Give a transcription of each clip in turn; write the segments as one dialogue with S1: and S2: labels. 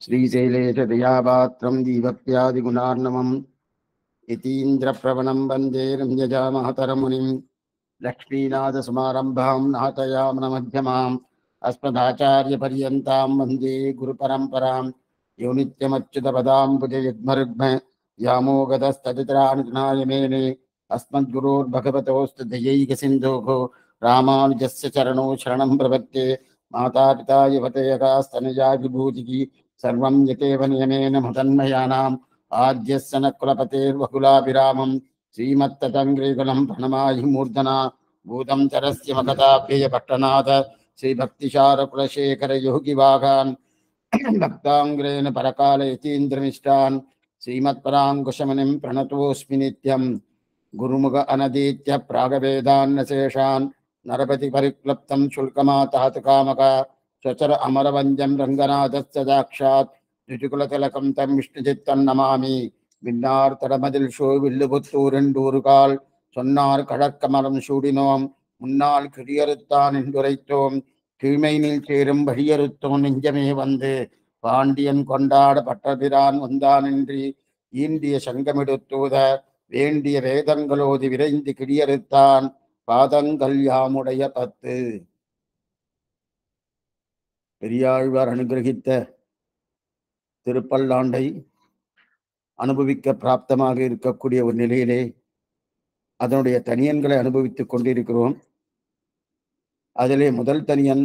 S1: श्रीशैलेशदयापात्रं दीवप्यादिगुणार्णवम् यतीन्द्रप्रवणं वन्दे रम्यजामहतरमुनिं लक्ष्मीनाथसमारम्भां नाथयामनमध्यमाम् अस्मदाचार्यपर्यन्तां वन्दे गुरुपरम्परां यो नित्यमच्युतपदाम्बुजयुग्मरुग्म व्यामोगतस्तदितरानुज्ञाय मेने अस्मद्गुरोर्भगवतोऽस्तु दयैकसिन्धोः रामानुजस्य चरणौ शरणं प्रपद्ये मातापिता युवतयकास्तनया विभूतिः सर्वं यतेव नियमेन मदन्मयानाम् आद्यस्य न कुलपतेर्वकुलाभिरामं श्रीमत्ततङ्ग्रीकुलं प्रणमाहि मूर्धना भूतं चरस्य मकताभ्ययपट्टनाथ श्रीभक्तिसारकुलशेखरयोगिवाघान् भक्ताङ्ग्रेण परकालयतीन्द्रनिष्ठान् श्रीमत्पराङ्कुशमुनिं प्रणतोऽस्मि नित्यं गुरुमुख अनदीत्य प्रागवेदान्नशेषान् नरपतिपरिक्लप्तं शुल्कमातातु कामका स्वचर अमरवन्द्यं रङ्गनाथस्य साक्षात् ऋतुकुलतिलकं तं विष्णुचित्तं नमामि விண்ணார் தடமதில் ஷோவில்லு புத்தூரெண்டூறுகால் சொன்னார் கடற்கமலம் சூடினோம் முன்னால் கிழியறுத்தான் என்றுரைத்தோம் கீழ்மைனில் சேரும் வழியறுத்தோம் நெஞ்சமே வந்து பாண்டியன் கொண்டாட பட்டபிரான் வந்தானின்றி ஈண்டிய சங்கமிடுத்தூத வேண்டிய வேதங்களோதி விரைந்து கிழியறுத்தான் பாதங்கள் யாமுடைய 10. பெரியாழ்வார் அனுகிரகித்த திருப்பல்லாண்டை அனுபவிக்க பிராப்தமாக இருக்கக்கூடிய ஒரு நிலையிலே அதனுடைய தனியன்களை அனுபவித்துக் கொண்டிருக்கிறோம். அதிலே முதல் தனியன்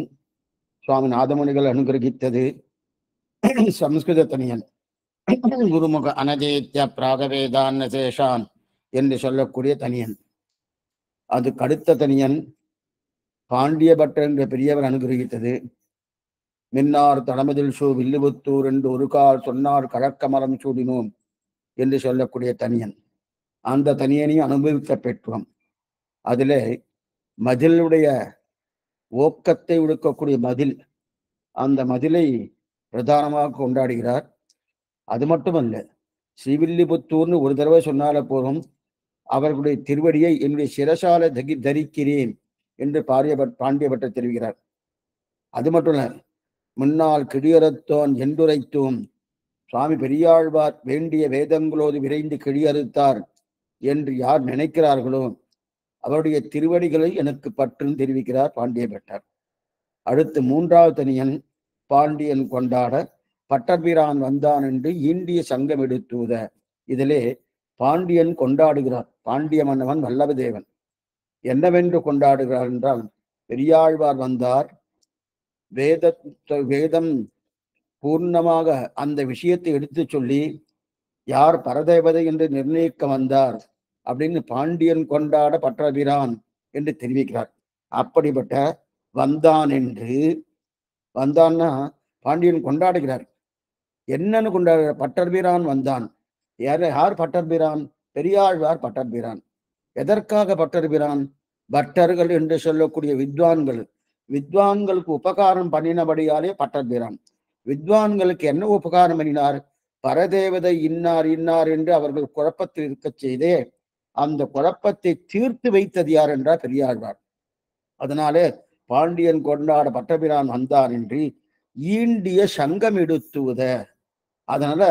S1: சுவாமி நாதமுனிகள் அனுகிரகித்தது சம்ஸ்கிருத தனியன். குருமுக அனதேத்ய பிராகவேதான்ன சேஷான் என்று சொல்லக்கூடிய தனியன். அதுக்கு அடுத்த தனியன் பாண்டிய பட்டர் என்ற பெரியவர் அனுகிரகித்தது. மின்னார் தடமதில் சூ வில்லுபுத்தூர் என்று ஒரு கால் சொன்னார் கழக்கமரம் சூடினோம் என்று சொல்லக்கூடிய தனியன். அந்த தனியனையும் அனுபவிக்க பெற்றோம். அதில் மதிலுடைய ஓக்கத்தை உடுக்கக்கூடிய மதில், அந்த மதிலை பிரதானமாக கொண்டாடுகிறார். அது மட்டுமல்ல, ஸ்ரீவில்லிபுத்தூர்னு ஒரு தடவை சொன்னால போதும் அவர்களுடைய திருவடியை என்னுடைய சிரசால தரிக்கிறேன் என்று பாண்டியபட்டர் தெரிவிக்கிறார். அது மட்டும் இல்ல, முன்னால் கிழியறுத்தோன் என்றுரைத்தோம் சுவாமி பெரியாழ்வார் வேண்டிய வேதங்களோடு விரைந்து கிழியறுத்தார் என்று யார் நினைக்கிறார்களோ அவருடைய திருவடிகளை எனக்கு பற்றும் தெரிவிக்கிறார் பாண்டியபட்டர். அடுத்து மூன்றாவது தனியன் பாண்டியன் கொண்டாட பட்டர்பிரான் வந்தான் என்று ஈண்டிய சங்கம் எடுத்தூத. இதிலே பாண்டியன் கொண்டாடுகிறார். பாண்டிய மன்னவன் வல்லபதேவன் என்னவென்று கொண்டாடுகிறார் என்றால், பெரியாழ்வார் வந்தார், வேதம் பூர்ணமாக அந்த விஷயத்தை எடுத்து சொல்லி யார் பரதேவதை என்று நிர்ணயிக்க வந்தார் அப்படின்னு பாண்டியன் கொண்டாட பட்டர்பிரான் என்று தெரிவிக்கிறார். அப்படிப்பட்ட வந்தான் என்று, வந்தான்னா பாண்டியன் கொண்டாடுகிறார். என்னன்னு கொண்டாடுற? பட்டர்பிரான் வந்தான். யார் பட்டர்பிரான்? பெரியாழ்வார் பட்டர்பிரான். எதற்காக பட்டர்பிரான்? பட்டர்கள் என்று சொல்லக்கூடிய வித்வான்களுக்கு உபகாரம் பண்ணினபடியாலே பட்டர்பிரான். வித்வான்களுக்கு என்ன உபகாரம் பண்ணினார்? பரதேவதை இன்னார் இன்னார் என்று அவர்கள் குழப்பத்தில் இருக்க செய்தே அந்த குழப்பத்தை தீர்த்து வைத்தது யார் என்றார்? பெரியாழ்வார். அதனாலே பாண்டியன் கொண்டாட பட்டபிரான் வந்தான் என்று ஈண்டிய சங்கம் எடுத்துவத. அதனால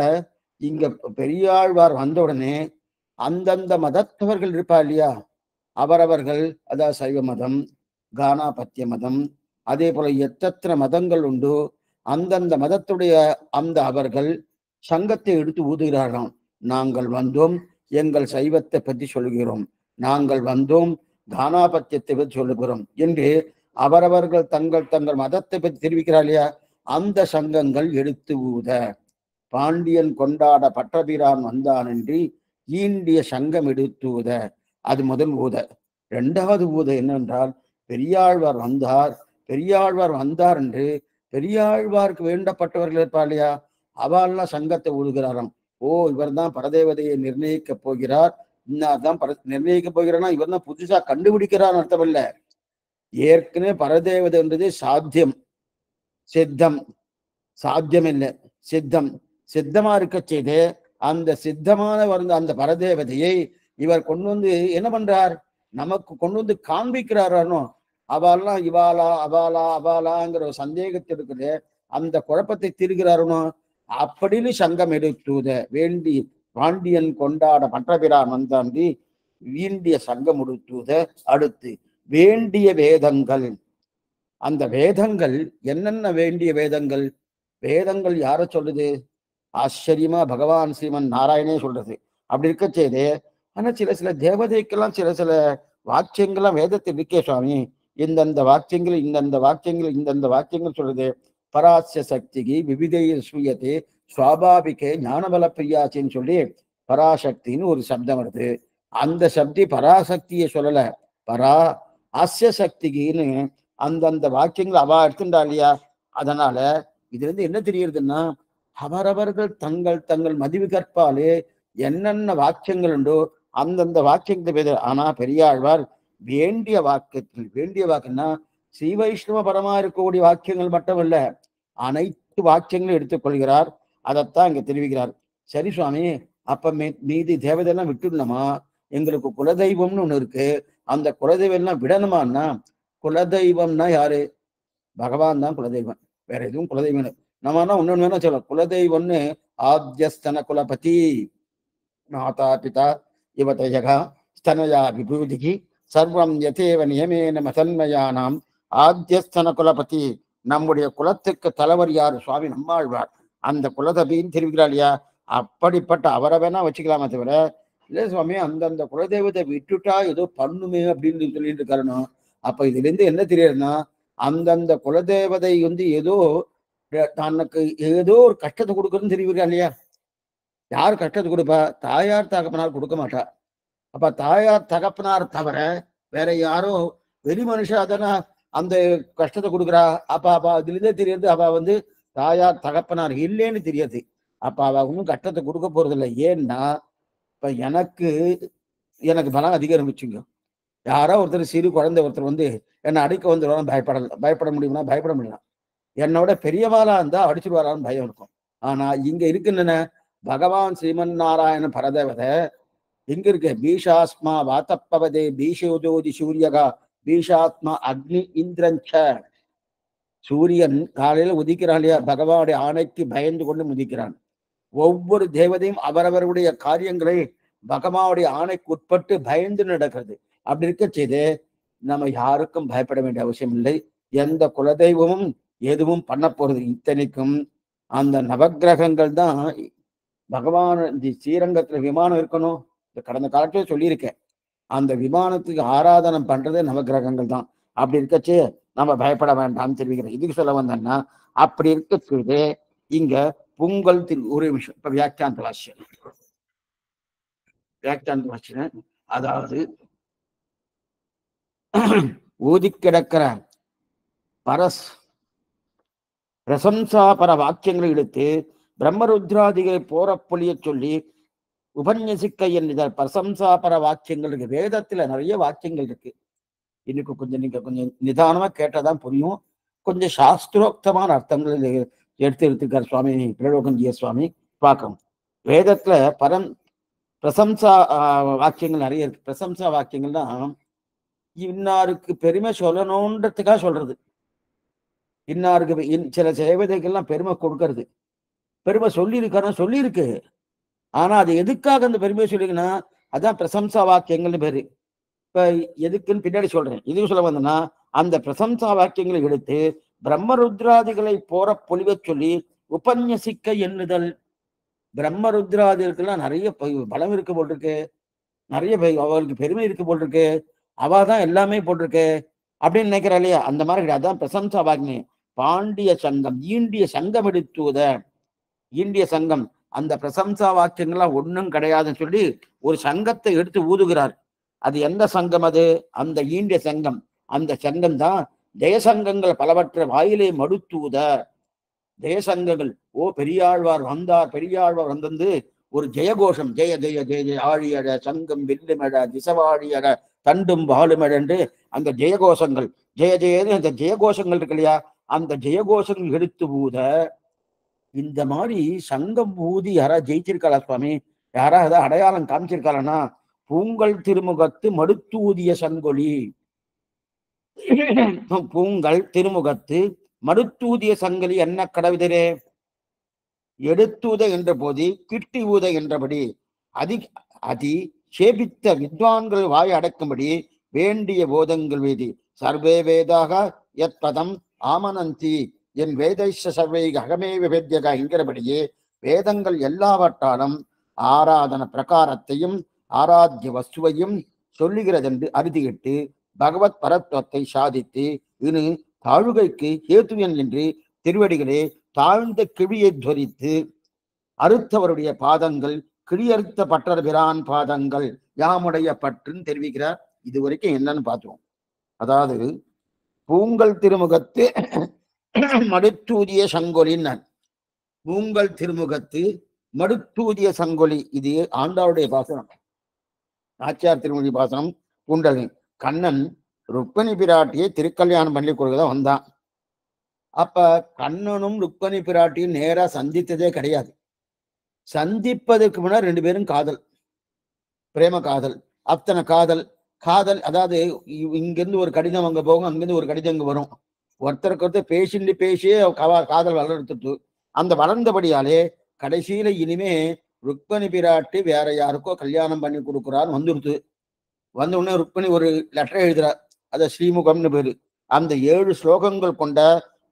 S1: இங்க பெரியாழ்வார் வந்தவுடனே அந்தந்த மதத்தவர்கள் இருப்பா இல்லையா, அவரவர்கள், அதாவது சைவ மதம், கானாபத்திய மதம், அதே போல எத்தனை மதங்கள் உண்டு, அந்தந்த மதத்துடைய அந்த அவர்கள் சங்கத்தை எடுத்து ஊதுகிறார்களாம். நாங்கள் வந்தோம் எங்கள் சைவத்தை பற்றி சொல்லுகிறோம், நாங்கள் வந்தோம் கானாபத்தியத்தை பற்றி சொல்லுகிறோம் என்று அவரவர்கள் தங்கள் மதத்தை பற்றி தெரிவிக்கிறார் இல்லையா, அந்த சங்கங்கள் எடுத்து ஊத. பாண்டியன் கொண்டாட பட்டபிரான் வந்தான் என்று ஈண்டிய சங்கம் எடுத்தூத. அது முதல் ஊத. இரண்டாவது ஊத என்னென்றால், பெரியாழ்வார் வந்தார் என்று பெரியாழ்வாருக்கு வேண்டப்பட்டவர்கள் இருப்பா இல்லையா, அவெல்லாம் சங்கத்தை ஊதுகிறாராம். ஓ, இவர் தான் பரதேவதையை நிர்ணயிக்க போகிறார், இன்னார்தான் நிர்ணயிக்க போகிறார்னா இவர் தான் புதுசா கண்டுபிடிக்கிறார் அர்த்தம் இல்ல. ஏற்கனவே பரதேவதை என்றது சாத்தியம், சித்தம். சாத்தியம் இல்லை, சித்தம். சித்தமா இருக்க செய்து அந்த சித்தமான வந்த அந்த பரதேவதையை இவர் கொண்டு வந்து என்ன பண்றார்? நமக்கு கொண்டு வந்து காண்பிக்கிறாரோ. அவெல்லாம் இவாளா அவாலாங்கிற ஒரு சந்தேகத்தை இருக்குது. அந்த குழப்பத்தை தீர்கிறாருனோ. அப்படின்னு சங்கம் எடுத்தூத வேண்டி பாண்டியன் கொண்டாட பட்டபிரான் வந்தாண்டி வீண்டிய சங்கம் எடுத்தூத. அடுத்து வேண்டிய வேதங்கள். அந்த வேதங்கள் என்னென்ன வேண்டிய வேதங்கள்? வேதங்கள் யார சொல்லுது? ஆச்சரியமா பகவான் ஸ்ரீமன் நாராயணே சொல்றது. அப்படி இருக்க செய்து, ஆனா சில சில தேவதைக்கெல்லாம் சில சில வாக்கியங்கள்லாம் வேதத்தில் இருக்கே சுவாமி. இந்தந்த வாக்கியங்கள் இந்தந்த வாக்கியங்கள் இந்தந்த வாக்கியங்கள் சொல்றது. பராசிய சக்திக்கு விவிதைய சூயத்தை சுவாபாவிக ஞானபல பிரியாச்சின்னு சொல்லி பராசக்தின்னு ஒரு சப்தம் வருது. அந்த சப்தி பராசக்தியை சொல்லல, பரா ஆசிய சக்திக்குன்னு அந்தந்த வாக்கியங்கள் அவ எடுத்துட்டா இல்லையா? அதனால இதுல இருந்து என்ன தெரியுதுன்னா, அவரவர்கள் தங்கள் தங்கள் மதிவு கற்பாலே என்னென்ன வாக்கியங்கள் உண்டோ அந்தந்த வாக்கியத்தை பேர். ஆனா பெரியாழ்வார் வேண்டிய வாக்கியத்தில் வேண்டிய வாக்குன்னா ஸ்ரீ வைஷ்ணவ பரமா இருக்கக்கூடிய வாக்கியங்கள் மட்டும் இல்ல, அனைத்து வாக்கியங்களும் எடுத்துக்கொள்கிறார். அதைத்தான் இங்க தெரிவிக்கிறார். சரி சுவாமி, அப்ப மீதி தேவதையெல்லாம் விட்டுடணுமா? எங்களுக்கு குலதெய்வம்னு ஒண்ணு இருக்கு, அந்த குலதெய்வம் எல்லாம் விடணுமான்னா, குலதெய்வம்னா யாரு? பகவான் தான் குலதெய்வம், வேற எதுவும் குலதெய்வம். நம்ம இன்னொன்னு வேணா சொல்லலாம். குலதெய்வம்னு ஆத்யஸ்தன குலபதி மாதா பிதா இவதயகா ஸ்தனயா விபூதிகி சர்வம் யதேவ நியமேன மதன்மயானாம் ஆத்யஸ்தன குலபதி. நம்முடைய குலத்துக்கு தலைவர் யாரு? சுவாமி நம்மாழ்வார். அந்த குலதபின்னு தெரிவிக்கிறார் இல்லையா? அப்படிப்பட்ட அவரை வேணா வச்சுக்கலாமே தவிர, இல்ல சுவாமி அந்தந்த குலதெய்வத்தை விட்டுட்டா ஏதோ பண்ணுமே அப்படின்னு சொல்லிட்டு இருக்காருன்னு. அப்ப இதுல இருந்து என்ன தெரியுதுன்னா, அந்தந்த குலதேவதை ஏதோ தனக்கு ஏதோ ஒரு கஷ்டத்தை கொடுக்குறதுன்னு தெரிவிக்கிறா இல்லையா? யார் கஷ்டத்தை கொடுப்பா? தாயார் தகப்பனார் கொடுக்க மாட்டா. அப்ப தாயார் தகப்பனார் தவிர வேற யாரோ வெளி மனுஷா தானே அந்த கஷ்டத்தை கொடுக்குறா. அப்ப அதுல இருந்தே தெரியுது அவ தாயார் தகப்பனார் இல்லைன்னு தெரியாது. அப்ப அவ ஒன்றும் கஷ்டத்தை கொடுக்க போறது இல்லை. ஏன்னா இப்ப எனக்கு பலம் அதிகம் வச்சுங்க. யாரோ ஒருத்தர் சிறு குழந்தை ஒருத்தர் என்னை அடிக்க வந்துடுவாங்க, பயப்பட முடியும்னா பயப்பட முடியலாம். என்னோட பெரியவாளா இருந்தா அடிச்சுடுவாரான்னு பயம் இருக்கும். ஆனா இங்க இருக்குன்னு பகவான் ஸ்ரீமன் நாராயண பரதேவதை எங்க இருக்கு? பீஷாஸ்மா வாத்தப்பவதே பீஷோஜோதி சூரியகா பீஷாத்மா அக்னி இந்திரஞ்ச. சூரியன் காலையில உதிக்கிறான் இல்லையா? பகவானுடைய ஆணைக்கு பயந்து கொண்டு உதிக்கிறான். ஒவ்வொரு தேவதையும் அவரவருடைய காரியங்களை பகவானுடைய ஆணைக்கு உட்பட்டு பயந்து நடக்கிறது. அப்படி இருக்க செய்து நம்ம யாருக்கும் பயப்பட வேண்டிய அவசியம் இல்லை. எந்த குலதெய்வமும் எதுவும் பண்ண போறது. இத்தனைக்கும் அந்த நவகிரகங்கள் தான் பகவான். இந்த ஸ்ரீரங்கத்துல விமானம் இருக்கணும், கடந்த காலத்திலே சொல்லியிருக்கேன். அந்த விமானத்துக்கு ஆராதனம் பண்றதே நவகிரகங்கள் தான். அப்படி இருக்கச்சு நம்ம பயப்பட வேண்டாம்னு தெரிவிக்கிறேன். இதுக்கு சொல்ல வந்தேன்னா, அப்படி இருக்கச்சு இங்க பொங்கல் ஒரு நிமிஷம். இப்ப வியாக்கியாந்த வாசியம் அதாவது ஊதி கிடக்கிற பிரசம்சாபர வாக்கியங்களை எடுத்து பிரம்மருத்ராதிகளை போற பொழிய சொல்லி உபன்யசிக்க என்ற பிரசம்சாபர வாக்கியங்கள் இருக்கு. வேதத்துல நிறைய வாக்கியங்கள் இருக்கு. இன்னைக்கு நீங்க கொஞ்சம் நிதானமா கேட்டதான் புரியும். கொஞ்சம் சாஸ்திரோக்தமான அர்த்தங்கள் எடுத்திருக்கார் சுவாமி பிரலோகந்திய சுவாமி. பார்க்கணும், வேதத்துல பிரசம்சா வாக்கியங்கள் நிறைய இருக்கு. பிரசம்சா வாக்கியங்கள்னா இன்னாருக்கு பெருமை சொல்லணுன்றதுக்காக சொல்றது. இன்னாருக்கு சில சேவதைகள்லாம் பெருமை கொடுக்கறது. பெருமை சொல்லியிருக்கு. ஆனா அது எதுக்காக அந்த பெருமையை சொல்லிங்கன்னா அதான் பிரசம்சா வாக்கியங்கள்னு பேரு. இப்ப எதுக்குன்னு பின்னாடி சொல்றேன். இதுக்கு சொல்ல வந்தேன்னா, அந்த பிரசம்சா வாக்கியங்களை எடுத்து பிரம்மருத்ராதிகளை போற பொழிவை சொல்லி உபன்யசிக்க எண்ணுதல். பிரம்மருத்ராதிகளுக்கெல்லாம் நிறைய பலம் இருக்கு போட்டிருக்கு, நிறைய அவளுக்கு பெருமை இருக்கு போட்டிருக்கு, அவாதான் எல்லாமே போட்டிருக்கு அப்படின்னு நினைக்கிறா இல்லையா? அந்த மாதிரி அதான் பிரசம்சா வாக்கியம். பாண்டிய சங்கம் ஈண்டிய சங்கம் எடுத்துவத. ஈண்டிய சங்கம் அந்த பிரசம்சா வாக்கியங்கள்லாம் ஒன்றும் கிடையாதுன்னு சொல்லி ஒரு சங்கத்தை எடுத்து ஊதுகிறார். அது எந்த சங்கம்? அது அந்த ஈண்டிய சங்கம். அந்த சங்கம் தான் ஜெயசங்கங்கள் பலவற்றை வாயிலே மடுத்துவத. ஜெயசங்கங்கள். பெரியாழ்வார் வந்தது ஒரு ஜெயகோஷம். ஜெய ஜெய ஜெய ஜெய ஆழியட சங்கம் வில்லுமட திசவாழியட தண்டும் வாழுமட என்று அந்த ஜெயகோஷங்கள் ஜெய ஜெயது அந்த ஜெயகோஷங்கள் இருக்கு இல்லையா? அந்த ஜெயகோஷங்கள் எடுத்து ஊத. இந்த மாதிரி சங்கம் ஊதி யாரா ஜெயிச்சிருக்காளா சுவாமி? யாரா ஏதாவது அடையாளம் காமிச்சிருக்காளன்னா, பூங்கல் திருமுகத்து மடுத்தூதிய சங்கொலி. பூங்கல் திருமுகத்து மடுத்தூதிய சங்கலி என்ன கடவுதரே? எடுத்தூத என்ற போது கிட்டி ஊத என்றபடி அதி சேபித்த வித்வான்கள் வாய் அடக்கும்படி வேண்டிய போதங்கள் வேதி சர்வே வேதாக யத் பதம் ஆமனந்தி என் வேதைஷ சர்வை அகமே விவேத்யக என்கிறபடியே வேதங்கள் எல்லாவற்றாலும் ஆராதன பிரகாரத்தையும் ஆராத்திய வஸ்துவையும் சொல்லுகிறதென்று அறுதியிட்டு பகவத் பரத்வத்தை சாதித்து இனி தாழ்கைக்கு ஹேத்துவன் என்று திருவடிகளே தாழ்ந்த கிழியை துவரித்து அறுத்தவருடைய பாதங்கள் கிழியறுத்த பட்டர் பிரான் பாதங்கள் யாமுடைய பற்றுன்னு தெரிவிக்கிறார். இது வரைக்கும் என்னன்னு பார்த்தோம். அதாவது பூங்கல் திருமுகத்து மடுத்தூதிய சங்கொலின்னு, பூங்கல் திருமுகத்து மடுத்தூதிய சங்கொலி, இது ஆண்டாளுடைய பாசனம், நாச்சியார் திருமொழி பாசனம். குண்டலி கண்ணன் ருக்மணி பிராட்டியை திருக்கல்யாணம் பண்ணி கொடுக்கதான் வந்தான். அப்ப கண்ணனும் ருக்மணி பிராட்டியும் நேரா சந்தித்ததே கிடையாது. சந்திப்பதற்கு முன்னாடி ரெண்டு பேரும் காதல், பிரேம காதல், அத்தனை காதல். காதல் அதாவது இங்கிருந்து ஒரு கடிதம் அங்க போகும், அங்கிருந்து ஒரு கடிதம் அங்க வரும். ஒருத்தருக்கு ஒருத்தர் பேசிட்டு பேசியே காதல் வளர்த்துட்டு அந்த வளர்ந்தபடியாலே கடைசியில இனிமே ருக்மணி பிராட்டி வேற யாருக்கோ கல்யாணம் பண்ணி கொடுக்குறான்னு வந்துடுது. வந்த உடனே ருக்மணி ஒரு லெட்டர் எழுதுறார், அதை ஸ்ரீமுகம்னு பேரு. அந்த 7 ஸ்லோகங்கள் கொண்ட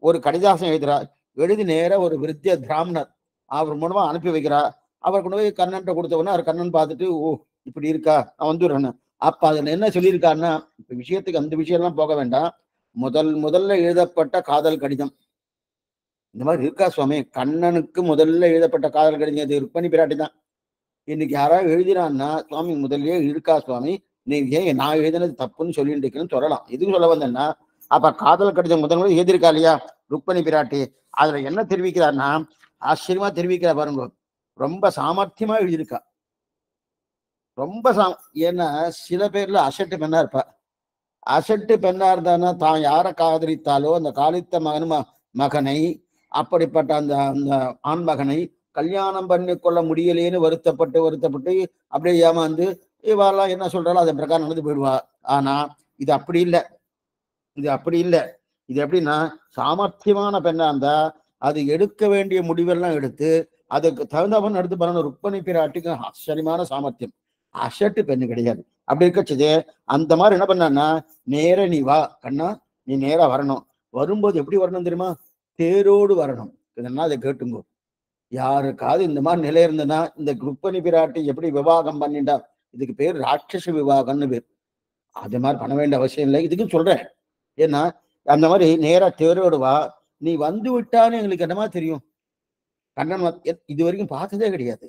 S1: ஒரு கடிதாசம் எழுதுறார். எழுதி நேர ஒரு விருத்திய பிராமணர் அவர் மூலமா அனுப்பி வைக்கிறார். அவர் கொண்டு போய் கண்ணன்ட்ட கொடுத்த உடனே அவர் கண்ணன் பார்த்துட்டு, ஓ இப்படி இருக்கா, நான் வந்துடுறேன்னு. அப்ப அதுல என்ன சொல்லியிருக்காருன்னா, இப்ப விஷயத்துக்கு அந்த விஷயம் எல்லாம் போக வேண்டாம். முதல்ல எழுதப்பட்ட காதல் கடிதம் இந்த மாதிரி இருக்கா சுவாமி. கண்ணனுக்கு முதல்ல எழுதப்பட்ட காதல் கடிதம் இது ருக்மணி பிராட்டி தான். இன்னைக்கு யாராவது எழுதினான்னா, சுவாமி முதல்லயே இருக்கா சுவாமி, நீங்க ஏன் நான் எழுதினது தப்புன்னு சொல்லிட்டு இருக்கேன்னு சொல்லலாம். எதுக்கு சொல்ல வந்தேன்னா, அப்ப காதல் கடிதம் முதல்ல எழுதியிருக்கா இல்லையா ருக்மணி பிராட்டி, அதுல என்ன தெரிவிக்கிறார்னா ஆச்சரியமா தெரிவிக்கிறா பாருங்க. ரொம்ப சாமர்த்தியமா எழுதியிருக்கா. ரொம்ப ஏன்னா சில பேர்ல அசட்டு பெண்ணா இருப்பா. அசட்டு பெண்ணா இருந்தான்னா தான் யாரை காதலித்தாலோ அந்த காலித்த மகனை அப்படிப்பட்ட அந்த அந்த ஆண் மகனை கல்யாணம் பண்ணி கொள்ள முடியலேன்னு வருத்தப்பட்டு அப்படியே ஏமாந்து இவாரெல்லாம் என்ன சொல்றாலும் அதன் பிரகாரம் நடந்து போயிடுவா. ஆனா இது அப்படி இல்லை, இது அப்படி இல்லை. இது எப்படின்னா சாமர்த்தியமான பெண்ணா இருந்தா அது எடுக்க வேண்டிய முடிவெல்லாம் எடுத்து அதுக்கு தகுந்தவன் எடுத்து பண்ணணும். ருக்மணி பிராட்டிக்கு ஆச்சரியமான சாமர்த்தியம். அசட்டு பெண்ணு கிடையாது. அப்படி இருக்கச்சது அந்த மாதிரி என்ன பண்ணான்னா, நேர நீ வா கண்ணா, நீ நேரா வரணும். வரும்போது எப்படி வரணும் தெரியுமா, தேரோடு வரணும். இதெல்லாம் அதை கேட்டுங்கோ. யாருக்காவது இந்த மாதிரி நிலை இருந்ததுன்னா, இந்த ருக்மணி பிராட்டி எப்படி விவாகம் பண்ணிட்டா, இதுக்கு பேர் ராட்சச விவாகம்னு பேர். அது மாதிரி பண்ண வேண்டிய அவசியம் இல்லை. இதுக்கு சொல்றேன். ஏன்னா அந்த மாதிரி நேரா தேரோடு வா. நீ வந்து விட்டான்னு எங்களுக்கு என்னமா தெரியும். கண்ணன் இது வரைக்கும் பார்த்ததே கிடையாது.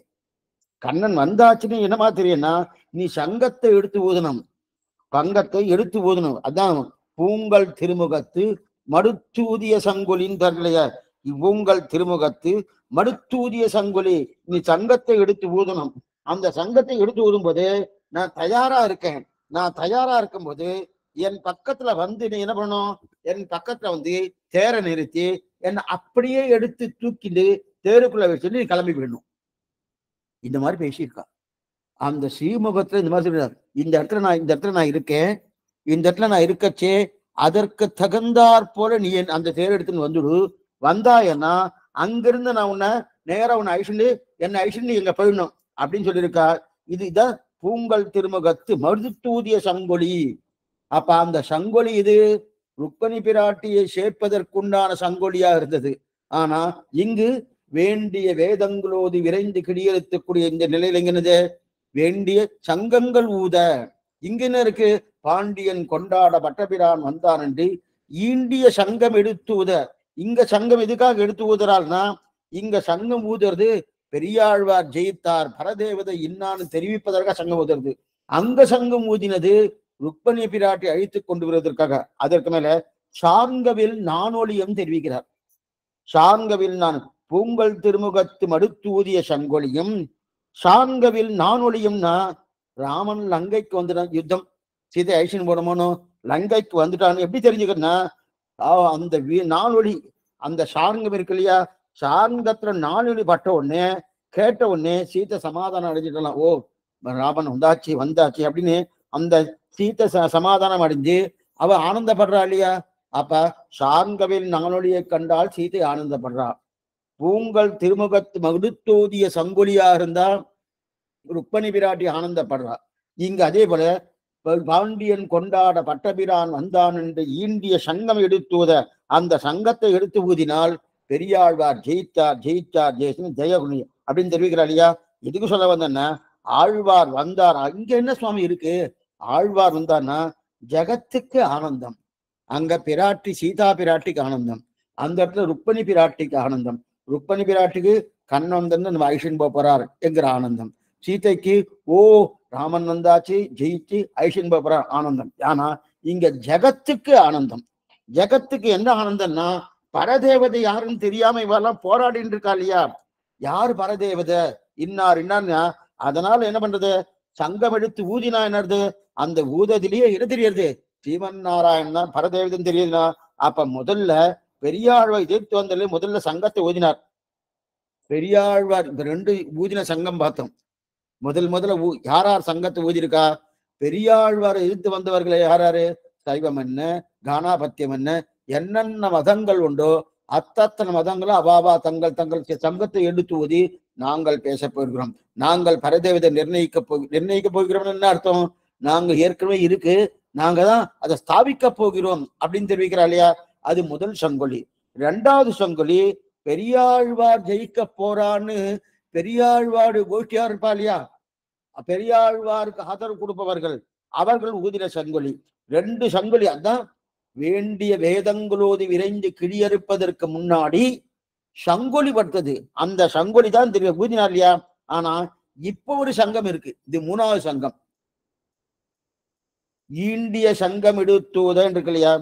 S1: கண்ணன் வந்தாச்சுன்னு என்னமா தெரியும்னா, நீ சங்கத்தை எடுத்து ஊதணும், பங்கத்தை எடுத்து ஊதணும். அதான் பூங்கல் திருமுகத்து மடுத்தூதிய சங்கொலின்னு தரலையா, இவ்வூங்கல் திருமுகத்து மடுத்தூதிய சங்கொலி, நீ சங்கத்தை எடுத்து ஊதணும். அந்த சங்கத்தை எடுத்து ஊதும் போது நான் தயாரா இருக்கேன். நான் தயாரா இருக்கும் போது என் பக்கத்துல வந்து நீ என்ன பண்ணணும், என் பக்கத்துல வந்து தேர நிறுத்தி என்னை அப்படியே எடுத்து தூக்கிட்டு தேருக்குள்ள வச்சுட்டு நீ கிளம்பி போயிடணும். இந்த மாதிரி பேசியிருக்கா. அந்த ஸ்ரீமுகத்துல இந்த மாதிரி சொல்றாரு, இந்த இடத்துல நான் இருக்கேன், இந்த இடத்துல நான் இருக்கச்சே அதற்கு தகுந்தாற் போல நீ அந்த தேர் எடுத்துன்னு வந்துடு. வந்தாயன்னா அங்கிருந்து நான் உன்னை நேரா உன்னை ஐஷண்டு என்னை ஐஷண்டு எங்க போயிடணும் அப்படின்னு சொல்லியிருக்கா. இதுதான் பூங்கல் திருமுகத்து மடுத்தூதிய சங்கொலி. அப்ப அந்த சங்கொலி இது ருக்மணி பிராட்டியை சேர்ப்பதற்குண்டான சங்கொலியா இருந்தது. ஆனா இங்கு வேண்டிய வேதங்களோது விரைந்து கிடியெழுத்தக்கூடிய இந்த நிலையில எங்கனது வேண்டிய சங்கங்கள் ஊத. இங்க என்ன இருக்கு, பாண்டியன் கொண்டாட பட்டபிரான் வந்தான் என்று ஈண்டிய சங்கம் எடுத்து ஊத. இங்க சங்கம் எதுக்காக எடுத்து ஊதுறாள்னா, இங்க சங்கம் ஊதுறது பெரியாழ்வார் ஜெயித்தார் பரதேவதை இன்னான்னு தெரிவிப்பதற்காக சங்கம் ஊதுறது. அங்க சங்கம் ஊதினது ருக்மணி பிராட்டி அழித்து கொண்டு வருவதற்காக. அதற்கு மேல சார்ங்கவில் நானொலியம் தெரிவிக்கிறார். சார்ங்கவில் நான் பூங்கல் திருமுகத்து மடுத்தூதிய சங்கொலியும் சார்ங்கவில் நானொலியும்னா, ராமன் லங்கைக்கு வந்துட்டான், யுத்தம் சீதை ஐஷன் போடமோனோ லங்கைக்கு வந்துட்டான்னு எப்படி தெரிஞ்சுக்கிறேன்னா, அந்த நானொலி அந்த சார்ங்கம் இருக்கு இல்லையா, சார்ங்கத்துல நானொலி பட்ட உடனே கேட்ட உடனே சீத்தை சமாதானம் அடைஞ்சிடலாம். ஓ ராமன் வந்தாச்சு அப்படின்னு அந்த சீத்தை சமாதானம் அடைஞ்சு அவ ஆனந்தப்படுறா இல்லையா. அப்ப சார்ங்கவில் நானொலியை கண்டால் சீத்தை ஆனந்தப்படுறா. பூங்கல் திருமுகத்து மகுடுத்தோதிய சங்கொலியா இருந்தா ருக்மணி பிராட்டி ஆனந்தப்படுறா. இங்க அதே போல பாண்டியன் கொண்டாட பட்டபிரான் வந்தான் என்று ஈண்டிய சங்கம் எடுத்துவத அந்த சங்கத்தை எடுத்து ஊதினால் பெரியாழ்வார் ஜெயித்தார் ஜெயித்தார் ஜெயிச்சு ஜெயகுனி அப்படின்னு தெரிவிக்கிறார் இல்லையா. எதுக்கு சொல்ல வந்தேன்னா, ஆழ்வார் வந்தார். அங்க என்ன சுவாமி இருக்கு? ஆழ்வார் வந்தார்னா ஜகத்துக்கு ஆனந்தம். அங்க பிராட்டி சீதா பிராட்டிக்கு ஆனந்தம், அந்த இடத்துல ருக்மணி பிராட்டிக்கு ஆனந்தம். ருக்மணி பிராட்டிக்கு கண்ணன் நம்ம ஐஷன் போறார் என்கிற ஆனந்தம். சீதைக்கு ஓ ராமன் வந்தாச்சு ஜெயிச்சு ஐஷன் போறார் ஆனந்தம். ஆனா இங்க ஜகத்துக்கு ஆனந்தம். ஜகத்துக்கு என்ன ஆனந்தம்னா, பரதேவதை யாருன்னு தெரியாம இவெல்லாம் போராடிட்டு இருக்கா இல்லையா. யாரு பரதேவதை இன்னார் இன்னார்னா, அதனால என்ன பண்றது, சங்கம் எடுத்து ஊதினா என்னது, அந்த ஊதத்திலேயே என்ன தெரியுது, ஸ்ரீமன் நாராயணன் தான் பரதேவதன் தெரியுதுன்னா. அப்ப முதல்ல பெரியாழ்வார் எதிர்த்து வந்தாலே முதல்ல சங்கத்தை ஊதினார். பெரியாழ்வார் இந்த ரெண்டு ஊதின சங்கம் பார்த்தோம். முதல்ல யாரார் சங்கத்தை ஊதிருக்கா? பெரியாழ்வாரை எதிர்த்து வந்தவர்களை யாராரு? சைவம் என்ன, கானாபத்தியம் என்ன, என்னென்ன மதங்கள் உண்டோ அத்தனை மதங்களும் அவாவா தங்கள் தங்கள் சங்கத்தை எடுத்து ஊதி நாங்கள் பேச போகிறோம், நாங்கள் பரதேவதை நிர்ணயிக்க போகிறோம். என்ன அர்த்தம்? நாங்க ஏற்கனவே இருக்கு, நாங்க தான் அதை ஸ்தாபிக்க போகிறோம் அப்படின்னு தெரிவிக்கிறா இல்லையா. அது முதல் சங்கொலி. இரண்டாவது சங்கொலி, பெரியாழ்வார் ஜெயிக்க போறான்னு பெரியாழ்வாரு கோஷ்டியா இருப்பா இல்லையா, பெரியாழ்வாருக்கு ஆதரவு கொடுப்பவர்கள் அவர்கள் ஊதின சங்கொலி. ரெண்டு சங்கொலி. அதான் வேண்டிய வேதங்களோடு விரைந்து கிளியறுப்பதற்கு முன்னாடி சங்கொலி பட்டது. அந்த சங்கொலி தான் தெரியும் ஊதினார் இல்லையா. ஆனா இப்ப ஒரு சங்கம் இருக்கு, இது மூணாவது சங்கம். ஈண்டிய சங்கம் எடுத்துவதன் இருக்கு இல்லையா.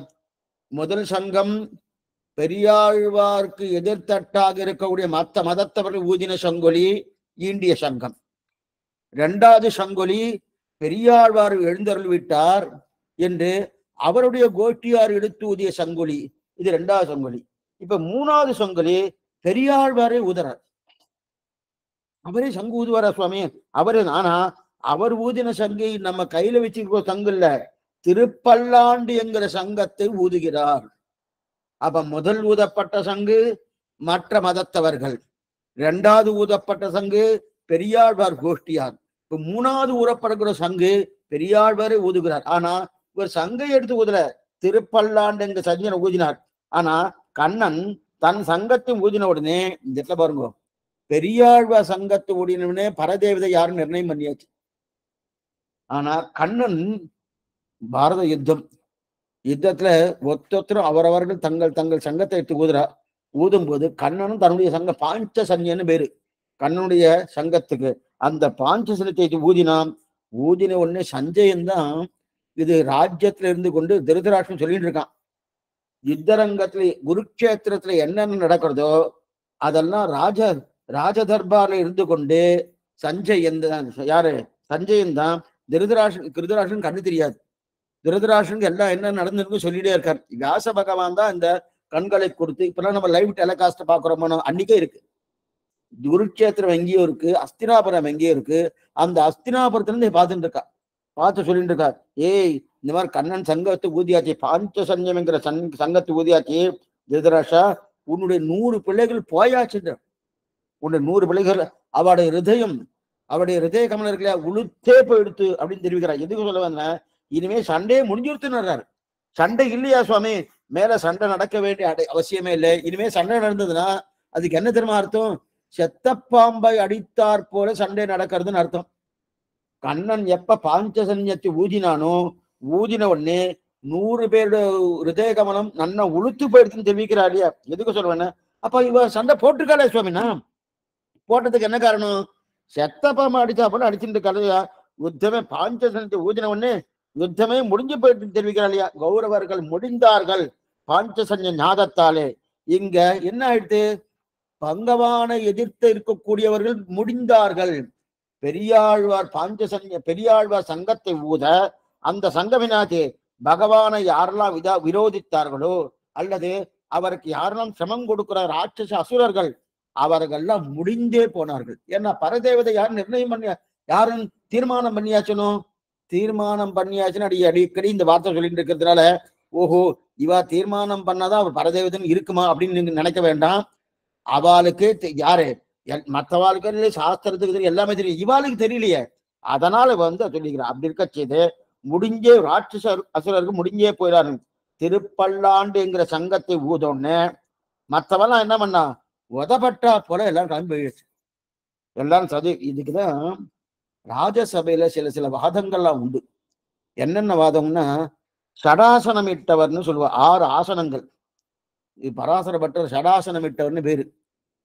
S1: முதல் சங்கம் பெரியாழ்வார்க்கு எதிர்த்தட்டாக இருக்கக்கூடிய மத்த மதத்தவர்கள் ஊதின சங்கொலி ஈண்டிய சங்கம். இரண்டாவது சங்கொலி பெரியாழ்வார் எழுந்தருள் விட்டார் என்று அவருடைய கோஷ்டியார் எடுத்து ஊதிய சங்கொலி, இது இரண்டாவது சங்கொலி. இப்ப மூணாவது சங்கொலி பெரியாழ்வாரே ஊதுறார். அவரே சங்கு ஊதுவாரா சுவாமி? அவரு ஆனா அவர் ஊதின சங்கை நம்ம கையில வச்சிருக்கிற சங்கு இல்ல, திருப்பல்லாண்டு என்கிற சங்கத்தை ஊதுகிறார். அப்ப முதல் ஊதப்பட்ட சங்கு மற்ற மதத்தவர்கள், இரண்டாவது ஊதப்பட்ட சங்கு பெரியாழ்வார் கோஷ்டியார். இப்ப மூணாவது ஊறப்படுகிற சங்கு பெரியாழ்வாரே ஊதுகிறார். ஆனா இவர் சங்கை எடுத்து ஊதுல, திருப்பல்லாண்டு என்ற சஞ்சனை ஊதினார். ஆனா கண்ணன் தன் சங்கத்தை ஊதின உடனே இந்த இடத்துல பாருங்க, பெரியாழ்வார் சங்கத்தை ஊடினே பரதேவதை யாரும் நிர்ணயம் பண்ணியாச்சு. ஆனா கண்ணன் பாரத யுத்தத்துல ஒத்தொத்தரும் அவரவர்கள் தங்கள் தங்கள் சங்கத்தை எடுத்து ஊதுறா. ஊதும் போது கண்ணனும் தன்னுடைய சங்க பாஞ்ச சன்னியன்னு பேரு கண்ணனுடைய சங்கத்துக்கு, அந்த பாஞ்ச சனத்தை ஊதினான். ஊதின உடனே சஞ்சயன் தான் இது ராஜ்யத்துல இருந்து கொண்டு திருதராஷ்டிரன் சொல்லிட்டு இருக்கான். யுத்தரங்கத்துல குருக்ஷேத்திரத்துல என்னென்ன நடக்கிறதோ அதெல்லாம் ராஜ தர்பார்ல இருந்து கொண்டு சஞ்சயன் தான், யாரு சஞ்சயன் தான் திருதராஷ்டிரன் கண்ணு தெரியாது. திருதராஷ்டிரனுக்கு எல்லாம் என்ன நடந்திருக்கும் சொல்லிட்டே இருக்கார். வியாச பகவான் தான் இந்த கண்களை கொடுத்து, இப்பெல்லாம் நம்ம லைவ் டெலிகாஸ்ட் பாக்குறோமோ அன்னைக்கே இருக்கு. குருக்ஷேத்திரம் எங்கேயோ இருக்கு, அஸ்தினாபுரம் எங்கேயோ இருக்கு. அந்த அஸ்தினாபுரத்துல இருந்து பார்த்துட்டு இருக்கா, பார்த்து சொல்லிட்டு இருக்கார், ஏய் இந்த மாதிரி கண்ணன் சங்கத்தை ஊதியாச்சு, பாஞ்ச சஞ்சம் என்கிற சங்கத்தை ஊதியாச்சு, திருதராஷா உன்னுடைய 100 பிள்ளைகள் போயாச்சுன்ற, உன்னுடைய 100 பிள்ளைகள் அவருடைய ஹிருதய கமலம் இருக்குல்ல உளுத்தே போயிடுத்து அப்படின்னு தெரிவிக்கிறார். எதுக்கு சொல்ல வந்த, இனிமே சண்டையே முடிஞ்சுடுத்துன்னு. சண்டை இல்லையா சுவாமி, மேல சண்டை நடக்க வேண்டிய அவசியமே இல்லை. இனிமே சண்டை நடந்ததுன்னா அதுக்கு என்ன தெரியுமா அர்த்தம், செத்த பாம்பை அடித்தாற் போல சண்டை நடக்கிறதுன்னு அர்த்தம். கண்ணன் எப்ப பாஞ்சசன்யத்தை ஊதினானோ ஊதின உடனே 100 பேரோட ஹிருதய கமலம் நன்னா உளுத்து போயிடுதுன்னு தெரிவிக்கிறா இல்லையா. எதுக்கு சொல்லுவேன்னு, அப்ப இவ சண்டை போட்டிருக்காளே சுவாமினா, போட்டதுக்கு என்ன காரணம், செத்த பாம்பை அடிச்சா போல அடிச்சுட்டு இருக்காளையா. யுத்தமே பாஞ்சசன்யத்தை ஊதின உடனே யுத்தமே முடிஞ்சு போயிட்டு தெரிவிக்கிறா இல்லையா. கௌரவர்கள் முடிந்தார்கள் பாஞ்சசன்ய ஞாதத்தாலே. இங்க என்ன ஆயிடுத்து, பங்கவானை எதிர்த்து இருக்கக்கூடியவர்கள் முடிந்தார்கள். பெரியாழ்வார் சங்கத்தை ஊத அந்த சங்கமினாச்சு பகவானை யாரெல்லாம் விரோதித்தார்களோ அல்லது அவருக்கு யாரெல்லாம் சிரமம் கொடுக்கிற ராட்சச அசுரர்கள் அவர்கள்லாம் முடிந்தே போனார்கள். ஏன்னா பரதேவதை யாரும் நிர்ணயம் பண்ணி யாரும் தீர்மானம் பண்ணியாச்சுன்னு அடிக்கடி இந்த வார்த்தை சொல்லிட்டு இருக்கிறதுனால, ஓஹோ இவா தீர்மானம் பண்ணாதான் அவர் பரதேவதன் இருக்குமா அப்படின்னு நீங்க நினைக்க வேண்டாம். அவளுக்கு யாரு மற்றவாளுக்கு சாஸ்திரத்துக்கு தெரியும், எல்லாமே தெரியும், இவாளுக்கு தெரியலையே. அதனால சொல்லிக்கிறேன். அப்படி இருக்க செய்து முடிஞ்சே ராட்சச அசுரருக்கு முடிஞ்சே போயிடாரு. திருப்பல்லாண்டுங்கிற சங்கத்தை ஊதோன்னு மற்றவெல்லாம் என்ன பண்ணா உதப்பட்டா போல எல்லாரும் கிளம்பி போயிடுச்சு. எல்லாரும் இதுக்குதான் ராஜசபையில சில வாதங்கள்லாம் உண்டு. என்னென்ன வாதம்னா, ஷடாசனம் இட்டவர்னு சொல்லுவா. 6 ஆசனங்கள். பராசர பட்டர் ஷடாசனம் இட்டவர்னு பேரு.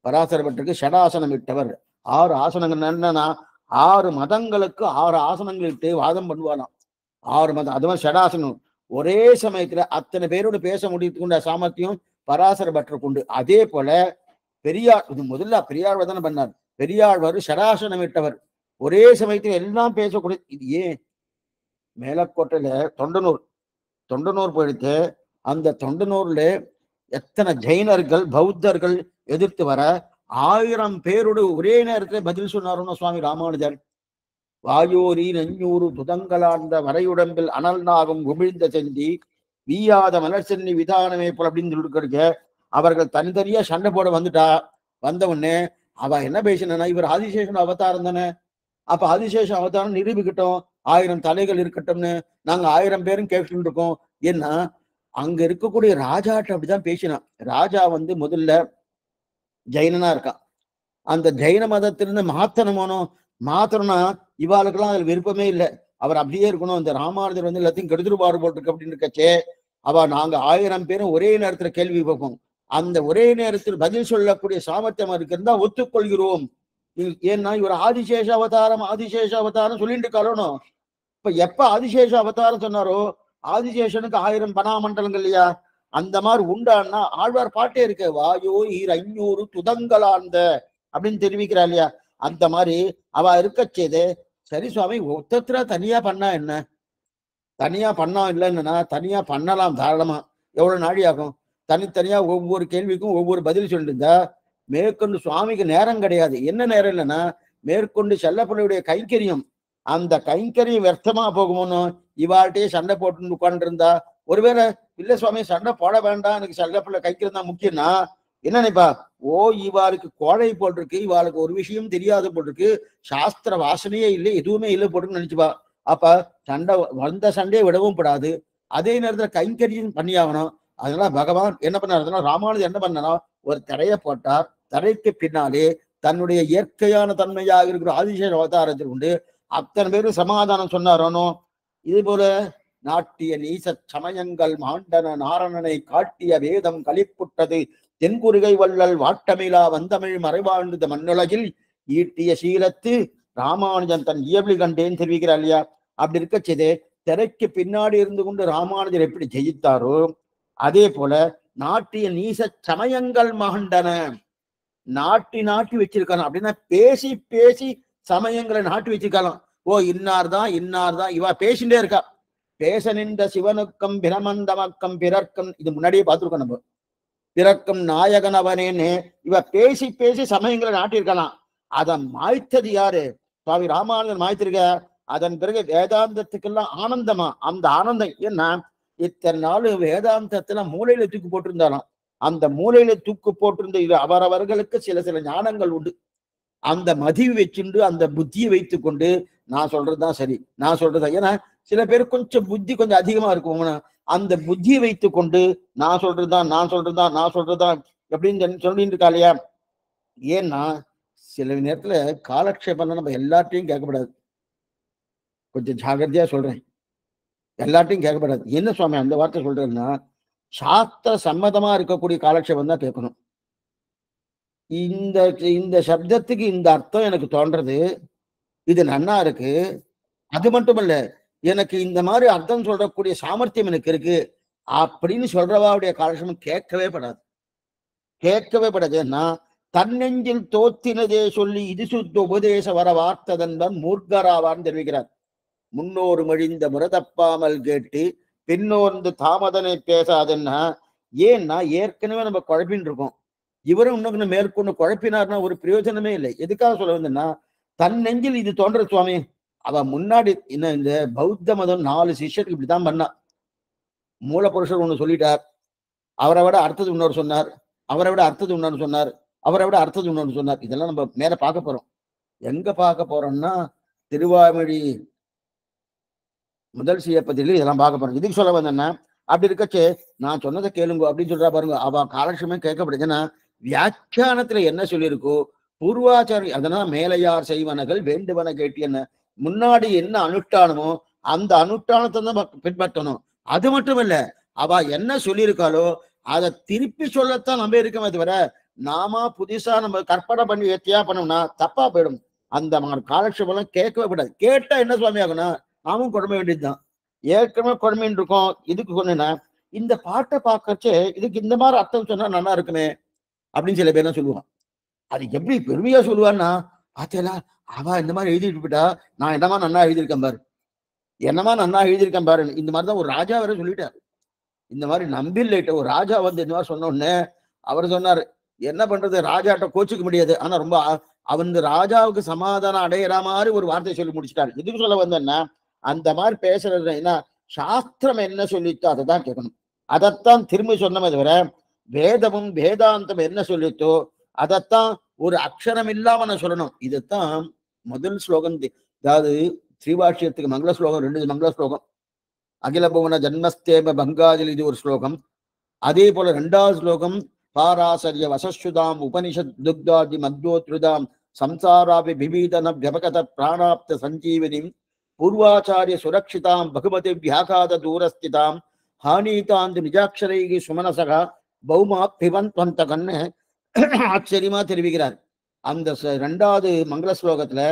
S1: பராசர பட்டருக்கு ஷடாசனம் இட்டவர். 6 ஆசனங்கள். என்னன்னா 6 மதங்களுக்கு 6 ஆசனங்கள் இட்டு வாதம் பண்ணுவானாம். 6 மதம். அது மாதிரி ஷடாசனம் ஒரே சமயத்துல அத்தனை பேரோடு பேச முடியுதுக்குண்ட சாமர்த்தியம் பராசர பட்டருக்கு உண்டு. அதே போல பெரியார், இது முதல்ல பெரியார் தானே பண்ணார். பெரியாழ்வார் ஷடாசனம் இட்டவர். ஒரே சமயத்துல எல்லாம் பேசக்கூடிய. இது ஏன் மேலக்கோட்டையில தொண்டனூர் போயிடுத்து. அந்த தொண்டனூர்ல எத்தனை ஜெயினர்கள் பௌத்தர்கள் எதிர்த்து வர 1000 பேரோடு ஒரே நேரத்தில் பதில் சொன்னாருன்னு சுவாமி ராமானுஜர். வாயோரி நெஞ்சூறு துதங்களார்ந்த வரையுடம்பில் அனல் நாகம் உமிழ்ந்த செந்தி வீயாத மலர் சென்னி விதானமே போல அப்படின்னு சொல்லிட்டு அவர்கள் தனித்தனியா சண்டை போட வந்த உடனே அவ என்ன பேசினா, இவர் ஆதிசேஷன் அவதாரம் தானே, அப்ப ஆதிசேஷன் அவதாரம் நிரூபிக்கட்டும், 1000 தலைகள் இருக்கட்டும்னு நாங்க 1000 பேரும் கேட்டுட்டு இருக்கோம். ஏன்னா அங்க இருக்கக்கூடிய ராஜாட்ட அப்படிதான் பேசினான். ராஜா முதல்ல ஜெயினனா இருக்கான். அந்த ஜெயின மதத்திலிருந்து மாத்தணும்னா இவாளுக்கெல்லாம் அதுல விருப்பமே இல்லை. அவர் அப்படியே இருக்கணும். இந்த ராமானுஜர் எல்லாத்தையும் கெடுத்துருபாடு போட்டிருக்கு அப்படின்னு இருக்கச்சே, நாங்க 1000 பேரும் ஒரே நேரத்துல கேள்வி பார்ப்போம். அந்த ஒரே நேரத்தில் பதில் சொல்லக்கூடிய சாமர்த்தியம் இருக்கிறதா ஒத்துக்கொள்கிறோம். ஏன்னா இவர் ஆதிசேஷ அவதாரம் சொல்லிட்டு இருக்காளோனும். இப்ப எப்ப ஆதிசேஷ அவதாரம் சொன்னாரோ ஆதிசேஷனுக்கு 1000 பனாமண்டலங்கள் இல்லையா, அந்த மாதிரி உண்டான்னா ஆழ்வார் பாட்டே இருக்கு. வாயோ 500 துதங்களார்ந்த அப்படின்னு தெரிவிக்கிறா இல்லையா. அந்த மாதிரி அவ இருக்க செய்து, சரி சுவாமி ஒத்தத்துல தனியா பண்ணா என்ன, தனியா பண்ணா இல்லைன்னா தனியா பண்ணலாம் தாராளமா. எவ்வளவு நாடி ஆகும்? தனித்தனியா ஒவ்வொரு கேள்விக்கும் ஒவ்வொரு பதில் சொல்லிட்டு இருந்தா மேற்கொண்டு சுவாமிக்கு நேரம் கிடையாது. என்ன நேரம் இல்லைன்னா மேற்கொண்டு செல்லப்பிள்ளையுடைய கைங்கரியம், அந்த கைங்கரியம் व्यर्थமா போகுமோன்னு இவாழ்கிட்டயே சண்டை போட்டு உட்கார்ந்து இருந்தா, ஒருவேளை இல்ல சுவாமி சண்டை போட வேண்டாம், எனக்கு செல்லப்பிள்ளை கைங்கரியம் தான் முக்கியம்னா என்ன நினைப்பா, இவாளுக்கு கோழை போட்டிருக்கு, இவாளுக்கு ஒரு விஷயம் தெரியாது போட்டிருக்கு, சாஸ்திர வாசனையே இல்லை, எதுவுமே இல்லை போட்டுன்னு நினைச்சுப்பா. அப்ப சண்டையை விடவும் படாது. அதே நேரத்துல கைங்கரியம் பண்ணியாகணும். அதனால பகவான் என்ன பண்ணார், ராமானுஜர் என்ன பண்ணனா ஒரு தடையை போட்டார். தடைக்கு பின்னாலே தன்னுடைய இயற்கையான தன்மையாக இருக்கிற ஆதிசேஷ அவதாரத்தில் உண்டு அத்தனை பேரும் சமாதானம் சொன்னாரோனோ. இது போல நாட்டிய நீச சமயங்கள் மாண்டன நாரணனை காட்டிய வேதம் கலிப்புட்டது தென்குருகை வள்ளல் வாட்டமிழா வந்தமிழ் மறைவாழ்ந்த மண்ணுலகில் ஈட்டிய சீலத்து ராமானுஜன் தன் இயல்பு கண்டேன்னு தெரிவிக்கிறார் இல்லையா. அப்படி இருக்க செய்து திரைக்கு பின்னாடி இருந்து கொண்டு ராமானுஜர் எப்படி ஜெயித்தாரோ அதே போல நாட்டிய நீச சமயங்கள் மாண்டன, நாட்டி வச்சிருக்காங்க. அப்படின்னா பேசி சமயங்களை நாட்டி வச்சிருக்கலாம். இன்னார்தான் இவ பேசிட்டே இருக்கா. பேச நின்ற சிவனுக்கம் பிரமந்தமக்கம் பிறர்க்கம், இது முன்னாடியே பார்த்துருக்கோம் நம்ம. பிறக்கும் நாயகன் அவனேன்னு இவ பேசி சமயங்களை நாட்டிருக்கலாம். அதை மாய்த்தது யாரு? சுவாமி ராமானுஜன் மாய்த்திருக்க. அதன் பிறகு வேதாந்தத்துக்கெல்லாம் ஆனந்தமா, அந்த ஆனந்தம் ஏன்னா இத்தனை நாள் வேதாந்தத்துல மூலையில தூக்கு போட்டிருந்தாலும் அந்த மூலையில தூக்கு போட்டிருந்த இது அவரவர்களுக்கு சில ஞானங்கள் உண்டு. அந்த மதிவு வச்சுண்டு அந்த புத்தியை வைத்து கொண்டு நான் சொல்றதுதான் சரி, நான் சொல்றதுதான். ஏன்னா சில பேர் கொஞ்சம் புத்தி கொஞ்சம் அதிகமா இருக்கும். அந்த புத்தியை வைத்து கொண்டு நான் சொல்றதுதான் அப்படின்னு சொல்லிட்டு இருக்கா இல்லையா. ஏன்னா சில நேரத்துல காலக்ஷேபம் நம்ம எல்லாத்தையும் கேட்கப்படாது. கொஞ்சம் ஜாகிரதையா சொல்றேன், எல்லாத்தையும் கேட்கப்படாது. என்ன சுவாமி அந்த வார்த்தை சொல்றேன்னா, சாஸ்திர சம்மதமா இருக்கக்கூடிய காலக்ஷேபம் தான் கேட்கணும். இந்த சப்தத்துக்கு இந்த அர்த்தம் எனக்கு தோன்றது, இது நன்னா இருக்கு, அது மட்டுமல்ல எனக்கு இந்த மாதிரி அர்த்தம் சொல்றக்கூடிய சாமர்த்தியம் எனக்கு இருக்கு அப்படின்னு சொல்றவாவுடைய காலக்ஷேபம் கேட்கவே படாது. ஏன்னா தன்னெஞ்சில் தோத்தினதே சொல்லி இது சுத்த உபதேச வர வார்த்ததன்பன் மூர்க்கராவான்னு தெரிவிக்கிறார். முன்னோரு மொழிந்த முறதப்பாமல் கேட்டு பின்னோர்ந்து தாமதனை பேசாதுன்னா, ஏன்னா ஏற்கனவே நம்ம குழப்பின்னு இருக்கோம். இவரும் இன்னும் மேற்கொண்டு குழப்பினார்னா ஒரு பிரயோஜனமே இல்லை. எதுக்காக சொல்ல வந்தேன்னா, தன் நெஞ்சில் இது தோன்ற சுவாமி. அவ முன்னாடி என்ன இந்த பௌத்த மதம் 4 சிஷ்யருக்கு இப்படிதான் பண்ணா. மூல புருஷர் ஒண்ணு சொல்லிட்டார், அவரை விட அடுத்தது இன்னொரு சொன்னார், அவரை விட அடுத்தது இன்னொரு சொன்னார். அவரை விட அர்த்தம் ஒன்று சொன்னார். இதெல்லாம் நம்ம மேல பார்க்க போறோம். எங்க பார்க்க போறோம்னா திருவாய்மொழி முதல் சியப்பதில் இதெல்லாம் பார்க்க போறோம். இதுக்கு சொல்ல வந்தேன்னா அப்படி இருக்கச்சே நான் சொன்னதை கேளுங்க அப்படின்னு சொல்றா பாருங்க. அவ காலட்சமே கேட்கப்படுதுன்னா வியாக்கியானத்துல என்ன சொல்லியிருக்கோ பூர்வாச்சாரி அதனால மேலையார் செய்வனகள் வேண்டுவன கேட்டு என்ன முன்னாடி என்ன அனுஷ்டானமோ அந்த அனுஷ்டானத்தை தான் பின்பற்றணும். அது மட்டும் இல்ல அவ என்ன சொல்லியிருக்காளோ அதை திருப்பி சொல்லத்தான் நம்ம இருக்கமே தவிர நாம புதுசா நம்ம கற்பனை பண்ணி ஏத்தியா பண்ணோம்னா தப்பா போயிடும். அந்த காலட்சேபம் கேட்கவே கூடாது. கேட்டா என்ன சுவாமி ஆகும்னா நாமும் குழம்ப வேண்டியதுதான். ஏற்கனவே குழம்பின்னு இருக்கோம். இதுக்கு சொன்னா இந்த பாட்டை பார்க்கச்சே இதுக்கு இந்த மாதிரி அர்த்தம் சொன்னா நல்லா இருக்குமே அப்படின்னு சில பேர்லாம் சொல்லுவான். அது எப்படி பெருமையா சொல்லுவான்னா பார்த்தேலா அவ இந்த மாதிரி எழுதிட்டு போயிட்டா நான் என்னமா நன்னா எழுதியிருக்கேன் பாரு, என்னமா நன்னா எழுதியிருக்கேன் பாரு. இந்த மாதிரிதான் ஒரு ராஜா வேற சொல்லிட்டாரு. இந்த மாதிரி நம்பில்லைட்ட ஒரு ராஜா வந்து இந்த மாதிரி சொன்ன உடனே அவர் சொன்னாரு என்ன பண்றது, ராஜாட்ட கோச்சிக்க முடியாது. ஆனா ரொம்ப அவன் ராஜாவுக்கு சமாதானம் அடையிற மாதிரி ஒரு வார்த்தை சொல்லி முடிச்சிட்டாரு. எதுக்கு சொல்ல வந்தேன்னா அந்த மாதிரி பேசுறது என்ன சாஸ்திரம் என்ன சொல்லித்தோ அதை தான் கேட்கணும். அதைத்தான் திரும்பி சொன்னமே தவிர வேதமும் வேதாந்தம் என்ன சொல்லித்தோ அதைத்தான் ஒரு அக்ஷரம் இல்லாம நான் சொல்லணும். இதுதான் முதல் ஸ்லோகம். அதாவது ஸ்ரீபாஷ்யத்துக்கு மங்கள ஸ்லோகம் 2 மங்கள ஸ்லோகம். அகில புவன ஜன்மஸ்தேம பங்காதில் இது ஒரு ஸ்லோகம். அதே போல 2வது ஸ்லோகம் பாராசரிய வசஸ்சுதாம் உபனிஷத் துக்தாதி மத்யோத்ருதாம் சம்சாராபி விபீதன வியபகத பிராணாப்த சஞ்சீவனிம் பூர்வாச்சாரிய சுரக்ஷிதாம் பகுமதி வியாகாத தூரஸ்திதாம் ஹானீதாந்து நிஜாட்சரைகி சுமனசகா பௌமா பிவந்த்வந்த கண்ணு ஆச்சரியமா தெரிவிக்கிறார். அந்த 2வது மங்கள ஸ்லோகத்துல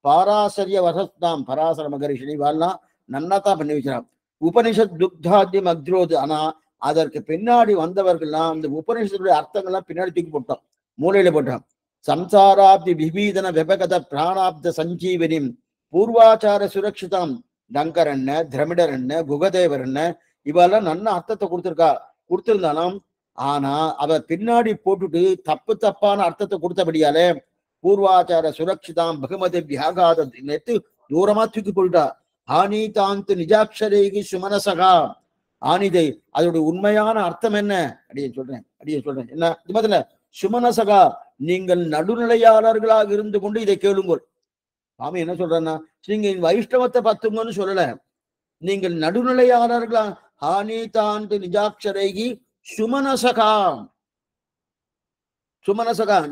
S1: பாராசரிய வசஸ்தாம் பராசர மகரிஷி வாழ்லாம் நன்னாதான் பண்ணி வச்சான். உபனிஷத் துக்தாதி மக்ரோது. ஆனா அதற்கு பின்னாடி வந்தவர்கள்லாம் அந்த உபனிஷத்துடைய அர்த்தங்கள்லாம் பின்னாடி தூக்கி போட்டான், மூலையில போட்டான். சம்சாராப்தி விபீதன விபகத பிராணாப்த சஞ்சீவனிம் பூர்வாச்சார சுரக்ஷிதாம் டங்கர் என்ன திரமிடர் என்ன குகதேவர் என்ன இவெல்லாம் நல்ல அர்த்தத்தை கொடுத்திருந்தாலும் ஆனா அவ பின்னாடி போட்டுட்டு தப்பான அர்த்தத்தை கொடுத்தபடியாலே பூர்வாச்சார சுரக்ஷிதாம் பகுமதி வியாகாத நேத்து தூரமா தூக்கி போட்டுட்டா. ஆனீதாந்து நிஜாட்சரேகி சுமனசகா. ஆனிதை அதோட உண்மையான அர்த்தம் என்ன அடியே சொல்றேன் என்ன இது முதல்ல சுமனசகா நீங்கள் நடுநிலையாளர்களாக இருந்து கொண்டு இதை கேளுங்கள். சாமி என்ன சொல்றேன்னா நீங்க வைஷ்ணவத்தை பத்துங்கன்னு சொல்லல, நீங்கள் நடுநிலையாளர்களா. ஹானீதாந்து நிஜாட்சரேகி சுமனசகா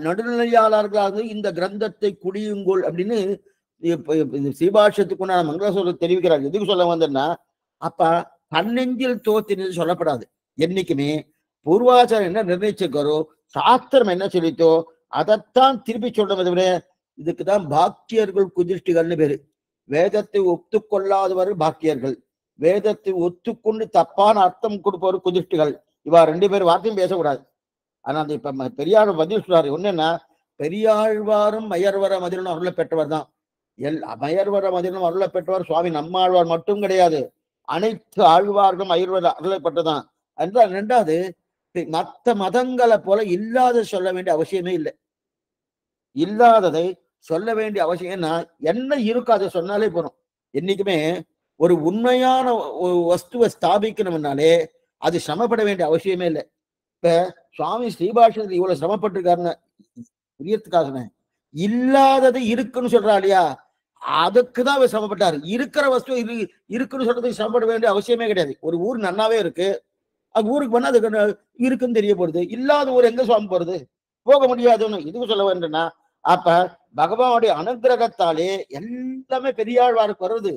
S1: நடுநிலையாளர்களாக இந்த கிரந்தத்தை குடியுங்கள் அப்படின்னு ஸ்ரீபாஷ்யத்துக்குண்டான மங்கள சொல்ல தெரிவிக்கிறாங்க. எதுக்கு சொல்ல வந்தேன்னா அப்ப தன்னெஞ்சில் தோத்தினது சொல்லப்படாது. என்னைக்குமே பூர்வாச்சாரம் என்ன நிர்ணயிச்சிருக்காரோ சாஸ்திரம் என்ன சொல்லித்தோ அதைத்தான் திருப்பி சொல்றதை. இதுக்குதான் பாக்கியர்கள் குதிஷ்டிகள்னு பேரு. வேதத்தை ஒத்துக்கொள்ளாதவர் பாக்கியர்கள், வேதத்தை ஒத்துக்கொண்டு தப்பான அர்த்தம் கொடுப்பவர் குதிஷ்டிகள். இவா 2 பேர் வார்த்தையும் பேசக்கூடாது. ஆனா அந்த இப்ப பெரியார் பதில் சொல்றாரு என்னன்னா பெரியாழ்வாரும் மயர்வர மதிலும் அருளை பெற்றவர் தான். மயர்வர மதிலும் அருளை பெற்றவர் சுவாமி நம்மாழ்வார் மட்டும் கிடையாது, அனைத்து ஆழ்வார்களும் அயர்வர அருளை பெற்றதான். என்றால் 2வது மற்ற மதங்களை போல இல்லாத சொல்ல வேண்டிய அவசியமே இல்லை. இல்லாததை சொல்ல வேண்டிய அவசியம் என்ன இருக்கோ அதை சொன்னாலே போறோம். என்னைக்குமே ஒரு உண்மையான வஸ்துவை ஸ்தாபிக்கணும்னாலே அது சிரமப்பட வேண்டிய அவசியமே இல்லை. இப்ப சுவாமி ஸ்ரீபாஷ்யத்தில் இவ்வளவு சிரமப்பட்டிருக்காருன்னு புரியறதுக்காக இல்லாதது இருக்குன்னு சொல்றா இல்லையா, அதுக்குதான் அவர் சிரமப்பட்டாரு. இருக்கிற வஸ்து இருக்குன்னு சொல்றதுக்கு சிரமப்பட வேண்டிய அவசியமே கிடையாது. ஒரு ஊர் நன்னாவே இருக்கு, அது ஊருக்கு பண்ணா அது இருக்குன்னு தெரிய போறது. இல்லாத ஊர் எங்க சுவாமி போறது, போக முடியாதுன்னு இதுக்கு சொல்ல வேண்டும்னா அப்ப பகவானுடைய அனுகிரகத்தாலே எல்லாமே பெரியாழ்வாருக்கு வருது.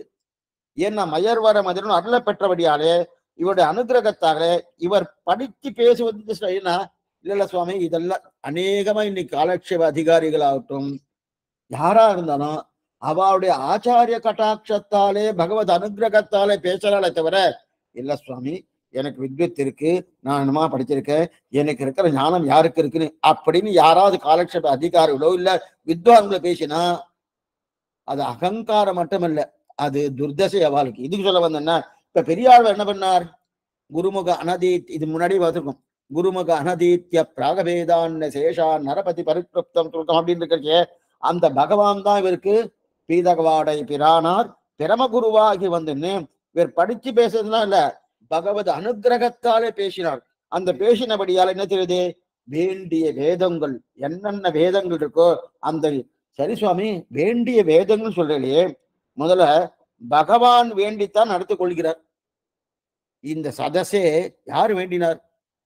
S1: ஏன்னா மயர்வர மதிலும் அருளை பெற்றபடியாலே இவருடைய அனுகிரகத்தாக இவர் படித்து பேசுவது இல்ல சுவாமி. இதெல்லாம் அநேகமா இன்னைக்கு காலட்சேப அதிகாரிகளாகட்டும் யாரா இருந்தாலும் அவளுடைய ஆச்சாரிய கட்டாட்சத்தாலே பகவத் அனுகிரகத்தாலே பேசுறாளே தவிர இல்ல சுவாமி எனக்கு வித்வத் இருக்கு, நான் என்னமா படிச்சிருக்கேன், எனக்கு இருக்கிற ஞானம் யாருக்கு இருக்குன்னு அப்படின்னு யாராவது காலட்சேப அதிகாரிகளோ இல்ல வித்வான்களை பேசினா அது அகங்காரம் மட்டுமல்ல, அது துர்தசை அவளுக்கு. இதுக்கு சொல்ல வந்தேன்னா இப்ப பெரியாழ்வார் என்ன பண்ணார், குருமுக அனதீத் இது முன்னாடி பார்த்துருக்கோம். குருமுக அனதீத்ய பிராகவேதான் சேஷா நரபதி பரித்ருப்தம் அப்படின்னு இருக்கே அந்த பகவான் தான் இவருக்கு பீதகவாடை பிரானார் பிரமகுருவாகி வந்துன்னு இவர் படிச்சு பேசுறதுலாம் இல்ல, பகவத் அனுகிரகத்தாலே பேசினார். அந்த பேசினபடியால் என்ன தெரியுது, வேண்டிய வேதங்கள் என்னென்ன வேதங்கள் இருக்கோ அந்த சரி சுவாமி வேண்டிய வேதங்கள் சொல்றலையே முதல்ல பகவான் வேண்டித்தான் நடத்தி கொள்கிறார். இந்த சதசே யார் வேண்டினார்?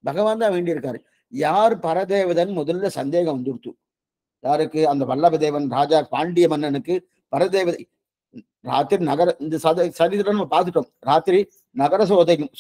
S1: பகவான் தான் வேண்டியிருக்காரு. யார் பரதேவதன் முதல்ல சந்தேகம் வந்துடுத்து. யாருக்கு? அந்த வல்லபதேவன் ராஜா பாண்டிய மன்னனுக்கு பரதேவதை ராத்திரி நகர இந்த சரித்திரம் நம்ம பார்த்துட்டோம். ராத்திரி நகர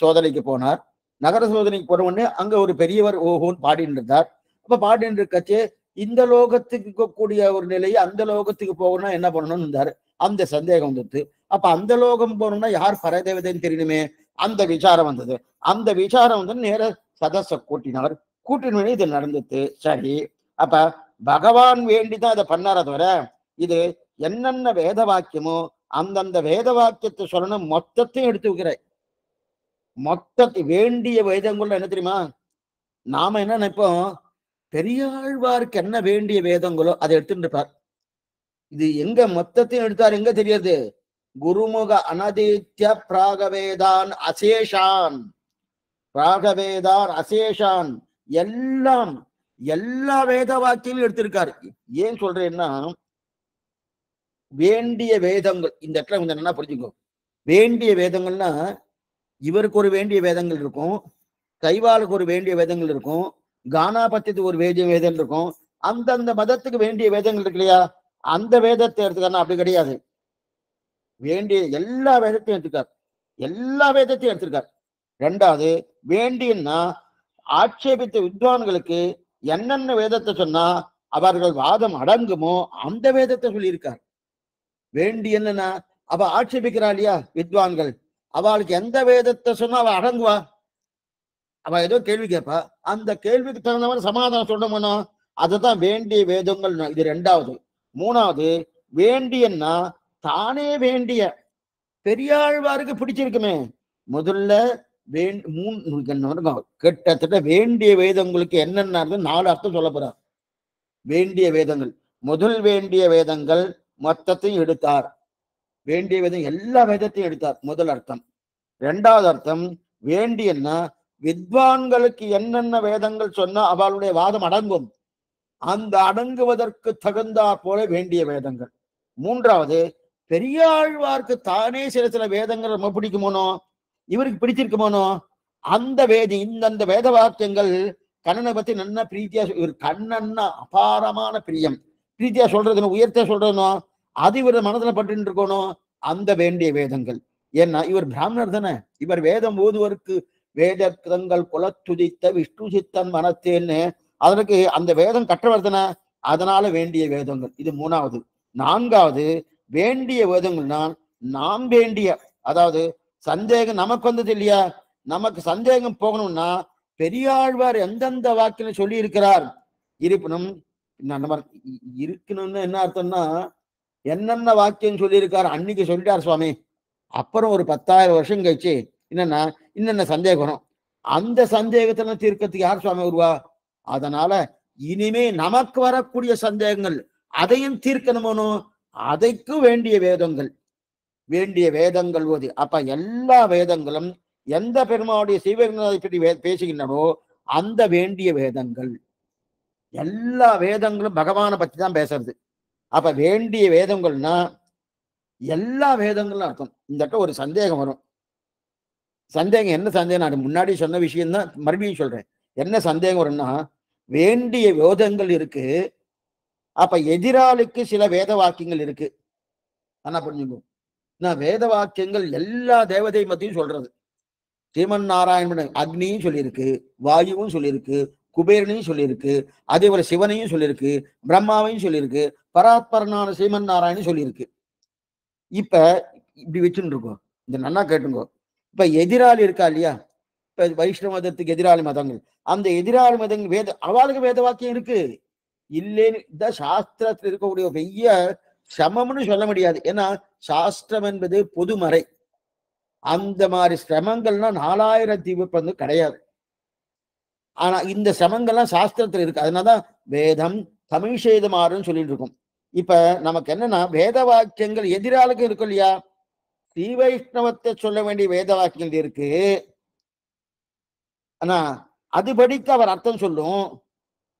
S1: சோதனைக்கு போனார். நகர சோதனைக்கு போன உடனே அங்க ஒரு பெரியவர் ஓஹோன்னு பாடிட்டு இருந்தார். அப்ப பாடிட்டு இருக்கச்சே இந்த லோகத்துக்கு கூடிய ஒரு நிலையை அந்த லோகத்துக்கு போகணும்னா என்ன பண்ணணும்னு இருந்தாரு. அந்த சந்தேகம் வந்துட்டு அப்ப அந்த லோகம் போகணும்னா யார் பரதேவதைன்னு தெரியணுமே. அந்த விசாரம் வந்தது. அந்த விசாரம் வந்து நேர சதஸ கூட்டினார். கூட்டின இது நடந்துட்டு சரி. அப்ப பகவான் வேண்டிதான் இதை பண்ணார தவிர இது என்னென்ன வேத வாக்கியமோ அந்தந்த வேத வாக்கியத்தை சொல்லணும். மொத்தத்தையும் எடுத்து வைக்கிற மொத்தத்தை வேண்டிய வேதங்கள் என்ன தெரியுமா? நாம என்ன நினைப்போம், பெரியாழ்வாருக்கு என்ன வேண்டிய வேதங்களோ அதை எடுத்துட்டு இருப்பார். இது எங்க மொத்தத்தையும் எடுத்தார் எங்க தெரியாது? குருமுக அனதித்ய பிராகவேதான் அசேஷான் பிராகவேதான் அசேஷான் எல்லாம் எல்லா வேத வாக்கியமும் எடுத்திருக்காரு. ஏன் சொல்றேன்னா வேண்டிய வேதங்கள் இந்த இடத்துல கொஞ்சம் நல்லா புரிஞ்சுக்கோ. வேண்டிய வேதங்கள்னா இவருக்கு ஒரு வேண்டிய வேதங்கள் இருக்கும், கைவாளுக்கு ஒரு வேண்டிய வேதங்கள் இருக்கும், கானாபத்தியத்துக்கு ஒரு வேண்டிய வேதம் இருக்கும். அந்தந்த மதத்துக்கு வேண்டிய வேதங்கள் இருக்கு இல்லையா? அந்த வேதத்தை எடுத்துக்காருன்னா அப்படி கிடையாது. வேண்டிய எல்லா வேதத்தையும் எடுத்துக்கார். எல்லா வேதத்தையும் எடுத்திருக்கார். ரெண்டாவது வேண்டியன்னா ஆட்சேபித்த வித்வான்களுக்கு என்னென்ன வேதத்தை சொன்னா அவர்கள் வாதம் அடங்குமோ அந்த வேதத்தை சொல்லியிருக்கார். வேண்டி என்னன்னா அவ ஆட்சேபிக்கிறா இல்லையா வித்வான்கள், அவளுக்கு எந்த வேதத்தை சொன்னா அவ அடங்குவா? அவ ஏதோ கேள்வி கேட்பா, அந்த கேள்விக்கு தகுந்த மாதிரி சமாதானம் சொல்லணும்னா அதுதான் வேண்டிய வேதங்கள். இது ரெண்டாவது. மூணாவது வேண்டியன்னா தானே வேண்டிய பெரியாழ்வாருக்கு பிடிச்சிருக்குமே. முதல்ல கிட்டத்தட்ட வேண்டிய வேதங்களுக்கு என்னென்ன 4 அர்த்தம் சொல்ல போறார். வேண்டிய வேதங்கள் முதல் வேண்டிய வேதங்கள் மொத்தத்தையும் எடுத்தார். வேண்டிய வேதம் எல்லா வேதத்தையும் எடுத்தார் முதல் அர்த்தம். இரண்டாவது அர்த்தம் வேண்டியன்னா வித்வான்களுக்கு என்னென்ன வேதங்கள் சொன்னா அவளுடைய வாதம் அடங்கும், அந்த அடங்குவதற்கு தகுந்தா போல வேண்டிய வேதங்கள். மூன்றாவது பெரியாழ்வார்க்கு தானே சில சில வேதங்கள் ரொம்ப பிடிக்குமோனோ, இவருக்கு பிடிச்சிருக்குமோனோ அந்த இந்தந்த வேத வாக்கியங்கள் கண்ணனை பத்தி நல்லா பிரீத்தியா இவர் கண்ணன்னா அபாரமான பிரியம். பிரீத்தியா சொல்றதுன்னு உயர்த்த சொல்றதுனோ அது இவர் மனதுல பட்டு இருக்கணும். அந்த வேண்டிய வேதங்கள். ஏன்னா இவர் பிராமணர் தானே. இவர் வேதம் ஓதுவருக்கு வேதங்கள் குலத்துதித்த விஷ்ணு சித்தன் மனத்தேன்னு அதற்கு அந்த வேதம் கற்றவர் தானே. அதனால வேண்டிய வேதங்கள். இது மூணாவது. நான்காவது வேண்டிய வேதங்கள்னா நாம் வேண்டிய, அதாவது சந்தேகம் நமக்கு வந்தது இல்லையா, நமக்கு சந்தேகம் போகணும்னா பெரியாழ்வார் எந்தெந்த வாக்கில சொல்லி இருக்கிறார் இருப்பினும் இருக்கணும்னு என்ன அர்த்தம்னா என்னென்ன வாக்கியம் சொல்லியிருக்காரு அன்னைக்கு சொல்லிட்டார் சுவாமி, அப்புறம் ஒரு 10,000 வருஷம் கழிச்சு என்னன்னா இன்னென்ன சந்தேகம் வரும். அந்த சந்தேகத்துல தீர்க்கத்துக்கு யார் சுவாமி வருவா? அதனால இனிமே நமக்கு வரக்கூடிய சந்தேகங்கள் அதையும் தீர்க்கணுமோனோ அதைக்கு வேண்டிய வேதங்கள். வேண்டிய வேதங்கள் ஓதி அப்ப எல்லா வேதங்களும் எந்த பெருமாவுடைய சீவகத்தை பற்றி பேசுகின்றனோ அந்த வேண்டிய வேதங்கள். எல்லா வேதங்களும் பகவானை பத்தி தான் பேசுறது. அப்ப வேண்டிய வேதங்கள்னா எல்லா வேதங்களும் அர்த்தம். இந்த ஒரு சந்தேகம் வரும். சந்தேகம் என்ன சந்தேகம்? நான் முன்னாடி சொன்ன விஷயம் தான் மறுபடியும் சொல்றேன். என்ன சந்தேகம் வரும்னா வேண்டிய வேதங்கள் இருக்கு, அப்ப எதிராளிக்கு சில வேத வாக்கியங்கள் இருக்கு. ஆனா புரிஞ்சுக்கோ, நான் வேத வாக்கியங்கள் எல்லா தேவதை பத்தியும் சொல்றது. ஸ்ரீமன் நாராயணன் அக்னியும் சொல்லியிருக்கு, வாயுவும் சொல்லியிருக்கு, குபேரனையும் சொல்லியிருக்கு, அதே போல சிவனையும் சொல்லியிருக்கு, பிரம்மாவையும் சொல்லியிருக்கு, பராத்பரனான ஸ்ரீமன் நாராயணன் சொல்லியிருக்கு. இப்ப இப்படி வச்சுட்டு இருக்கோம். இந்த நன்னா கேட்டுங்கோ. இப்ப எதிராளி இருக்கா இல்லையா, இப்ப வைஷ்ணவ மதத்துக்கு எதிராளி மதங்கள், அந்த எதிராளி மதங்கள் வேத அவளுக்கு வேத வாக்கியம் இருக்கு இல்லேன்னு இந்த சாஸ்திரத்தில் இருக்கக்கூடிய பெரிய சிரமம்னு சொல்ல முடியாது. ஏன்னா சாஸ்திரம் என்பது பொதுமறை. அந்த மாதிரி சிரமங்கள்லாம் 4000 தீபப்பந்து கிடையாது. ஆனா இந்த சிரமங்கள்லாம் சாஸ்திரத்துல இருக்கு. அதனாலதான் வேதம் தமிழ்ஷேதமாறுன்னு சொல்லிட்டு இருக்கோம். இப்ப நமக்கு என்னன்னா வேத வாக்கியங்கள் எதிராளுக்கு இருக்கும் இல்லையா, ஸ்ரீ வைஷ்ணவத்தை சொல்ல வேண்டிய வேத வாக்கியங்கள் இருக்கு. ஆனா அது படிக்க அவர் அர்த்தம் சொல்லும்.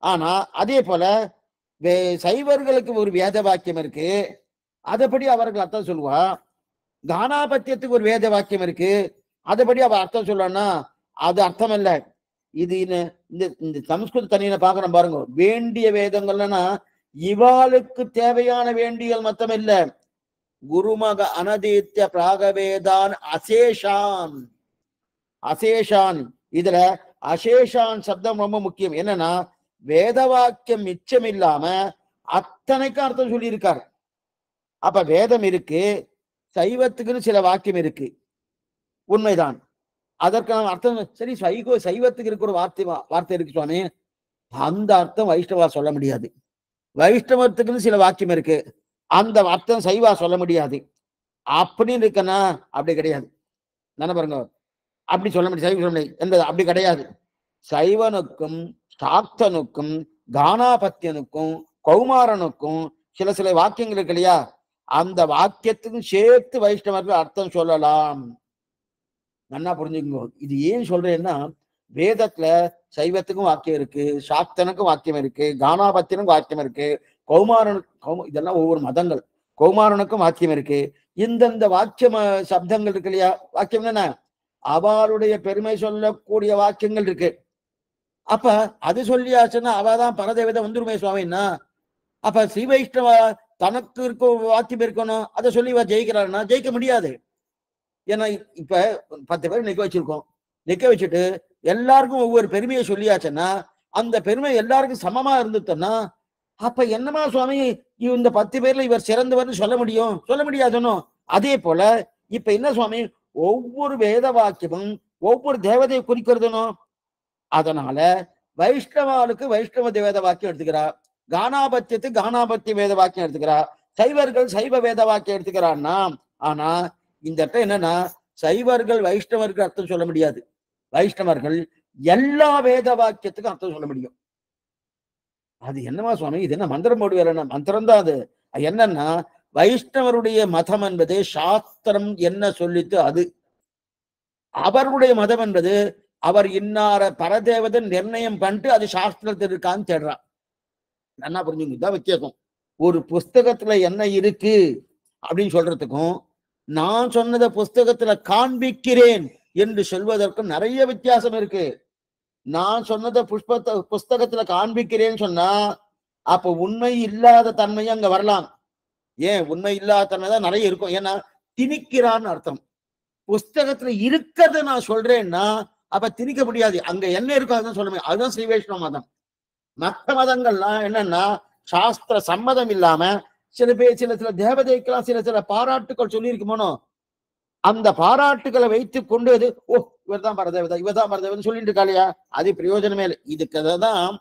S1: ஆனா அதே போல சைவர்களுக்கு ஒரு வேத வாக்கியம் இருக்கு, அதைப்படி அவர்கள் அர்த்தம் சொல்லுவா. கானாபத்தியத்துக்கு ஒரு வேத வாக்கியம் இருக்கு, அதைப்படி அவ அர்த்தம் சொல்லனா அது அர்த்தம் இல்ல. இது இந்த இந்த சமஸ்கிருத தனியில பாக்குறோம் பாருங்க, வேண்டிய வேதங்கள்னா இவாளுக்கு தேவையான வேண்டியல் மொத்தம் இல்ல. குருமக அனதீத்திய பிராகவேதான் அசேஷான். அசேஷான் இதுல அசேஷான் சப்தம் ரொம்ப முக்கியம். என்னன்னா வேத வாக்கியம் மிச்சம் இல்லாம அத்தனைக்கும் அர்த்தம் சொல்லி இருக்காரு. அப்ப வேதம் இருக்கு, சைவத்துக்குன்னு சில வாக்கியம் இருக்கு, உண்மைதான். அதற்கான அர்த்தம் சரி. சைவத்துக்கு இருக்கிற ஒரு வார்த்தை இருக்கு சுவாமி, அந்த அர்த்தம் வைஷ்ணவா சொல்ல முடியாது. வைஷ்ணவத்துக்குன்னு சில வாக்கியம் இருக்கு, அந்த அர்த்தம் சைவா சொல்ல முடியாது அப்படின்னு இருக்கனா அப்படி கிடையாது. தானே பாருங்க, அப்படி சொல்ல முடியும், சைவம் சொல்ல முடியாது என்பது அப்படி கிடையாது. சைவனுக்கும் சாக்தனுக்கும் கானாபத்தியனுக்கும் கௌமாரனுக்கும் சில சில வாக்கியங்கள் இருக்கு இல்லையா, அந்த வாக்கியத்துக்கும் சேர்த்து வைஷ்ணவர்கள் அர்த்தம் சொல்லலாம். நல்லா புரிஞ்சுக்கோ. இது ஏன் சொல்றேன்னா, வேதத்துல சைவத்துக்கும் வாக்கியம் இருக்கு, சாக்தனுக்கும் வாக்கியம் இருக்கு, கானாபத்தியனுக்கும் வாக்கியம் இருக்கு, கௌமாரனுக்கும் இதெல்லாம் ஒவ்வொரு மதங்கள், கௌமாரனுக்கும் வாக்கியம் இருக்கு. இந்தந்த வாக்கியம் சப்தங்கள் இருக்கு இல்லையா, வாக்கியம் என்ன அவளுடைய பெருமை சொல்லக்கூடிய வாக்கியங்கள் இருக்கு. அப்ப அது சொல்லியாச்சுன்னா அவதான் பரதேவதை வந்துருமே சுவாமின்னா, அப்ப ஸ்ரீ வைஷ்ணவ தனக்கு இருக்க வாக்கியம் இருக்கணும், அதை சொல்லி ஜெயிக்கிறாருன்னா ஜெயிக்க முடியாது. ஏன்னா இப்ப 10 பேர் நிக்க வச்சிருக்கோம், நிக்க வச்சுட்டு எல்லாருக்கும் ஒவ்வொரு பெருமையை சொல்லியாச்சுன்னா அந்த பெருமை எல்லாருக்கும் சமமா இருந்துட்டோம்னா அப்ப என்னமா சுவாமி இந்த 10 பேர்ல இவர் சிறந்தவர்னு சொல்ல முடியும்? சொல்ல முடியாதுன்னு. அதே போல இப்ப என்ன சுவாமி, ஒவ்வொரு வேத வாக்கியமும் ஒவ்வொரு தேவதையை குறிக்கிறதுனோ, அதனால வைஷ்ணவாளுக்கு வைஷ்ணவ வேத வாக்கியம் எடுத்துக்கிறா, கானாபத்தியத்துக்கு கானாபத்திய வேத வாக்கியம் எடுத்துக்கிறா, சைவர்கள் சைவ வேத வாக்கியம் எடுத்துக்கிறான்னா. ஆனா இந்த இடத்துல என்னன்னா, சைவர்கள் வைஷ்ணவருக்கு அர்த்தம் சொல்ல முடியாது, வைஷ்ணவர்கள் எல்லா வேத வாக்கியத்துக்கும் அர்த்தம் சொல்ல முடியும். அது என்னமா சுவாமி, இது என்ன மந்திரம் போடு வேற? மந்திரம் தான் அது. என்னன்னா வைஷ்ணவருடைய மதம் என்பது சாஸ்திரம் என்ன சொல்லித்து அது. அவருடைய மதம் என்பது அவர் இன்னார பரதேவதை நிர்ணயம் பண்ணிட்டு அது சாஸ்திரத்தில் இருக்கான்னு தேடுறான். நல்லா புரிஞ்சுங்க, இதான் வித்தியாசம். ஒரு புஸ்தகத்துல என்ன இருக்கு அப்படின்னு சொல்றதுக்கும் நான் சொன்னதை புஸ்தகத்துல காண்பிக்கிறேன் என்று சொல்வதற்கும் நிறைய வித்தியாசம் இருக்கு. நான் சொன்னதை புஸ்தகத்துல காண்பிக்கிறேன்னு சொன்னா அப்ப உண்மை இல்லாத தன்மை அங்க வரலாம். ஏன் உண்மை இல்லாத தன்மை தான் நிறைய இருக்கும், ஏன்னா திணிக்கிறான்னு அர்த்தம். புஸ்தகத்துல இருக்கிறத நான் சொல்றேன்னா அப்ப திணிக்க முடியாது, அங்க என்ன இருக்கும் அதுதான் சொல்ல முடியும். அதுதான் ஸ்ரீ வைஷ்ணவ மதம். மற்ற மதங்கள்லாம் என்னன்னா சாஸ்திர சம்மதம் இல்லாம சில பேர் சில சில தேவதைக்கெல்லாம் சில சில பாராட்டுக்கள் சொல்லி இருக்குமோனோ, அந்த பாராட்டுகளை வைத்து கொண்டு ஓ இவர்தான் பரதேவதா இவர்தான் பரதேவதா சொல்லிட்டு இருக்கா இல்லையா, அது பிரயோஜனமே இல்லை. இதுக்குதான்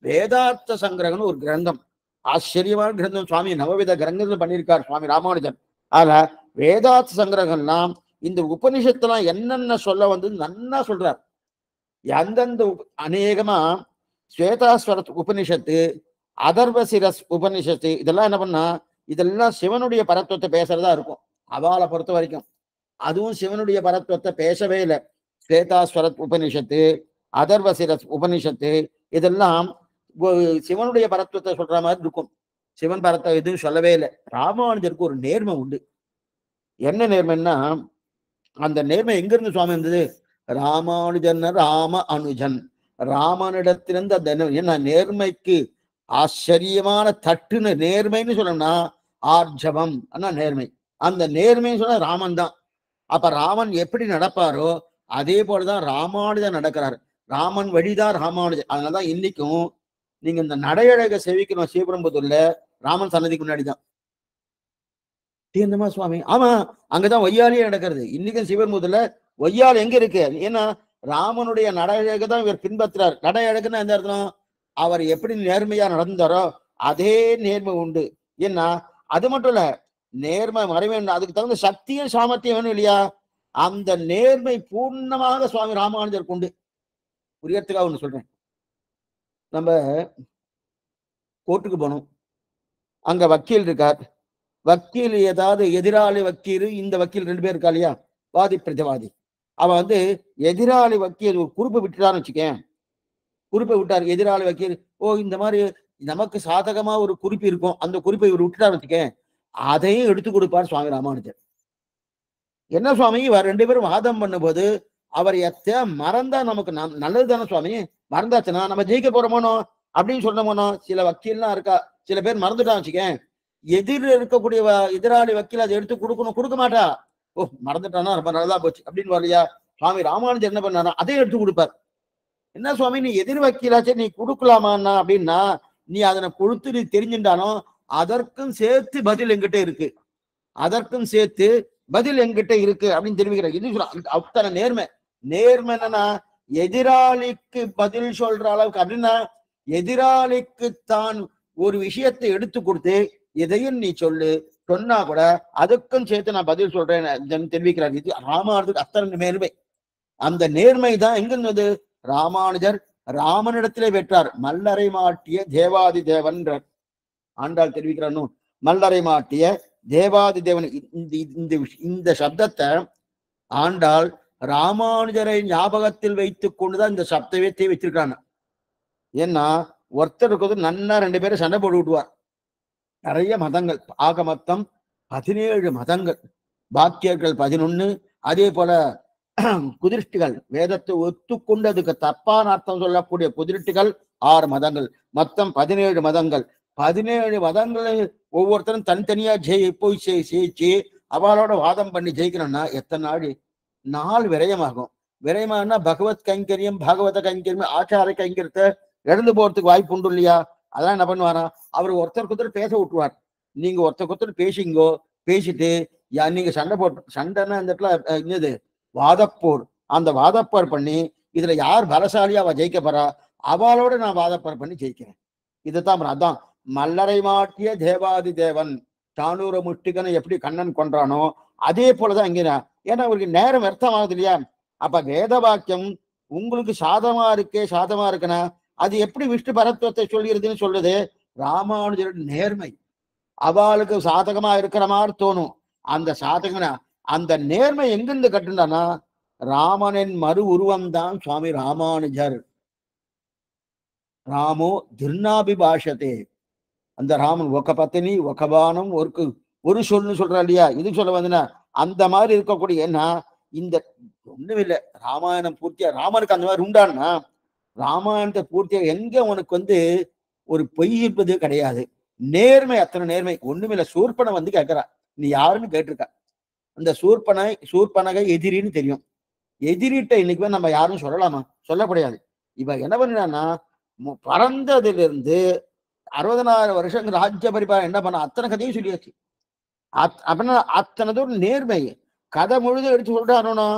S1: வேதார்த்த சங்கிரகம்னு ஒரு கிரந்தம், ஆச்சரியமான கிரந்தம், சுவாமி நவவித கிரந்தங்கள் பண்ணியிருக்கார் சுவாமி ராமானுஜன். ஆக வேதார்த்த சங்கிரகம்லாம் இந்த உபனிஷத்துலாம் என்னென்ன சொல்ல வந்து நன்னா சொல்றார். எந்தெந்த அநேகமா ஸ்வேதாஸ்வர உபனிஷத்து, அதர்வசிரஸ் உபனிஷத்து, இதெல்லாம் என்ன பண்ணா இதெல்லாம் சிவனுடைய பரத்துவத்தை பேசுறதா இருக்கும் அவளை பொறுத்த வரைக்கும். அதுவும் சிவனுடைய பரத்துவத்தை பேசவே இல்லை. ஸ்வேதாஸ்வர உபனிஷத்து, அதர்வசிரஸ் உபனிஷத்து இதெல்லாம் சிவனுடைய பரத்துவத்தை சொல்ற மாதிரி இருக்கும். சிவன் பரத்தை எதுவும் சொல்லவே இல்லை. ராமானுஜருக்கு ஒரு நேர்மை உண்டு. என்ன நேர்மைன்னா, அந்த நேர்மை எங்கிருந்து சுவாமி இருந்தது? ராமானுஜன் ராம அனுஜன், ராமனிடத்திலிருந்து அந்த என்ன நேர்மைக்கு ஆச்சரியமான தட்டுன்னு நேர்மைன்னு சொல்லணும்னா ஆர்ஜவம் ஆனா நேர்மை. அந்த நேர்மைன்னு சொன்னா ராமன் தான். அப்ப ராமன் எப்படி நடப்பாரோ அதே போலதான் ராமானுஜன் நடக்கிறார். ராமன் வழிதான் ராமானுஜன். அதனாலதான் இன்னைக்கும் நீங்க இந்த நடையழக சேவிக்கணும் ஸ்ரீபெரும்புதூர்ல, ராமன் சன்னதிக்கு முன்னாடிதான். தீர்ந்தமா சுவாமி, ஆமா அங்கதான் ஒய்யாலியே நடக்கிறது. இன்னைக்கும் சிவபெரும்புதூர்ல ஒய்யால் எங்க இருக்கு? ஏன்னா ராமனுடைய நடையழகு தான் இவர் பின்பற்றுறார். நடையழகுன்னா எந்த அர்த்தம்? அவர் எப்படி நேர்மையா நடந்தாரோ அதே நேர்மை உண்டு. ஏன்னா அது மட்டும் இல்ல, நேர்மை மறைவேன், அதுக்கு தகுந்த சக்தியும் சாமர்த்தியம் வேணும் இல்லையா? அந்த நேர்மை பூர்ணமாக சுவாமி ராமானுஜர் கொண்டு. புரியறதுக்காக ஒண்ணு சொல்றேன். நம்ம கோர்ட்டுக்கு போனோம், அங்க வக்கீல் இருக்கார். வக்கீல் ஏதாவது எதிராளி வக்கீல், இந்த வக்கீல் 2 பேர் இருக்கா இல்லையா, வாதி பிரதிவாதி. அவன் எதிராளி வக்கீல் ஒரு குறிப்பை விட்டுட்டான்னு வச்சுக்கேன், குறிப்பை விட்டார் எதிராளி வக்கீல், ஓ இந்த மாதிரி நமக்கு சாதகமா ஒரு குறிப்பு இருக்கும், அந்த குறிப்பை இவர் விட்டுட்டா வச்சுக்கேன், அதையும் எடுத்து கொடுப்பார் சுவாமி ராமானுஜர். என்ன சுவாமி இவர் 2 பேரும் வாதம் பண்ணும்போது அவர் மறந்தா நமக்கு நல்லது தானே சுவாமி, மறந்தாச்சுன்னா நம்ம ஜெயிக்க போறோமோனோ அப்படின்னு சொன்னோமோனோ. சில வக்கீல்லாம் இருக்கா, சில பேர் மறந்துட்டான் வச்சுக்கேன், எதிர் இருக்கக்கூடிய எதிராளி வக்கீல் அதை எடுத்து கொடுக்கணும், கொடுக்க மாட்டா. ஓ மறந்துட்டானா ரொம்ப நல்லதா போச்சு அப்படின்னு வரலையா. சுவாமி ராமானுஜர் என்ன பண்ணாரா, அதையும் எடுத்து கொடுப்பார். என்ன சுவாமி நீ எதிர் வக்கீலாச்சே நீ கொடுக்கலாமான்னா அப்படின்னா, நீ அதனை கொடுத்து நீ தெரிஞ்சுட்டானோ அதற்கும் சேர்த்து பதில் எங்கிட்ட இருக்கு, அதற்கும் சேர்த்து பதில் எங்கிட்ட இருக்கு அப்படின்னு தெரிவிக்கிறார். இது அத்தனை நேர்மை. நேர்மை என்னன்னா எதிராளிக்கு பதில் சொல்ற அளவுக்கு, அப்படின்னா எதிராளிக்கு தான் ஒரு விஷயத்தை எடுத்து கொடுத்து எதையும் நீ சொல்லு சொன்னா கூட அதுக்கும் சேர்த்து நான் பதில் சொல்றேன் தெரிவிக்கிறார். இது ராமானுஜர் அத்தனை நேர்மை. அந்த நேர்மை தான் எங்க இருந்தது, ராமானுஜர் ராமனிடத்திலே பெற்றார். மல்லரை மாட்டிய தேவாதி தேவன் ஆண்டாள் தெரிவிக்கிறான். மல்லரை மாட்டிய தேவாதி தேவன், இந்த சப்தத்தை ஆண்டாள் ராமானுஜரை ஞாபகத்தில் வைத்துக் கொண்டுதான் இந்த சப்தத்தை வச்சிருக்காங்க. ஏன்னா ஒருத்தருக்கு நன்னா 2 பேரும் சண்டை போட்டு விடுவார். நிறைய மதங்கள், ஆக மொத்தம் 17 மதங்கள், பாக்கியர்கள் 11, அதே போல குதிர்ஷ்டிகள், வேதத்தை ஒத்துக்கொண்டு அதுக்கு தப்பான அர்த்தம் சொல்லக்கூடிய குதிர்ஷ்டிகள் 6 மதங்கள், மொத்தம் 17 மதங்கள். 17 மதங்களை ஒவ்வொருத்தரும் தனித்தனியா போய் ஜெயிச்சு அவளோட வாதம் பண்ணி ஜெயிக்கணும்னா எத்தனை நாள் விரயமாகும். விரயமானா பகவத் கைங்கரியம், பாகவத கைங்கரியம், ஆச்சார கைங்கரியத்தை இழந்து போறதுக்கு வாய்ப்பு உண்டு இல்லையா. அதான் என்ன பண்ணுவாரா, அவர் ஒருத்தருக்கு ஒருத்தர் பேச விட்டுருவார். நீங்க ஒருத்தருக்கு ஒருத்தர் பேசிங்கோ, பேசிட்டு நீங்க சண்டை போட்டு, சண்டைன்னா இந்த இடத்துல என்னது வாதப்போர், அந்த வாதப்போர் பண்ணி இதுல யார் பலசாலியா அவ ஜெயிக்க போறா அவளோட நான் வாதப்போர் பண்ணி ஜெயிக்கிறேன். இதுதான் அதான் மல்லரை மாட்டிய தேவாதி தேவன். சாணூர முஷ்டிகனை எப்படி கண்ணன் கொன்றானோ அதே போலதான் இங்க. ஏன்னா அவருக்கு நேரம் வியர்த்தமாகுது இல்லையா. அப்ப வேத வாக்கியம் உங்களுக்கு சாதமா இருக்குன்னா அது எப்படி விஷ்ணு பரத்துவத்தை சொல்கிறதுன்னு சொல்லுது ராமானுஜரோட நேர்மை. அவளுக்கு சாதகமா இருக்கிற மாதிரி தோணும். அந்த சாதகம்னா அந்த நேர்மை எங்கிருந்து கட்டுனானா ராமனின் மறு உருவம் தான் சுவாமி ராமானுஜர். ராமோ திருநாபிபாஷத்தே, அந்த ராமன் ஒக்க பத்தினி ஒக்க பானம் ஒரு சொல்லுன்னு சொல்றா இல்லையா. இது சொல்ல வந்தனா அந்த மாதிரி இருக்கக்கூடிய, ஏன்னா இந்த ஒண்ணும் இல்லை ராமாயணம் பூர்த்தியா ராமனுக்கு அந்த மாதிரி உண்டான்னா ராமாயணத்தை பூர்த்தியா எங்க உனக்கு ஒரு பொய் இருப்பது கிடையாது. நேர்மை, அத்தனை நேர்மை. ஒண்ணுமில்ல, சூர்பனை கேட்கிறா நீ யாருன்னு கேட்டிருக்கா. அந்த சூர்பனகை எதிரின்னு தெரியும். எதிரிட்ட இன்னைக்கு நம்ம யாரும் சொல்லலாமா, சொல்லப்படையாது. இவ என்ன பண்ணினான்னா பறந்ததிலிருந்து 60,000 வருஷங்கள் ராஜ்ய பரிபாலனை என்ன பண்ண அத்தனை கதையும் சொல்லியாச்சு. அப்படின்னா அத்தனை தூரம் நேர்மை கதை முழுதும் எடுத்து சொல்றானோ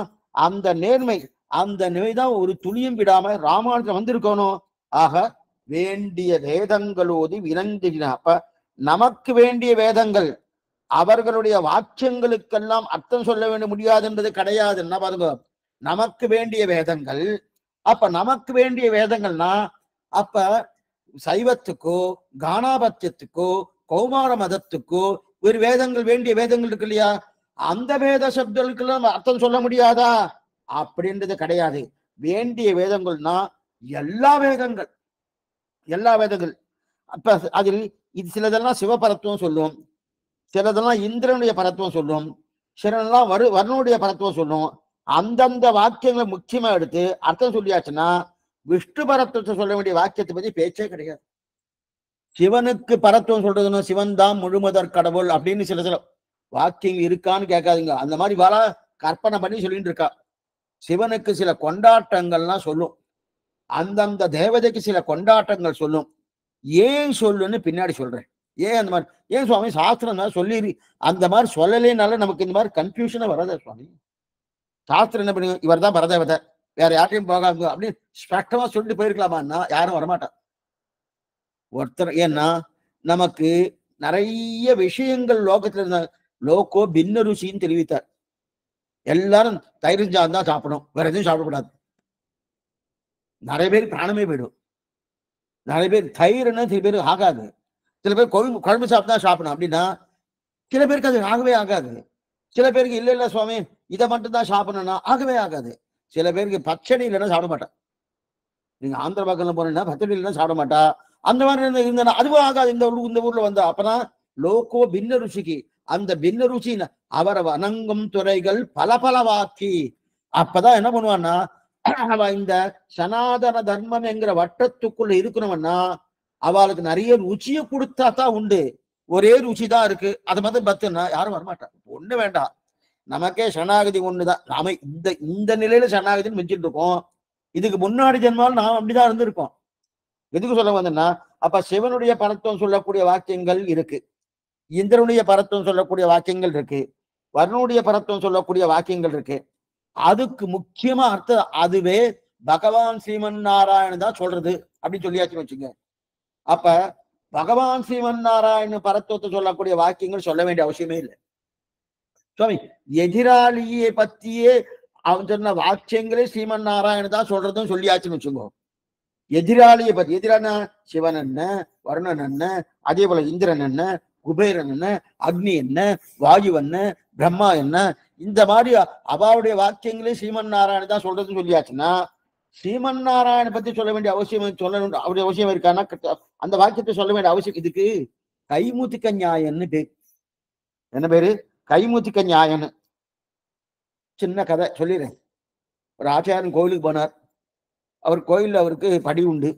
S1: அந்த நேர்மை, அந்த நிலைதான் ஒரு துளியும் விடாம ராமாயணத்துல வந்திருக்கணும். ஆக வேண்டிய வேதங்களோடு விரைந்தின. அப்ப நமக்கு வேண்டிய வேதங்கள், அவர்களுடைய வாக்கியங்களுக்கெல்லாம் அர்த்தம் சொல்ல வேண்ட முடியாது என்பது கிடையாது. என்ன பாருங்க, நமக்கு வேண்டிய வேதங்கள். அப்ப நமக்கு வேண்டிய வேதங்கள்னா அப்ப சைவத்துக்கோ கானாபத்தியத்துக்கோ கௌமார மதத்துக்கோ ஒரு வேதங்கள், வேண்டிய வேதங்கள் இருக்கு இல்லையா, அந்த வேத சப்தங்களுக்கெல்லாம் அர்த்தம் சொல்ல முடியாதா அப்படின்றது கிடையாது. வேண்டிய வேதங்கள்னா எல்லா வேதங்கள், எல்லா வேதங்கள். அப்ப அதில் இது சிலதெல்லாம் சிவபரத்துவம் சொல்லும், சிலதெல்லாம் இந்திரனுடைய பரத்துவம் சொல்லும், சிலதெல்லாம் வருணுடைய பரத்துவம் சொல்லும். அந்தந்த வாக்கியங்களை முக்கியமா எடுத்து அர்த்தம் சொல்லியாச்சுன்னா விஷ்ணு பரத்துவத்தை சொல்ல வேண்டிய வாக்கியத்தை பத்தி பேச்சே கிடையாது. சிவனுக்கு பரத்துவம் சொல்றதுன்னா சிவன் தான் முழுமுதற் கடவுள் அப்படின்னு சில வாக்கியங்கள் இருக்கான்னு கேட்காதீங்க. அந்த மாதிரி வர கற்பனை பண்ணி சொல்லிட்டு இருக்கா. சிவனுக்கு சில கொண்டாட்டங்கள்லாம் சொல்லும், அந்தந்த தேவதைக்கு சில கொண்டாட்டங்கள் சொல்லும். ஏன் சொல்லுன்னு பின்னாடி சொல்றேன். ஏன் அந்த மாதிரி, ஏன் சுவாமி சாஸ்திரம் சொல்லி அந்த மாதிரி சொல்லலைனால நமக்கு இந்த மாதிரி கன்ஃபியூஷனை வராதா சுவாமி. சாஸ்திரம் என்ன பண்ணுங்க, இவர் தான் பரதேவதை, வேற யார்ட்டையும் போகாது அப்படின்னு ஸ்பஷ்டமா சொல்லிட்டு போயிருக்கலாமான்னா யாரும் வரமாட்டான் ஒருத்தர். ஏன்னா நமக்கு நிறைய விஷயங்கள் லோகத்துல இருந்த லோகோ பின்ன ருசின்னு தெரிவித்தார். எல்லாரும் தயிர் சாதம் தான் சாப்பிடணும், வேற எதுவும் சாப்பிடக்கூடாது. நிறைய பேர் பிராணமே போயிடும். நிறைய பேர் தயிர்னா சில பேர் ஆகாது. சில பேர் குழம்பு சாப்பிட்டு தான் சாப்பிடணும் அப்படின்னா சில பேருக்கு அது ஆகவே ஆகாது. சில பேருக்கு இல்ல சுவாமி இதை மட்டும் தான் சாப்பிடணும்னா ஆகவே ஆகாது. சில பேருக்கு பச்சடி இல்லைன்னா சாப்பிட மாட்டா. நீங்க ஆந்திர பக்கம் போனீங்கன்னா பச்சடி இல்லைன்னா சாப்பிட மாட்டா. அந்த மாதிரி இருந்த அதுவும் ஆகாது. இந்த ஊர்ல வந்தா அப்பதான் லோகோ பின்ன ருச்சிக்கு அந்த பின்ன ருச்சி அவரை வணங்கும் துறைகள் பல பலவாக்கி அப்பதான் என்ன பண்ணுவான்னா அவ இந்த சனாதன தர்மம் என்கிற வட்டத்துக்குள்ள இருக்கணும்னா அவளுக்கு நிறைய ருச்சியை கொடுத்தா தான் உண்டு. ஒரே ருச்சி தான் இருக்கு, அதை மாதிரி பத்துன்னா யாரும் வரமாட்டான். ஒண்ணு வேண்டாம், நமக்கே சரணாகதி ஒண்ணுதான். நாம இந்த நிலையில சரணாகதின்னு வச்சுட்டு இருக்கோம். இதுக்கு முன்னாடி ஜென்மாவில் நாம் அப்படிதான் இருந்திருக்கோம். எதுக்கு சொல்ல வந்தேன்னா, அப்ப சிவனுடைய பரத்துவம் சொல்லக்கூடிய வாக்கியங்கள் இருக்கு, இந்திரனுடைய பரத்துவம் சொல்லக்கூடிய வாக்கியங்கள் இருக்கு, வருணுடைய பரத்துவம் சொல்லக்கூடிய வாக்கியங்கள் இருக்கு. அதுக்கு முக்கியமா அர்த்தம் அதுவே பகவான் ஸ்ரீமன் நாராயணன் தான் சொல்றது அப்படின்னு சொல்லியாச்சுன்னு வச்சுங்க. அப்ப பகவான் ஸ்ரீமன் நாராயண பரத்துவத்தை சொல்லக்கூடிய வாக்கியங்கள் சொல்ல வேண்டிய அவசியமே இல்லை சுவாமி. எதிராளியை பத்தியே அவன் சொன்ன வாக்கியங்களே ஸ்ரீமன் நாராயணன் தான் சொல்றதும் சொல்லியாச்சுன்னு வச்சுக்கோ. எதிராளியை பத்தி எதிரான சிவன் என்ன, வருணன் என்ன, அதே போல இந்திரன் என்ன, குபேரன் என்ன, அக்னி என்ன, வாயு என்ன, பிரம்மா என்ன, இந்த மாதிரி அவாவுடைய வாக்கியங்களே ஸ்ரீமன் நாராயணன் தான் சொல்றதுன்னு சொல்லியாச்சுன்னா ஸ்ரீமன் நாராயண பத்தி சொல்ல வேண்டிய அவசியம் சொல்லணும் அவருடைய அவசியம் இருக்கான்னா அந்த வாக்கியத்தை சொல்ல வேண்டிய அவசியம். இதுக்கு கைமுத்திக்க நியாயன்னு பேர். என்ன பேரு? கைமுத்திக்க நியாயன்னு. சின்ன கதை சொல்லிடுறேன். ஒரு ஆச்சாரியன் கோயிலுக்கு போனார். அவர் கோயிலில் அவருக்கு படி உண்டு.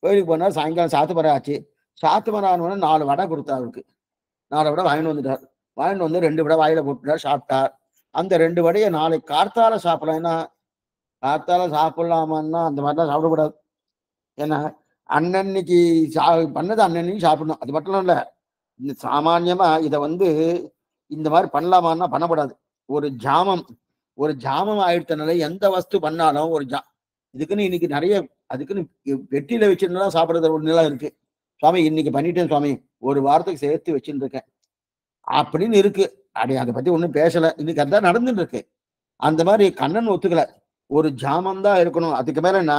S1: கோயிலுக்கு போனார். சாயங்காலம் சாத்துமரம் ஆச்சு. சாத்துமரம் 4 வடை கொடுத்தார். அவருக்கு 4 வடை வாங்கிட்டு வந்துட்டார். வாங்கிட்டு வந்து 2 வடை வாயில போட்டுட்டார், சாப்பிட்டார். அந்த 2 வடையை நாளைக்கு கார்த்தால சாப்பிடலாம். ஏன்னா கார்த்தால சாப்பிடலாமான்னா அந்த மாதிரிலாம் சாப்பிடக்கூடாது. ஏன்னா அன்னன்னைக்கு பண்ணது அன்னன்னைக்கு சாப்பிடணும். அது மட்டும் இல்லை, இந்த சாமான்யமா இதை இந்த மாதிரி பண்ணலாமான்னா பண்ணக்கூடாது. ஒரு ஜாமம் ஆயிடுத்தனால எந்த வஸ்து பண்ணாலும் இதுக்குன்னு இன்னைக்கு நிறைய அதுக்குன்னு வெட்டியில வச்சிருந்தா சாப்பிடுறது ஒரு நிலம் இருக்கு. சுவாமி இன்னைக்கு பண்ணிட்டேன் சுவாமி, ஒரு வாரத்துக்கு சேர்த்து வச்சுட்டு இருக்கேன் அப்படின்னு இருக்கு. அதை பத்தி ஒன்றும் பேசல. இன்னைக்கு அதான் நடந்துட்டு இருக்கு. அந்த மாதிரி கண்ணன் ஒத்துக்கல. ஒரு ஜாமம் தான் இருக்கணும். அதுக்கு மேல என்ன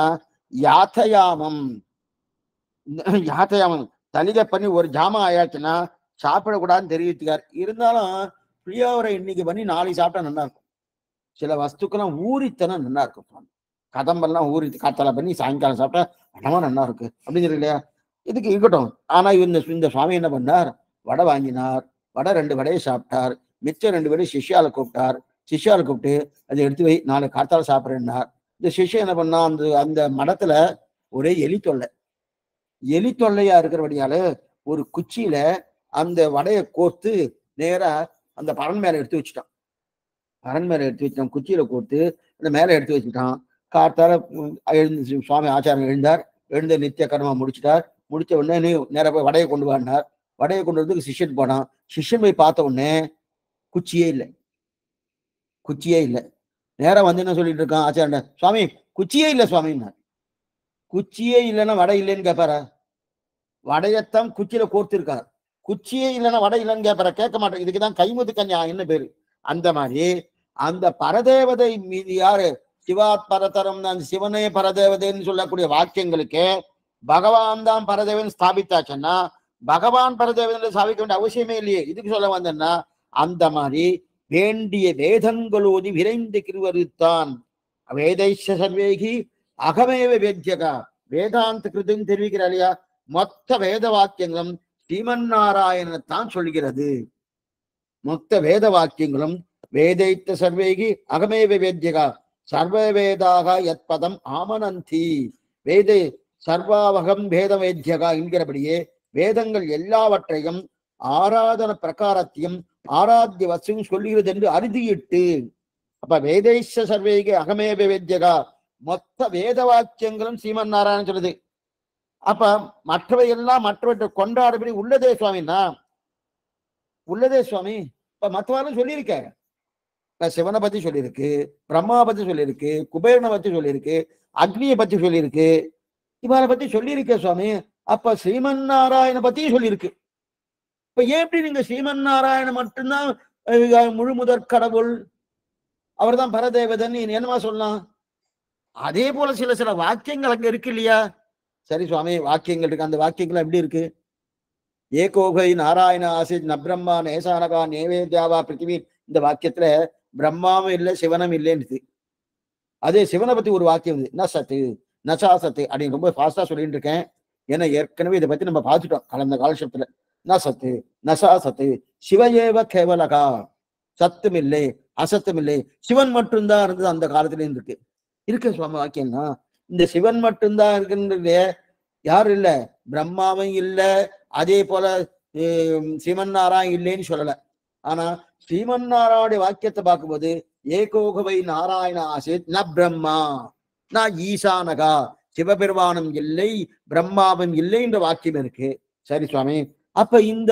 S1: யாத்தயாமம் தலிகை பண்ணி ஒரு ஜாமம் ஆயாச்சுன்னா சாப்பிடக்கூடாதுன்னு தெரிவித்துக்கார். இருந்தாலும் புளியோரை இன்னைக்கு பண்ணி நாளைக்கு சாப்பிட்டா நல்லா இருக்கும். சில வஸ்துக்கெல்லாம் ஊறித்தனம் நல்லா இருக்கும். கதம்பெல்லாம் ஊறி காத்தால பண்ணி சாயங்காலம் சாப்பிட்டா அடமா நல்லா இருக்கு அப்படிங்கிறது இல்லையா? இதுக்கு இருக்கட்டும். ஆனா இந்த சுவாமி என்ன பண்ணார்? வடை வாங்கினார். வடை 2 வடையை சாப்பிட்டார். மிச்சம் 2 வடையை சிஷ்யால கூப்பிட்டார். சிஷ்யால கூப்பிட்டு அதை எடுத்து வை, நாளைக்கு காத்தால சாப்பிட்றேன்னார். இந்த சிஷ்யம் என்ன பண்ணா, அந்த மடத்துல ஒரே எலி தொல்லையா இருக்கிறபடியால ஒரு குச்சியில அந்த வடையை கோர்த்து நேரா அந்த பரன் மேல எடுத்து வச்சுட்டான். குச்சியில கோர்த்து அந்த மேல எடுத்து வச்சுட்டான். காத்தால எழுந்து சுவாமி ஆச்சாரம் எழுந்தார். எழுந்த நித்திய கர்மா முடிச்சிட்டார். முடிச்ச உடனே நேர போய் வடையை கொண்டு வாடினார். வடையை கொண்டு வரதுக்கு சிஷ்யன் போனான். சிஷ்யன் போய் பார்த்த உடனே குச்சியே இல்லை. நேரம் என்ன சொல்லிட்டு இருக்கான் ஆச்சாரன், சுவாமி குச்சியே இல்லை சுவாமின்னா. குச்சியே இல்லைன்னா வடை இல்லைன்னு கேட்பாரா? வடையத்தான் குச்சியில கோர்த்திருக்கார். குச்சியே இல்லைன்னா வடை இல்லைன்னு கேட்பாரா? கேட்க மாட்டேன். இதுக்குதான் கைமுத்துக்க நியாயம்னு பேரு. அந்த மாதிரி அந்த பரதேவதை மீது யாரு சிவாத் பரதரம் தான், சிவனே பரதேவதைன்னு சொல்லக்கூடிய வாக்கியங்களுக்கு பகவான் தான் பரதேவன் ஸ்தாபித்தாச்சுன்னா பகவான் பரதேவன் ஸ்தாபிக்க வேண்டிய அவசியமே இல்லையே. இதுக்கு சொல்ல வந்தேன்னா அந்த மாதிரி வேண்டிய வேதங்களோதி விரைந்து கிருவருத்தான் வேதைஷ சர்வேகி அகமேவ வேத்யகா வேதாந்த கிருதின்னு தெரிவிக்கிறார் இல்லையா? மொத்த வேத வாக்கியங்களும் ஸ்ரீமன் நாராயணத்தான் சொல்கிறது. மொத்த வேத வாக்கியங்களும் வேதைத்த சர்வேகி அகமேவ வேத்யகா சர்வ வேதாக யத் பதம் ஆமனந்தி வேதை சர்வாவகம் வேத வேத்யகா என்கிறபடியே வேதங்கள் எல்லாவற்றையும் ஆராதன பிரகாரத்தையும் ஆராத்திய வசதியும் சொல்லுகிறது என்று அறுதியிட்டு, அப்ப வேதைஷ சர்வேகி அகமேவ வேத்யகா மொத்த வேத வாக்கியங்களும் ஸ்ரீமன் நாராயணன் சொல்லுது. அப்ப மற்றவை எல்லாம் மற்றவற்றை கொண்டாடுபடி உள்ளதே சுவாமின்னா உள்ளதே சுவாமி. இப்ப மற்றவாலும் சொல்லியிருக்க, சிவனை பத்தி சொல்லியிருக்கு, பிரம்மா பத்தி சொல்லியிருக்கு, குபேரனை பத்தி சொல்லியிருக்கு, அக்னியை பத்தி சொல்லியிருக்கு, இவரை பத்தி சொல்லியிருக்க சுவாமி. அப்ப ஸ்ரீமன் நாராயண பத்தியும் சொல்லியிருக்கு. இப்ப ஏன் எப்படி நீங்க ஸ்ரீமன் நாராயணன் மட்டும்தான் முழு முதற் கடவுள், அவர் தான் பரதேவதன் என்னமா சொல்லலாம்? அதே போல சில வாக்கியங்கள் அங்க இருக்கு இல்லையா? சரி சுவாமி, வாக்கியங்கள் இருக்கு. அந்த வாக்கியங்கள் எப்படி இருக்கு? ஏகோகை நாராயண ஆசித் நப்ரம்மா நேசானகா நேவேத்யாவா பிருத்திவி. இந்த வாக்கியத்துல பிரம்மாவும் இல்லை சிவனும் இல்லைன்னு. அதே சிவனை பத்தி ஒரு வாக்கியம் ந சத்து நசா சத்து அப்படின்னு ரொம்ப ஃபாஸ்டா சொல்லிட்டு இருக்கேன். ஏன்னா ஏற்கனவே இதை பத்தி நம்ம பார்த்துட்டோம் கடந்த காலசத்துல. ந சத்து நசா சத்து சிவயேவ கேவலகா, சத்தும் இல்லை அசத்தும் இல்லை, சிவன் மட்டும்தான் இருந்தது அந்த காலத்திலேயும் இருக்கு சுவாமி வாக்கியம்னா. இந்த சிவன் மட்டும்தான் இருக்குன்றது யாரும் இல்ல, பிரம்மாவும் இல்ல, அதே போல சிவன் நாராயணன் இல்லைன்னு சொல்லல. ஆனா ஸ்ரீமன் நாராயண வாக்கியத்தை பார்க்கும்போது ஏகோகவை நாராயண ஆசித் ந பிரம்மா ந ஈசானகா, சிவபெருமானம் இல்லை பிரம்மாவும் இல்லை என்ற வாக்கியம் இருக்கு. சரி சுவாமி, அப்ப இந்த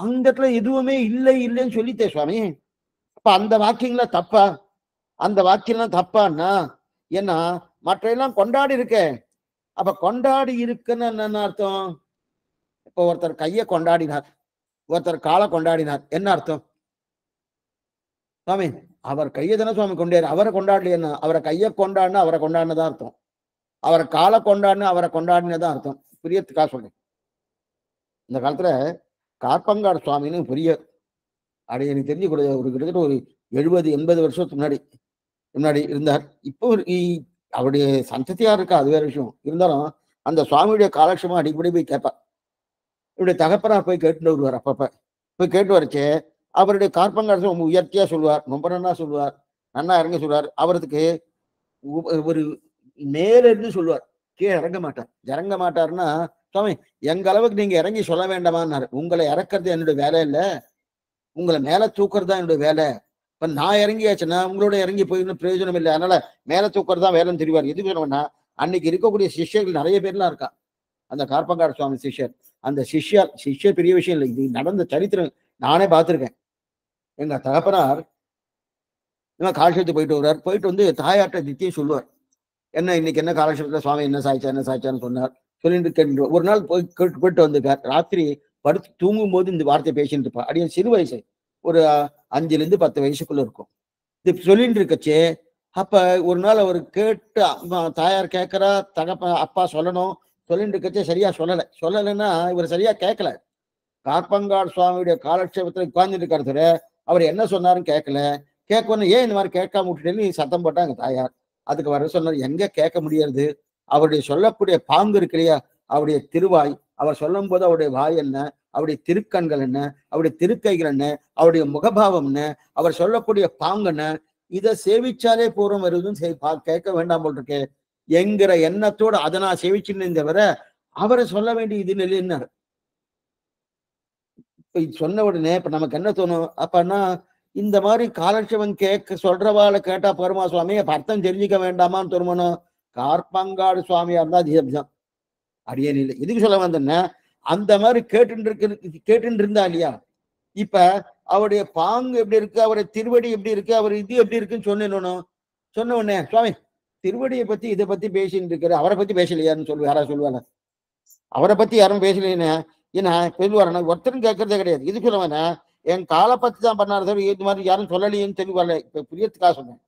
S1: அங்கத்துல எதுவுமே இல்லை இல்லைன்னு சொல்லித்தே சுவாமி. அப்ப அந்த வாக்கியங்கள தப்பா? அந்த வாக்கியம் தப்பான்னா ஏன்னா மற்ற எல்லாம் கொண்டாடி இருக்க. அப்ப கொண்டாடி இருக்குன்னு என்ன அர்த்தம்? இப்ப ஒருத்தர் கையை கொண்டாடினார், ஒருத்தர் காலை கொண்டாடினார், என்ன அர்த்தம் சுவாமி? அவர் கையை தானே சுவாமி கொண்டாரு, அவரை கொண்டாடலையா? அவரை கையை கொண்டாடினா அவரை கொண்டாடினதான் அர்த்தம், அவரை காலை கொண்டாடினா அவரை கொண்டாடினதான் அர்த்தம். புரியத்துக்காக சொல்றேன். இந்த காலத்துல கார்பங்காடு சுவாமின்னு பெரிய அப்படி எனக்கு தெரிஞ்சு ஒரு கிட்டத்தட்ட ஒரு 70-80 வருஷத்துக்கு முன்னாடி இருந்தார். இப்போ அவருடைய சந்ததியா இருக்கா, அது வேற விஷயம். இருந்தாலும் அந்த சுவாமியுடைய காலட்சமா அடிக்கடி போய் கேட்பார். இவருடைய தகப்பனா போய் கேட்டு வருவார். அப்பப்ப போய் கேட்டு வரச்சே அவருடைய கார்பங்காடு ரொம்ப உயர்த்தியா சொல்லுவார், ரொம்ப நன்னா சொல்லுவார், நன்னா இறங்க சொல்லுவார். அவருக்கு ஒரு மேல இருந்து சொல்லுவார், கீழே இறங்க மாட்டார். இறங்க மாட்டாருன்னா சுவாமி எங்க அளவுக்கு நீங்க இறங்கி சொல்ல வேண்டாமான்னாரு. உங்களை இறக்குறது என்னுடைய வேலை இல்லை, உங்களை மேல தூக்குறது தான் என்னுடைய வேலை. இப்ப நான் இறங்கியாச்சுன்னா உங்களோட இறங்கி போயிருந்து பிரயோஜனம் இல்லை, அதனால மேல தூக்குறது தான் வேலைன்னு தெரிவார். எதுக்கு சொன்னோம்னா அன்னைக்கு இருக்கக்கூடிய சிஷ்யர்கள் நிறைய பேர்லாம் இருக்கா, அந்த கார்பங்காடு சுவாமி சிஷ்யர். அந்த சிஷ்யர் பெரிய விஷயம் இல்லை, இது நடந்த சரித்திரம் நானே பார்த்திருக்கேன். எங்க தகப்பனார் காலட்சேபத்துக்கு போயிட்டு வருவார். போயிட்டு வந்து தாயார்ட்ட நித்தியம் சொல்லுவார், என்ன இன்னைக்கு என்ன காலட்சேபத்துல சுவாமி என்ன சாய்ச்சான்னு சொன்னார். சொல்லிட்டு கேட்டு ஒரு நாள் போயிட்டு வந்திருக்கார். ராத்திரி படுத்து தூங்கும் போது இந்த வார்த்தையை பேசிட்டு இருப்பா. அப்படியே சிறு வயசு, ஒரு 5-10 வயசுக்குள்ள இருக்கும். இது சொல்லிட்டு இருக்கச்சே அப்ப ஒரு நாள் அவர் கேட்டு தாயார் கேட்கிறா, அப்பா சொல்லணும் சொல்லிட்டு இருக்கச்சே சரியா சொல்லலைன்னா இவர் சரியா கேட்கல. கார்பங்காடு சுவாமியுடைய காலட்சேபத்துல உட்கார்ந்துட்டு இருக்காரு, அவர் என்ன சொன்னாருன்னு கேட்கல. கேட்கணும், ஏன் இந்த மாதிரி கேட்காம விட்டுட்டேன்னு சத்தம் போட்டாங்க தாயார். அதுக்கு வர சொன்னார், எங்க கேட்க முடியாது, அவருடைய சொல்லக்கூடிய பாங்கு இருக்கு இல்லையா, அவருடைய திருவாய், அவர் சொல்லும் போது அவருடைய வாய் என்ன, அவருடைய திருக்கண்கள் என்ன, அவருடைய திருக்கைகள் என்ன, அவருடைய முகபாவம் என்ன, அவர் சொல்லக்கூடிய பாங்கு என்ன, இதை சேவிச்சாலே பூர்வம் வருதுன்னு கேட்க வேண்டாம் போல் இருக்கே என்கிற எண்ணத்தோடு அதை நான் சேவிச்சுன்னு தவிர அவரை சொல்ல வேண்டிய இது இல்லைன்னாரு. சொன்ன உடனே இப்ப நமக்கு என்ன தோணும், அப்பன்னா இந்த மாதிரி காலட்சேபம் சொல்றவாளை கேட்டா பெருமா சுவாமி அப்ப அர்த்தம் தெரிஞ்சுக்க வேண்டாமான்னு தோணுமணும். கார்பங்காடு சுவாமியா இருந்தா அதிகம் அடியேன் இல்லை. எதுக்கு சொல்ல வந்தேன்னா அந்த மாதிரி கேட்டு இருந்தா இல்லையா, இப்ப அவருடைய பாங்கு எப்படி இருக்கு, அவருடைய திருவடி எப்படி இருக்கு, அவர் இது எப்படி இருக்குன்னு சொன்ன உடனே சுவாமி திருவடியை பத்தி இதை பத்தி பேசிட்டு இருக்காரு, அவரை பத்தி பேசலையான்னு யாரா சொல்லுவாங்க, அவரை பத்தி யாரும் பேசலைன்னு ஏன்னா சொல்லுவாரு. ஒருத்தரும் கேட்கறதே கிடையாது. இது சொல்லுவேன்னா என் காலை பத்தி தான் பண்ணாரு சார், இது மாதிரி யாரும் சொல்லலையேன்னு தெளிவாங்க. இப்ப புரியத்துக்காக சொன்னேன்.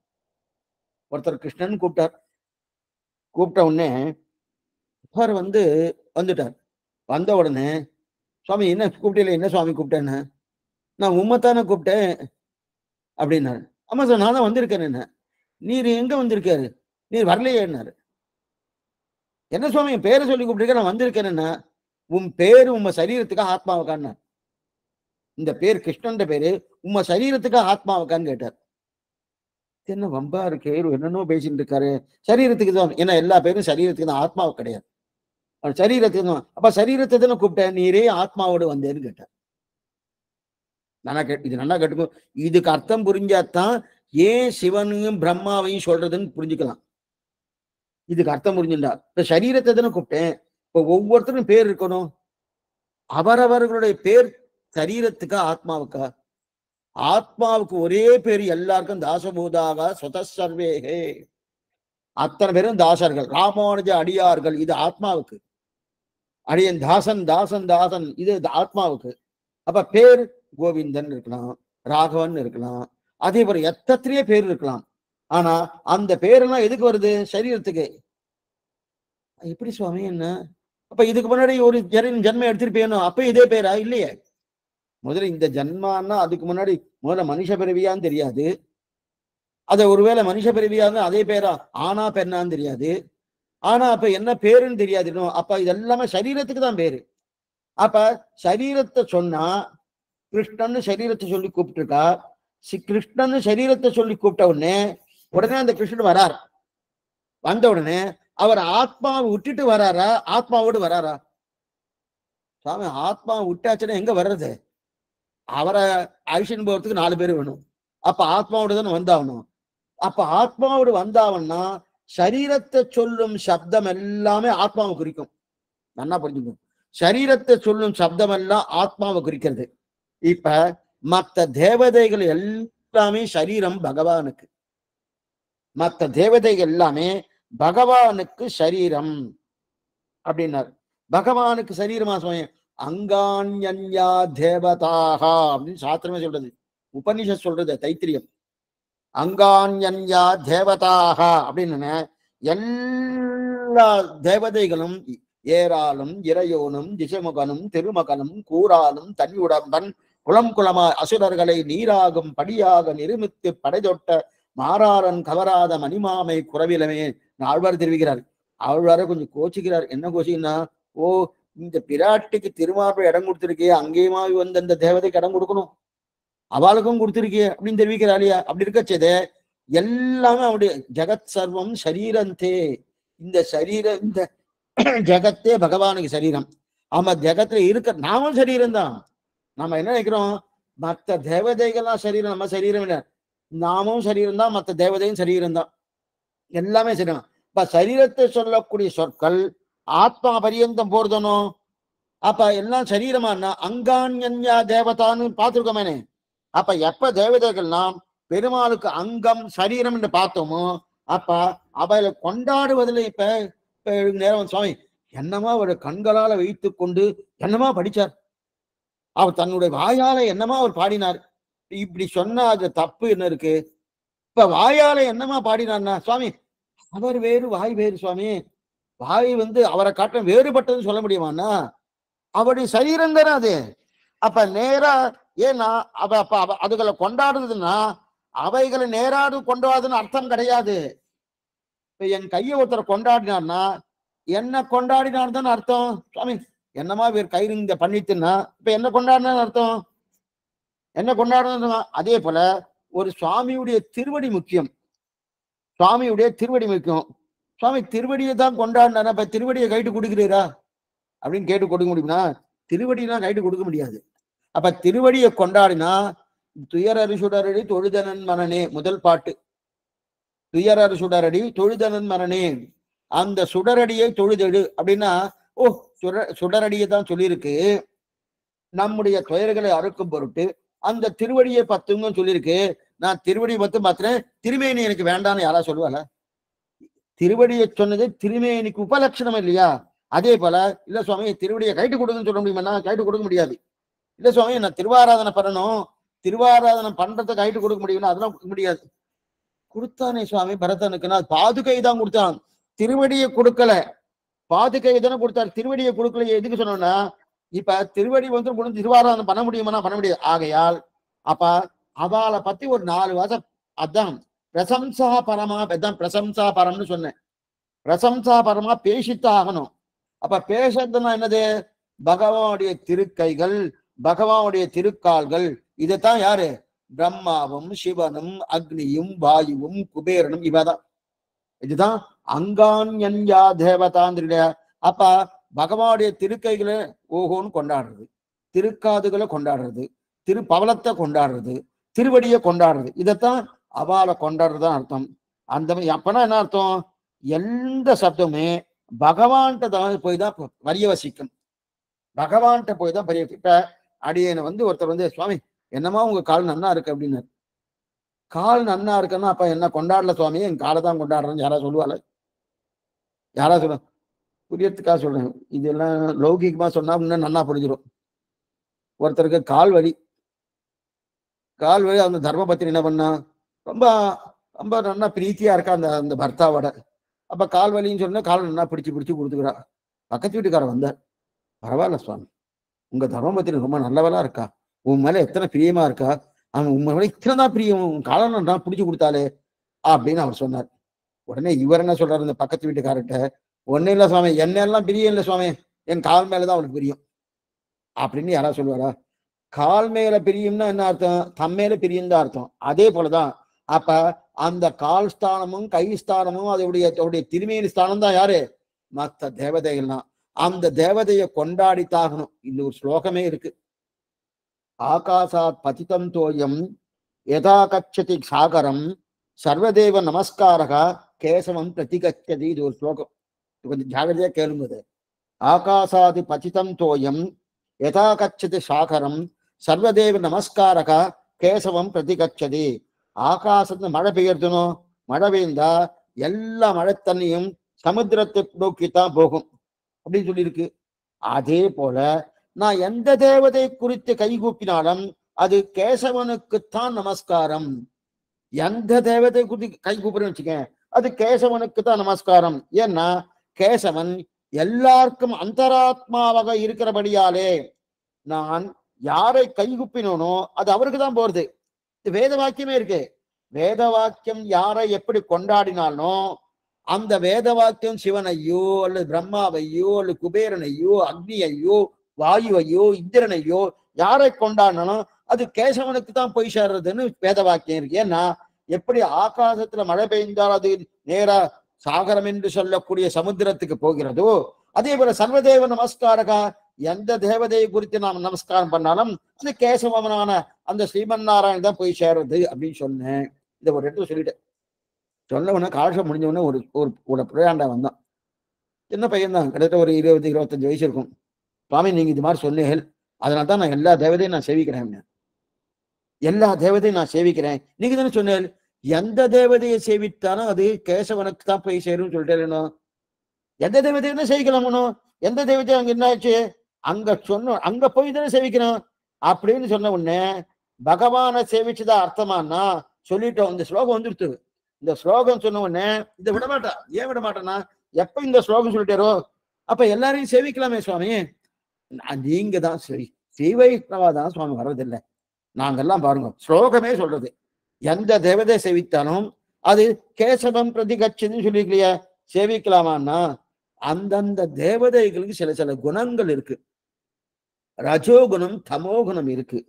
S1: ஒருத்தர் கிருஷ்ணன் கூப்பிட்ட உடனே அவர் வந்துட்டார். வந்த உடனே சுவாமி என்ன கூப்பிட்டே, என்ன சுவாமி கூப்பிட்டேன்னு, நான் உண்மைத்தானே கூப்பிட்டேன் அப்படின்னாரு. ஆமா சார் நான் தான் வந்திருக்கேன். என்ன நீர் எங்க வந்திருக்காரு, நீர் வரலையேன்னாரு. என்ன சுவாமி என் பேரை சொல்லி கூப்பிட்டுருக்க, நான் வந்திருக்கேன்னா உன் பேரு உம்ம சரீரத்துக்காக ஆத்மாவுக்கான்னு, இந்த பேர் கிருஷ்ணன் பேரு உம்ம சரீரத்துக்காக ஆத்மாவுக்கான்னு கேட்டார். என்ன வம்பா இருக்கு, என்னென்னோ பேசிட்டு இருக்காரு, சரீரத்துக்கு தான், ஏன்னா எல்லா பேரும் சரீரத்துக்கு தான், ஆத்மாவுக்கு கிடையாது. சரீரத்துக்கு தான். அப்ப சரீரத்தை தானே கூப்பிட்டேன், நீரே ஆத்மாவோடு வந்தேன்னு கேட்டார். இது நல்லா கேட்டுக்கோ, இதுக்கு அர்த்தம் புரிஞ்சாதான் ஏன் சிவனையும் பிரம்மாவையும் சொல்றதுன்னு புரிஞ்சுக்கலாம். இதுக்கு அர்த்தம் புரிஞ்சுட்டா இப்ப சரீரத்தை தானே கூப்பிட்டேன், இப்ப ஒவ்வொருத்தரும் பேர் இருக்கணும், அவரவர்களுடைய பேர் சரீரத்துக்கா ஆத்மாவுக்கா? ஆத்மாவுக்கு ஒரே பேர் எல்லாருக்கும் தாசபூதாக சுதசர்வேகே, அத்தனை பேரும் தாசர்கள், ராமானுஜ அடியார்கள், இது ஆத்மாவுக்கு. அடியன் தாசன் தாசன் தாசன், இது ஆத்மாவுக்கு. அப்ப பேர் கோவிந்தன் இருக்கலாம், ராகவன் இருக்கலாம், அதே போல எத்தனையோ பேர் இருக்கலாம். ஆனா அந்த பேரெல்லாம் எதுக்கு வருது, சரீரத்துக்கு. எப்படி சுவாமி என்ன, அப்ப இதுக்கு முன்னாடி ஒரு ஜென்மம் எடுத்திருப்பேனும், அப்ப இதே பேரா இல்லையே. முதல்ல இந்த ஜென்மான்னா அதுக்கு முன்னாடி முதல்ல மனுஷ பிறவியான்னு தெரியாது, அதை ஒருவேளை மனுஷ பிறவியா அதே பேரா ஆனா பெண்ணான்னு தெரியாது. ஆனா அப்ப என்ன பேருன்னு தெரியாது. அப்ப இது எல்லாமே சரீரத்துக்கு தான் பேரு. அப்ப சரீரத்தை சொன்னா கிருஷ்ணன்னு சரீரத்தை சொல்லி கூப்பிட்டுருக்கா. கிருஷ்ணன்னு சரீரத்தை சொல்லி கூப்பிட்ட உடனே அந்த கிருஷ்ணன் வரார். வந்த உடனே அவர் ஆத்மாவை விட்டுட்டு வராரா, ஆத்மாவோடு வராரா? சுவாமி ஆத்மாவை விட்டாச்சுன்னா எங்க வர்றது? அவரை அழிச்சுன்னு போறதுக்கு 4 பேர் வேணும். அப்ப ஆத்மாவோடு தானே வந்தாகணும். அப்ப ஆத்மாவோடு வந்தாவன்னா சரீரத்தை சொல்லும் சப்தம் எல்லாமே ஆத்மாவை குறிக்கும். நல்லா புரிஞ்சுக்கணும். சரீரத்தை சொல்லும் சப்தம் எல்லாம் ஆத்மாவை குறிக்கிறது. இப்ப மற்ற தேவதைகள் எல்லாமே சரீரம் பகவானுக்கு. மற்ற தேவதைகள் எல்லாமே பகவானுக்கு சரீரம் அப்படின்னாரு. பகவானுக்கு சரீரமா சுவாமி? அங்கான்யா தேவதாகா அப்படின்னு சாஸ்திரமே சொல்றது. உபனிஷத் சொல்றது தைத்திரியம். அங்கான்யா தேவதாகா அப்படின்னு எல்லா தேவதைகளும் ஏராளும் இறையோனும் திசைமுகனும் திருமகனும் கூறாலும் தன்னுடம்பன் குளம் குளமா அசுரர்களை நீராகும் படியாக நிருமித்து படைதொட்ட மாறாரன் கவராத மணிமாமை குறவிலமே ஆழ்வார் தெரிவிக்கிறார். ஆழ்வார கொஞ்சம் கோச்சிக்கிறார். என்ன கோச்சிங்கன்னா, ஓ இந்த பிராட்டிக்கு திருமார்பை இடம் கொடுத்திருக்கே, அங்கேயுமா வந்து அந்த தேவதைக்கு இடம் கொடுக்கணும், அவளுக்கும் கொடுத்திருக்கே அப்படின்னு தெரிவிக்கிறார் இல்லையா? அப்படி இருக்கச்சதே எல்லாமே அவருடைய ஜெகத் சர்வம் சரீரந்தே. இந்த சரீரம், இந்த ஜெகத்தே பகவானுக்கு சரீரம். ஆமா, ஜெகத்துல இருக்க நாமும் சரீரம் தான். நம்ம என்ன நினைக்கிறோம், மற்ற தேவதைகள்லாம் சரீரம், நம்ம சரீரம் இல்லை. நாமும் சரீரம் தான், மற்ற தேவதையும் சரீரம் தான், எல்லாமே சரீரம். இப்ப சரீரத்தை சொல்லக்கூடிய சொற்கள் ஆத்மா பரியந்தம் போறதனோ. அப்ப எல்லாம் சரீரமானா அங்கான்யா தேவதான்னு பார்த்திருக்கோமே. அப்ப எப்ப தேவதைகள்லாம் பெருமாளுக்கு அங்கம் சரீரம் என்று பார்த்தோமோ, அப்ப அவையில கொண்டாடுவதில் இப்ப நேரம் சுவாமி என்னமா அவர் கண்களால வைத்து கொண்டு என்னமா படிச்சார், அவர் தன்னுடைய வாயால என்னமா அவர் பாடினார். இப்படி சொன்னா அது தப்பு என்ன இருக்கு? இப்ப வாயால என்னமா பாடினார்னா சுவாமி அவர் வேறு வாய் வேறு சுவாமி. வாய் அவரை காட்ட வேறுபட்டதுன்னு சொல்ல முடியுமாண்ணா? அவருடைய சரீரம் தானே அது. அப்ப நேரா ஏன்னா அப்ப அதுகளை கொண்டாடுறதுன்னா அவைகளை நேராடு கொண்டாடுறதுன்னு அர்த்தம் கிடையாது. இப்ப என் கையை ஒருத்தர் கொண்டாடினார்னா என்ன கொண்டாடினார் தானே அர்த்தம். சுவாமி என்னமா வேறு கயிறு இந்த பண்ணிட்டுன்னா இப்ப என்ன கொண்டாடினான்னு அர்த்தம், என்ன கொண்டாடணும். அதே போல ஒரு சுவாமியுடைய திருவடி முக்கியம். சுவாமியுடைய திருவடி முக்கியம். சுவாமி திருவடியை தான் கொண்டாடினாரா, இப்ப திருவடியை கைட்டு கொடுக்கிறீரா அப்படின்னு கேட்டு கொடுக்க முடியும்னா திருவடியெல்லாம் கைட்டு கொடுக்க முடியாது. அப்ப திருவடியை கொண்டாடினா துயரறு சுடரடி தொழுதனன் மனனே, முதல் பாட்டு. துயரறு சுடரடி தொழுதனன் மனனே, அந்த சுடரடியை தொழுதெடு அப்படின்னா ஓ சுடரடியை தான் சொல்லியிருக்கு. நம்முடைய துயர்களை அறுக்கும் பொருட்டு அந்த திருவடியை பத்துங்க சொல்லியிருக்கு. நான் திருவடியை பத்து மாத்திரேன், திருமேனி எனக்கு வேண்டான்னு யாரா சொல்லுவாள? திருவடியை சொன்னது திருமேனிக்கு உபலட்சணம் இல்லையா? அதே போல இல்ல சுவாமி திருவடியை கைட்டு கொடுக்குன்னு சொல்ல முடியுமா? கைட்டு கொடுக்க முடியாது. இல்ல சுவாமி நான் திருவாராதனை பண்ணணும், திருவாராதனை பண்றதை கைட்டு கொடுக்க முடியும்னா அதெல்லாம் கொடுக்க முடியாது. கொடுத்தானே சுவாமி பரதனுக்குன்னா பாதுகை தான் கொடுத்தான், திருவடியை கொடுக்கல. பாதுகை தானே கொடுத்தாரு, திருவடியை கொடுக்கல. எதுக்கு சொன்னோம்னா இப்ப திருவடி முடிஞ்சு திருவாராதனை பண்ண முடியுமா? பண்ண முடியாது. ஆகையால் அப்ப அவளை பத்தி ஒரு 4 வாசம் அதான் பிரசம்சா பரமா, அதான் பிரசம்சா பரம்னு சொன்னேன். பிரசம்சா பரமா பேசித்தான் ஆகணும். அப்ப பேசுறதுன்னா என்னது? பகவானுடைய திருக்கைகள், பகவானுடைய திருக்கால்கள். இதைத்தான் யாரு? பிரம்மாவும் சிவனும் அக்னியும் வாயுவும் குபேரனும் இவதான். இதுதான் அங்கான்யா தேவதாந்திர. அப்ப பகவானுடைய திருக்கைகளை ஓஹோன்னு கொண்டாடுறது, திருக்காதுகளை கொண்டாடுறது, திருப்பவளத்தை கொண்டாடுறது, திருவடியை கொண்டாடுறது. இதைத்தான் அவாளை கொண்டாடுறதுதான் அர்த்தம். அந்த அப்பனா என்ன அர்த்தம்? எந்த சப்தமே பகவான்கிட்ட போய் தான் வரியவசிக்கும், பகவான்கிட்ட போய் தான் பரிய. இப்ப அடியனை ஒருத்தர் சுவாமி என்னமா உங்க கால் நன்னா இருக்கு அப்படின்னு. கால் நன்னா இருக்குன்னா அப்ப என்ன கொண்டாடல சுவாமி, என் காலை தான் கொண்டாடுறேன்னு யாரா சொல்லுவாள்? யாரா சொல்ல? புரியறதுக்காக சொல்றேன். இதெல்லாம் லௌகிகமா சொன்னா இன்னும் நன்னா புரிஞ்சிடும். ஒருத்தருக்கு கால் வலி, கால் வலி. அந்த தர்மபத்திரி என்ன பண்ணா, ரொம்ப ரொம்ப நல்லா பிரீத்தியா இருக்கா அந்த அந்த பர்த்தாவோட. அப்ப கால் வலின்னு சொன்னா கால் நல்லா பிடிச்சு கொடுத்துக்கிறா. பக்கத்து வீட்டுக்காரர் வந்தார், பரவாயில்ல சுவாமி உங்க தர்மபத்திரி ரொம்ப நல்லவளா இருக்கா, உன் மேல எத்தனை பிரியமா இருக்கா, அவன் உன் மேல இத்தனைதான் பிரியம், உன் காலம் நான் பிடிச்சு கொடுத்தாலே அப்படின்னு அவர் சொன்னார். உடனே இவர் என்ன சொல்றாரு இந்த பக்கத்து வீட்டுக்காரர்கிட்ட, ஒன்னும் இல்ல சுவாமி, என்னெல்லாம் பிரியம் இல்லை சுவாமி, என் கால் மேலதான் அவளுக்கு பிரியம் அப்படின்னு யாராவது சொல்லுவாரா? கால் மேல பிரியும்னா என்ன அர்த்தம்? தம்மேல பிரியும் தான் அர்த்தம். அதே போலதான் அப்ப அந்த கால் ஸ்தானமும் கை ஸ்தானமும் அதோடைய திருமேனி ஸ்தானம் தான் யாரு? மற்ற தேவதைகள்லாம். அந்த தேவதையை கொண்டாடித்தாகணும். இந்த ஒரு ஸ்லோகமே இருக்கு. ஆகாசாத் பதிதம் தோயம் யதா கச்சதி சாகரம் சர்வதேவ நமஸ்காரகா கேசவம் பிரதிகச்சதி. இது ஒரு ஸ்லோகம். கொஞ்சம் ஜாகிரதையா கேளுங்க. ஆகாசாதி பதிதம் தோயம் யதா கச்சதி சாகரம் சர்வதேவ நமஸ்காரகா கேசவம் பிரதிகச்சதி. ஆகாசத்துல மழை பெய்யறதுனோ, மழை பெய்ந்தா எல்லா மழை தண்ணியும் சமுத்திரத்தை நோக்கித்தான் போகும் அப்படின்னு சொல்லியிருக்கு. அதே போல நான் எந்த தேவதை குறித்து கைகூப்பினாலும் அது கேசவனுக்குத்தான் நமஸ்காரம். எந்த தேவதை குறித்து கை கூப்பிடுன்னு வச்சுக்கேன், அது கேசவனுக்கு தான் நமஸ்காரம். ஏன்னா கேசவன் எல்லாருக்கும் அந்தராத்மாவாக இருக்கிறபடியாலே நான் யாரை கைகுப்பினோ அது அவருக்கு தான் போறது. வேத வாக்கியமே இருக்கு. வேத வாக்கியம் யாரை எப்படி கொண்டாடினாலும் அந்த வேத வாக்கியம் சிவனையோ அல்லது பிரம்மாவையோ அல்லது குபேரனையோ அக்னியையோ வாயுவையோ இந்திரனையோ யாரை கொண்டாடினாலும் அது கேசவனுக்கு தான் போய் சேர்றதுன்னு வேத வாக்கியம் இருக்கு. ஏன்னா எப்படி ஆகாசத்துல மழை பெய்ந்தால் அது நேரா சாகரம் என்று சொல்லக்கூடிய சமுத்திரத்துக்கு போகிறதோ, அதே போல சர்வதேவ நமஸ்காரகா எந்த தேவதையை குறித்து நாம் நமஸ்காரம் பண்ணாலும் அது கேசவனான அந்த ஸ்ரீமன் நாராயணன் தான் போய் சேர்றது அப்படின்னு சொன்னேன். இதை ஒரு இடத்துல சொல்லிட்டேன். சொன்னவன காலசம் முடிஞ்சவொடனே ஒரு ஒரு புழையாண்டா வந்தான். சின்ன பையன் தான், கிட்டத்தட்ட ஒரு 20-25 வயசு இருக்கும். சுவாமி நீங்க இது மாதிரி சொன்னீர்கள், அதனால தான் நான் எல்லா தேவதையும் நான் சேவிக்கிறேன். எல்லா தேவதையும் நான் சேவிக்கிறேன். நீங்க தானே சொன்னேன் எந்த தேவதையை சேவித்தாலும் அது கேசவனுக்கு தான் போய் சேரும் சொல்லிட்டேன். எந்த தேவதையும் சேவிக்கலாமோ? எந்த தேவதையும் அங்க என்னாச்சு? அங்க சொன்ன அங்க போய் தானே சேவிக்கணும் அப்படின்னு சொன்ன உடனே பகவானை சேவிச்சுதான் அர்த்தமானா சொல்லிட்டோம். இந்த ஸ்லோகம் வந்துருத்து. இந்த ஸ்லோகம் சொன்ன உடனே இதை விட மாட்டான். ஏன் விட மாட்டேன்னா, எப்ப இந்த ஸ்லோகம் சொல்லிட்டாரோ அப்ப எல்லாரையும் சேவிக்கலாமே சுவாமி. நீங்க தான் சரி, ஸ்ரீ வைஷ்ணவா தான் சுவாமி வர்றதில்லை. நாங்கெல்லாம் பாருங்க ஸ்லோகமே சொல்றது எந்த தேவதை சேவித்தாலும் அது கேசவம் பிரதிகட்சின்னு சொல்லிக்கலையா, சேவிக்கலாமான்னா அந்தந்த தேவதைகளுக்கு சில சில குணங்கள் இருக்கு. ரஜோகுணம் தமோகுணம் இருக்கு.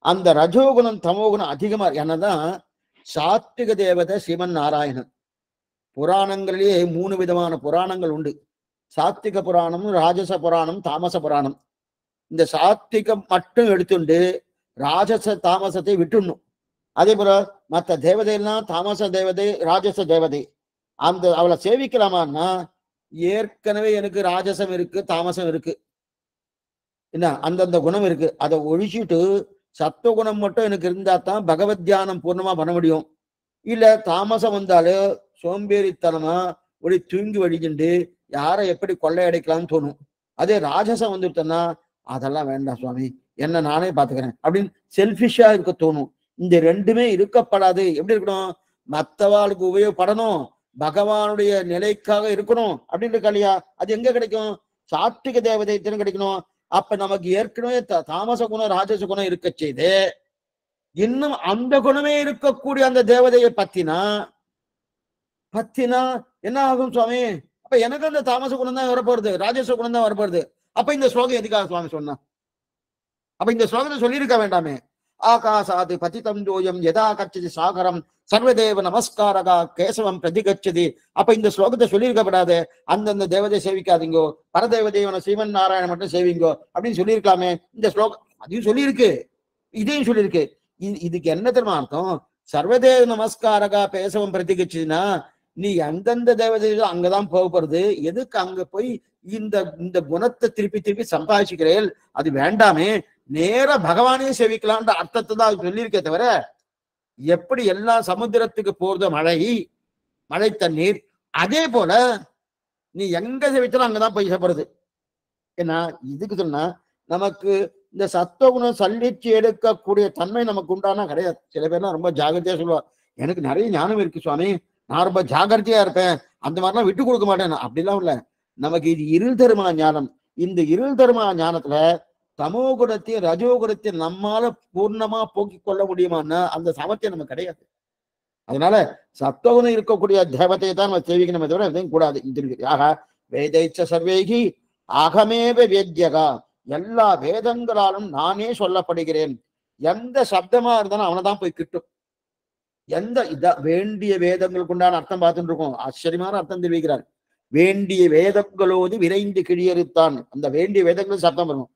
S1: அந்த ரஜோகுணம் தமோகுணம் அதிகமா என்னதான் சாத்விக தேவதை ஸ்ரீமன் நாராயணன். புராணங்களிலேயே 3 விதமான புராணங்கள் உண்டு. சாத்விக புராணம், ராஜச புராணம், தாமச புராணம். இந்த சாத்விகம் மட்டும் எடுத்துண்டு ராஜச தாமசத்தை விட்டுடணும். அதே போல மற்ற தேவதையெல்லாம் தாமச தேவதை ராஜச தேவதை. அந்த அவளை சேவிக்கலாமான்னா ஏற்கனவே எனக்கு ராஜசம் இருக்கு தாமசம் இருக்கு, என்ன அந்தந்த குணம் இருக்கு. அதை ஒழிச்சுட்டு சத்துவகுணம் மட்டும் எனக்கு இருந்தா தான் பகவத் தியானம் பூர்ணமா பண்ண முடியும். இல்ல தாமசம் வந்தாலும் சோம்பேறித்தனமா ஒரு தூங்கி வழிகிண்டு யாரை எப்படி கொள்ளையடைக்கலாம்னு தோணும். அதே ராஜசம் வந்துட்டோன்னா அதெல்லாம் வேண்டாம் சுவாமி, என்ன நானே பாத்துக்கிறேன் அப்படின்னு செல்ஃபிஷா இருக்க தோணும். இந்த ரெண்டுமே இருக்கப்படாது. எப்படி இருக்கணும்? மற்றவாளுக்கு உபயோகப்படணும், பகவானுடைய நிலைக்காக இருக்கணும் அப்படின்னு இருக்கா இல்லையா? அது எங்க கிடைக்கும்? சாத்விக தேவதைத்தனம் கிடைக்கணும். அப்ப நமக்கு ஏற்கனவே தாமச குணம் ராஜச குணம் இருக்க செய்து இன்னும் அந்த குணமே இருக்கக்கூடிய அந்த தேவதையை பத்தினா என்ன ஆகும் சுவாமி? அப்ப எனக்கு அந்த தாமச குணம் தான் வரப்போறது, ராஜச குணம் தான் வரப்போறது. அப்ப இந்த ஸ்லோகம் எதுக்காக சுவாமி சொன்னா? அப்ப இந்த ஸ்லோகத்தை சொல்லியிருக்க வேண்டாமே? ஆகாசாது பதிதம் தோயம் யதா கச்சதி சாகரம் சர்வதேவ நமஸ்காரகா கேசவம் பிரதிகச்சதி. அப்ப இந்த ஸ்லோகத்தை சொல்லியிருக்கப்படாது, அந்தந்த தேவதை சேவிக்காதீங்கோ, பரதேவதேவன ஸ்ரீமன் நாராயணன் மட்டும் சேவிங்கோ அப்படின்னு சொல்லியிருக்கலாமே. இந்த ஸ்லோகம் அதையும் சொல்லியிருக்கு, இதையும் சொல்லியிருக்கு. இதுக்கு என்ன தெரியுமா அர்த்தம்? சர்வதேவ நமஸ்காரகா கேசவம் பிரதிகச்சதினா நீ எந்தெந்த தேவதையோ அங்கதான் போகிறது. எதுக்கு அங்க போய் இந்த குணத்தை திருப்பி திருப்பி சம்பாதிச்சுக்கிறேன்? அது வேண்டாமே, நேர பகவானையும் சேவிக்கலான்ற அர்த்தத்தை தான் சொல்லியிருக்கே தவிர, எப்படி எல்லா சமுத்திரத்துக்கு போறது மழை தண்ணீர், அதே போல நீ எங்க சேவிச்சாலும் அங்கதான் போய் சேப்படுறது. ஏன்னா இதுக்கு சொன்னா நமக்கு இந்த சத்துவகுணம் சல்லிச்சு எடுக்கக்கூடிய தன்மை நமக்கு உண்டானா கிடையாது. சில பேர்லாம் ரொம்ப ஜாகிரதையா சொல்லுவா, எனக்கு நிறைய ஞானம் இருக்கு சுவாமி, நான் ரொம்ப ஜாகிரதையா இருப்பேன், அந்த மாதிரிலாம் விட்டு கொடுக்க மாட்டேன். அப்படிலாம் இல்ல. நமக்கு இது இருள் தருமா ஞானம். இந்த இருள் தருமா ஞானத்துல தமோ குணத்தையும் ரஜோகுணத்தையும் நம்மால பூர்ணமா போக்கிக் கொள்ள முடியுமான்னா அந்த சாமர்த்தியம் நமக்கு கிடையாது. அதனால சத்துவகுணம் இருக்கக்கூடிய தேவதையை தான் நம்ம சேவிக்கணுமே தவிர எதையும் கூடாது. ஆக வேதைச்ச சர்வேகி அகமேவ வேத்யகா, எல்லா வேதங்களாலும் நானே சொல்லப்படுகிறேன். எந்த சப்தமா இருந்தாலும் அவனைதான் போய் கிட்டும். எந்த வேண்டிய வேதங்களுக்கு உண்டான அர்த்தம் பார்த்துட்டு இருக்கோம். ஆச்சரியமான அர்த்தம் தெரிவிக்கிறார். வேண்டிய வேதங்களோடு விரைந்து கிழியறுத்தான். அந்த வேண்டிய வேதங்கள் சப்தம் வரும்.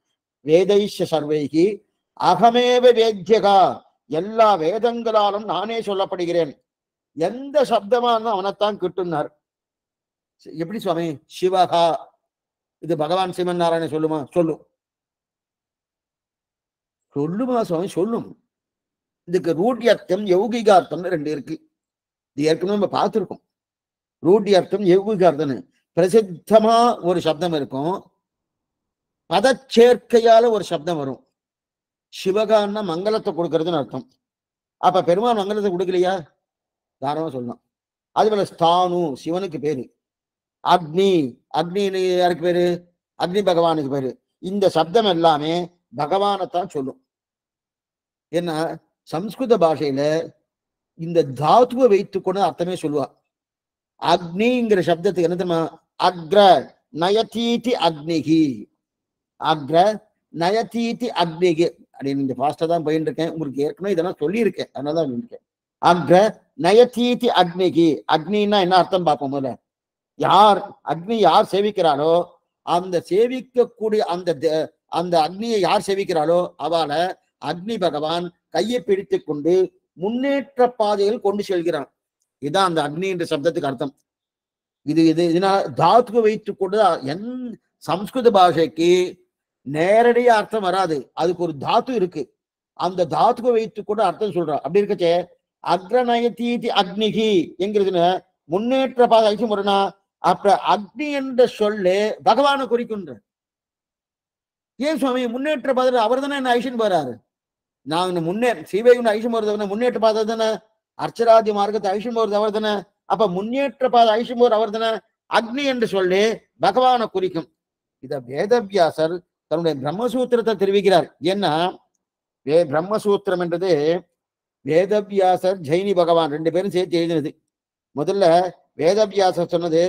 S1: வேதைஷ சர்வைகி அகமேவ வேத்யகா, எல்லா வேதங்களாலும் நானே சொல்லப்படுகிறேன். எந்த சப்தமா இருந்தா அவனைத்தான் கிட்டுனார். எப்படி சுவாமி? சிவகா, இது பகவான் சிவன் நாராயணன் சொல்லுமா? சொல்லும். சொல்லுமா சுவாமி? சொல்லும். இதுக்கு ரூட்யர்த்தம் யௌகிகார்த்தம்னு ரெண்டு இருக்கு. இது ஏற்கனவே நம்ம பார்த்துருக்கோம். ரூட்யர்த்தம் யௌகிகார்த்தம்னு பிரசித்தமா ஒரு சப்தம் இருக்கும், பதச்சேர்க்கையால ஒரு சப்தம் வரும். சிவகான்னா மங்களத்தை கொடுக்கறதுன்னு அர்த்தம். அப்ப பெருமாள் மங்களத்தை கொடுக்கலையா? தாராளமா சொல்லலாம். அது போல ஸ்தானு சிவனுக்கு பேரு, அக்னி அக்னி யாருக்கு பேரு? அக்னி பகவானுக்கு பேரு. இந்த சப்தம் எல்லாமே பகவானைத்தான் சொல்லும். ஏன்னா சம்ஸ்கிருத பாஷையில இந்த தாத்துவை வைத்துக்கொண்டு அர்த்தமே சொல்லுவா. அக்னிங்கிற சப்தத்துக்கு என்ன தெரியுமா? அக்ர நயதீதி அக்னிகி, அக்ர நயதீதி அக்னிகி அப்படின்னு. இந்த ஃபாஸ்டா தான் போயிட்டு இருக்கேன், உங்களுக்கு ஏற்கனவே இதெல்லாம் சொல்லியிருக்கேன், அதனாலதான் இருக்கேன். அக்ர நயதீதி அக்னிகி, அக்னின்னா என்ன அர்த்தம் பார்ப்போம் முதல்ல. யார் அக்னி யார் சேவிக்கிறாரோ, அந்த சேவிக்கக்கூடிய அந்த அக்னியை யார் சேவிக்கிறாரோ அவளை அக்னி பகவான் கையை பிடித்து கொண்டு முன்னேற்ற பாதையில் கொண்டு செல்கிறான். இதுதான் அந்த அக்னி என்ற சப்தத்துக்கு அர்த்தம். இதனால் தாத்துவை வைத்துக் கொண்டு சம்ஸ்கிருத பாஷைக்கு நேரடியா அர்த்தம் வராது, அதுக்கு ஒரு தாத்து இருக்கு. அந்த தாத்துவை வைத்துக் கொண்டு அர்த்தம் சொல்றான். அப்படி இருக்கச்சே அக்ரநயதீதி அக்னிகி என்கிறதுன்னு முன்னேற்ற பாதை ஐசியம் வரும்னா, அப்ப அக்னி என்ற சொல்லு பகவானை குறிக்கின்ற. ஏன் சுவாமி முன்னேற்ற பாதை? அவர் தானே என்ன ஐஷன் போறாரு. நான் சீவைகுண்ட ஐஷம் போறது முன்னேற்ற பாதை தானே, அர்ச்சராதி மார்க்கத்தை ஐஷம் போறது அவர் தானே. அப்ப முன்னேற்ற பாதை ஐஷம் போறது அவர் தானே. அக்னி என்று சொல்லி பகவானை குறிக்கும். இத வேதவியாசர் தன்னுடைய பிரம்மசூத்திரத்தை தெரிவிக்கிறார். ஏன்னா பிரம்மசூத்திரம் என்றது வேதவியாசர் ஜெயினி பகவான் ரெண்டு பேரும் சேர்த்து எழுதினது. முதல்ல வேதவியாசர் சொன்னது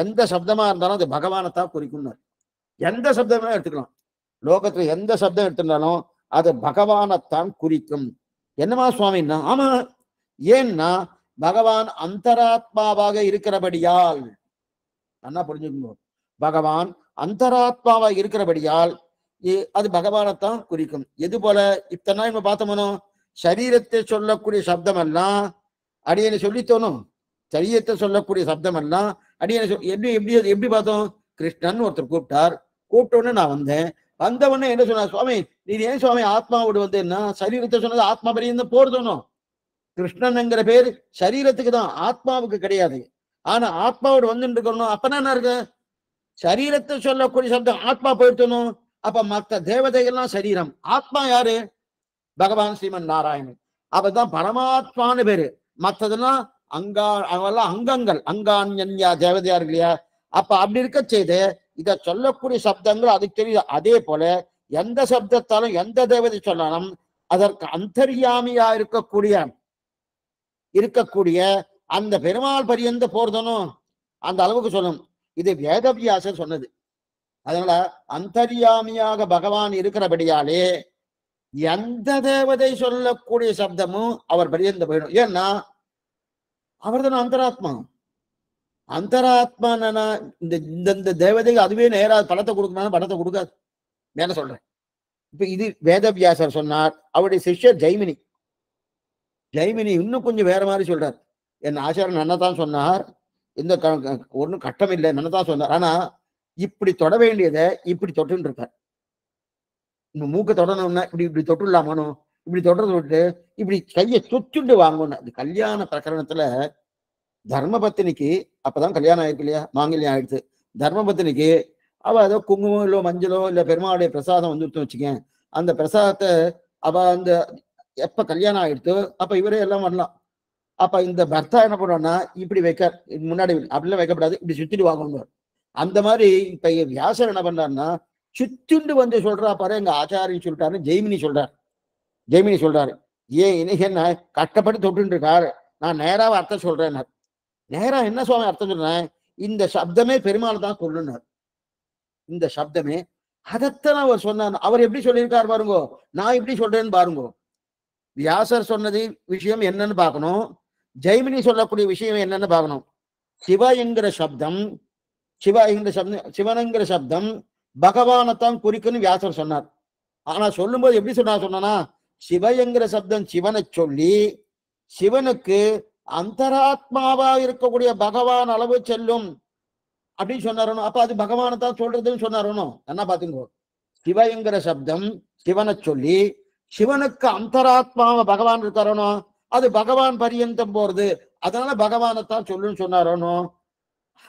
S1: எந்த சப்தமா இருந்தாலும் அது பகவானைத்தான் குறிக்கும். எந்த சப்தமா எடுத்துக்கலாம், லோகத்துல எந்த சப்தம் எடுத்துட்டாலும் அது பகவானைத்தான் குறிக்கும். என்னமா சுவாமின்னா, ஆமா, ஏன்னா பகவான் அந்தராத்மாவாக இருக்கிறபடியால். என்ன புரிஞ்சுக்கணும், பகவான் அந்தராத்மாவாக இருக்கிறபடியால் அது பகவானைத்தான் குறிக்கும். எது போல இத்தனை நாள் நம்ம பார்த்தோமோ, சரீரத்தை சொல்லக்கூடிய சப்தம் எல்லாம் அடியனை சொல்லித்தோணும். சரீரத்தை சொல்லக்கூடிய சப்தம் எல்லாம் அடியனை எப்படி எப்படி எப்படி பார்த்தோம்? கிருஷ்ணன் ஒருத்தர் கூப்பிட்டார், கூப்பிட்டோன்னு நான் வந்தேன். வந்தவொடனே என்ன சொன்னார்? சுவாமி நீ ஏன் சுவாமி ஆத்மாவோடு வந்து என்ன சரீரத்தை சொன்னது? ஆத்மா பரியந்தம் போறதோனும். கிருஷ்ணன்ங்கிற பேர் சரீரத்துக்கு தான், ஆத்மாவுக்கு கிடையாது. ஆனா ஆத்மாவோடு வந்துட்டு இருக்கணும். அப்பனா என்ன இருக்கு? சரீரத்தை சொல்லக்கூடிய சப்தம் ஆத்மா போயிட்டணும். அப்ப மற்ற தேவதைகள்லாம் சரீரம், ஆத்மா யாரு? பகவான் ஸ்ரீமன் நாராயணன். அப்பதான் பரமாத்மான்னு பேரு. மற்றதெல்லாம் அவெல்லாம் அங்கங்கள், அங்கான்யா தேவதையா இருக்கு இல்லையா? அப்ப அப்படி இருக்க செய்து இத சொல்லக்கூடிய சப்தங்கள் அதுக்கு தெரியுது. அதே போல எந்த சப்தத்தாலும் எந்த தேவதை சொன்னாலும் அதற்கு அந்தர்யாமியா இருக்கக்கூடிய அந்த பெருமாள் பரியந்த போர்தனும் அந்த அளவுக்கு சொல்லணும். இது வேதவியாசர் சொன்னது. அதனால அந்தர்யாமியாக பகவான் இருக்கிறபடியாலே எந்த தேவதை சொல்லக்கூடிய சப்தமும் அவர் பரியந்த போயிடும். ஏன்னா அவர் தானே அந்தராத்மா. அந்தராத்மா இந்த தேவதைக்கு அதுவே நேரா படத்தை கொடுக்கணும், படத்தை கொடுக்காது. என்ன சொல்றேன்? இப்ப இது வேதவியாசர் சொன்னார். அவருடைய சிஷ்யர் ஜெய்மினி. ஜெய்மினி இன்னும் கொஞ்சம் வேற மாதிரி சொல்றார். என் ஆச்சாரன் நன்னதான் சொன்னார், இந்த ஒன்றும் கட்டம் இல்லை, நன்னதான் சொன்னார். ஆனா இப்படி தொட வேண்டியதை இப்படி தொட்டுன்னு இருக்கார். மூக்க தொடணும்னா இப்படி இப்படி தொட்டுலாமனோ, இப்படி தொடர்ந்து விட்டு இப்படி கையை சுச்சுண்டு வாங்கணும். அது கல்யாண பிரகரணத்துல தர்மபத்தினிக்கு அப்பதான் கல்யாணம் ஆயிருக்கு இல்லையா, மாங்கல்யம் ஆயிடுச்சு. தர்மபத்தினிக்கு அவ ஏதோ குங்குமம் இல்லோ மஞ்சளோ இல்ல பெருமாளுடைய பிரசாதம் வந்துட்டு வச்சுக்கேன். அந்த பிரசாதத்தை அவ அந்த எப்ப கல்யாணம் ஆயிடுத்து அப்ப இவரே எல்லாம் வரலாம். அப்ப இந்த பர்த்தா என்ன பண்ணுவான்னா இப்படி வைக்க முன்னாடி அப்படிலாம் வைக்கப்படாது, இப்படி சுத்திட்டு வாங்கணும். அந்த மாதிரி இப்ப வியாசர் என்ன பண்றாருன்னா சுத்திண்டு வந்து சொல்றா பாரு, எங்க ஆச்சாரியம் சொல்லிட்டாருன்னு ஜெய்மினி சொல்றாரு. ஏன் இன்னைக்கு என்ன கஷ்டப்பட்டு தொட்டு இருக்காரு, நான் நேராக அர்த்தம் சொல்றேன். நேரா என்ன சுவாமி அர்த்தம் சொல்றேன்? இந்த சப்தமே பெருமாள் தான் சொல்லுனார். இந்த சப்தமே அதத்தான் அவர் சொன்னார். அவர் எப்படி சொல்லியிருக்காரு பாருங்கோ, நான் எப்படி சொல்றேன்னு பாருங்கோ. வியாசர் சொன்னது விஷயம் என்னன்னு பார்க்கணும், ஜெய்மினி சொல்லக்கூடிய விஷயம் என்னன்னு பார்க்கணும். சிவ என்கிற சப்தம், சிவனுங்கிற சப்தம் பகவானைத்தான் குறிக்குன்னு வியாசர் சொன்னார். ஆனா சொல்லும்போது எப்படி சொன்னா சிவ என்கிற சப்தம் சிவனை சொல்லி சிவனுக்கு அந்தராத்மாவா இருக்கக்கூடிய பகவான் அளவு செல்லும் அப்படின்னு சொன்னாரணும். அப்ப அது பகவானை தான் சொல்றதுன்னு சொன்னாரணும். என்ன பாத்தீங்க, சிவ என்கிற சப்தம் சிவனை சொல்லி சிவனுக்கு அந்தராத்மாவை பகவான் இருக்காரணும், அது பகவான் பரியந்தம் போறது, அதனால பகவானைத்தான் சொல்லுன்னு சொன்னாரணும்.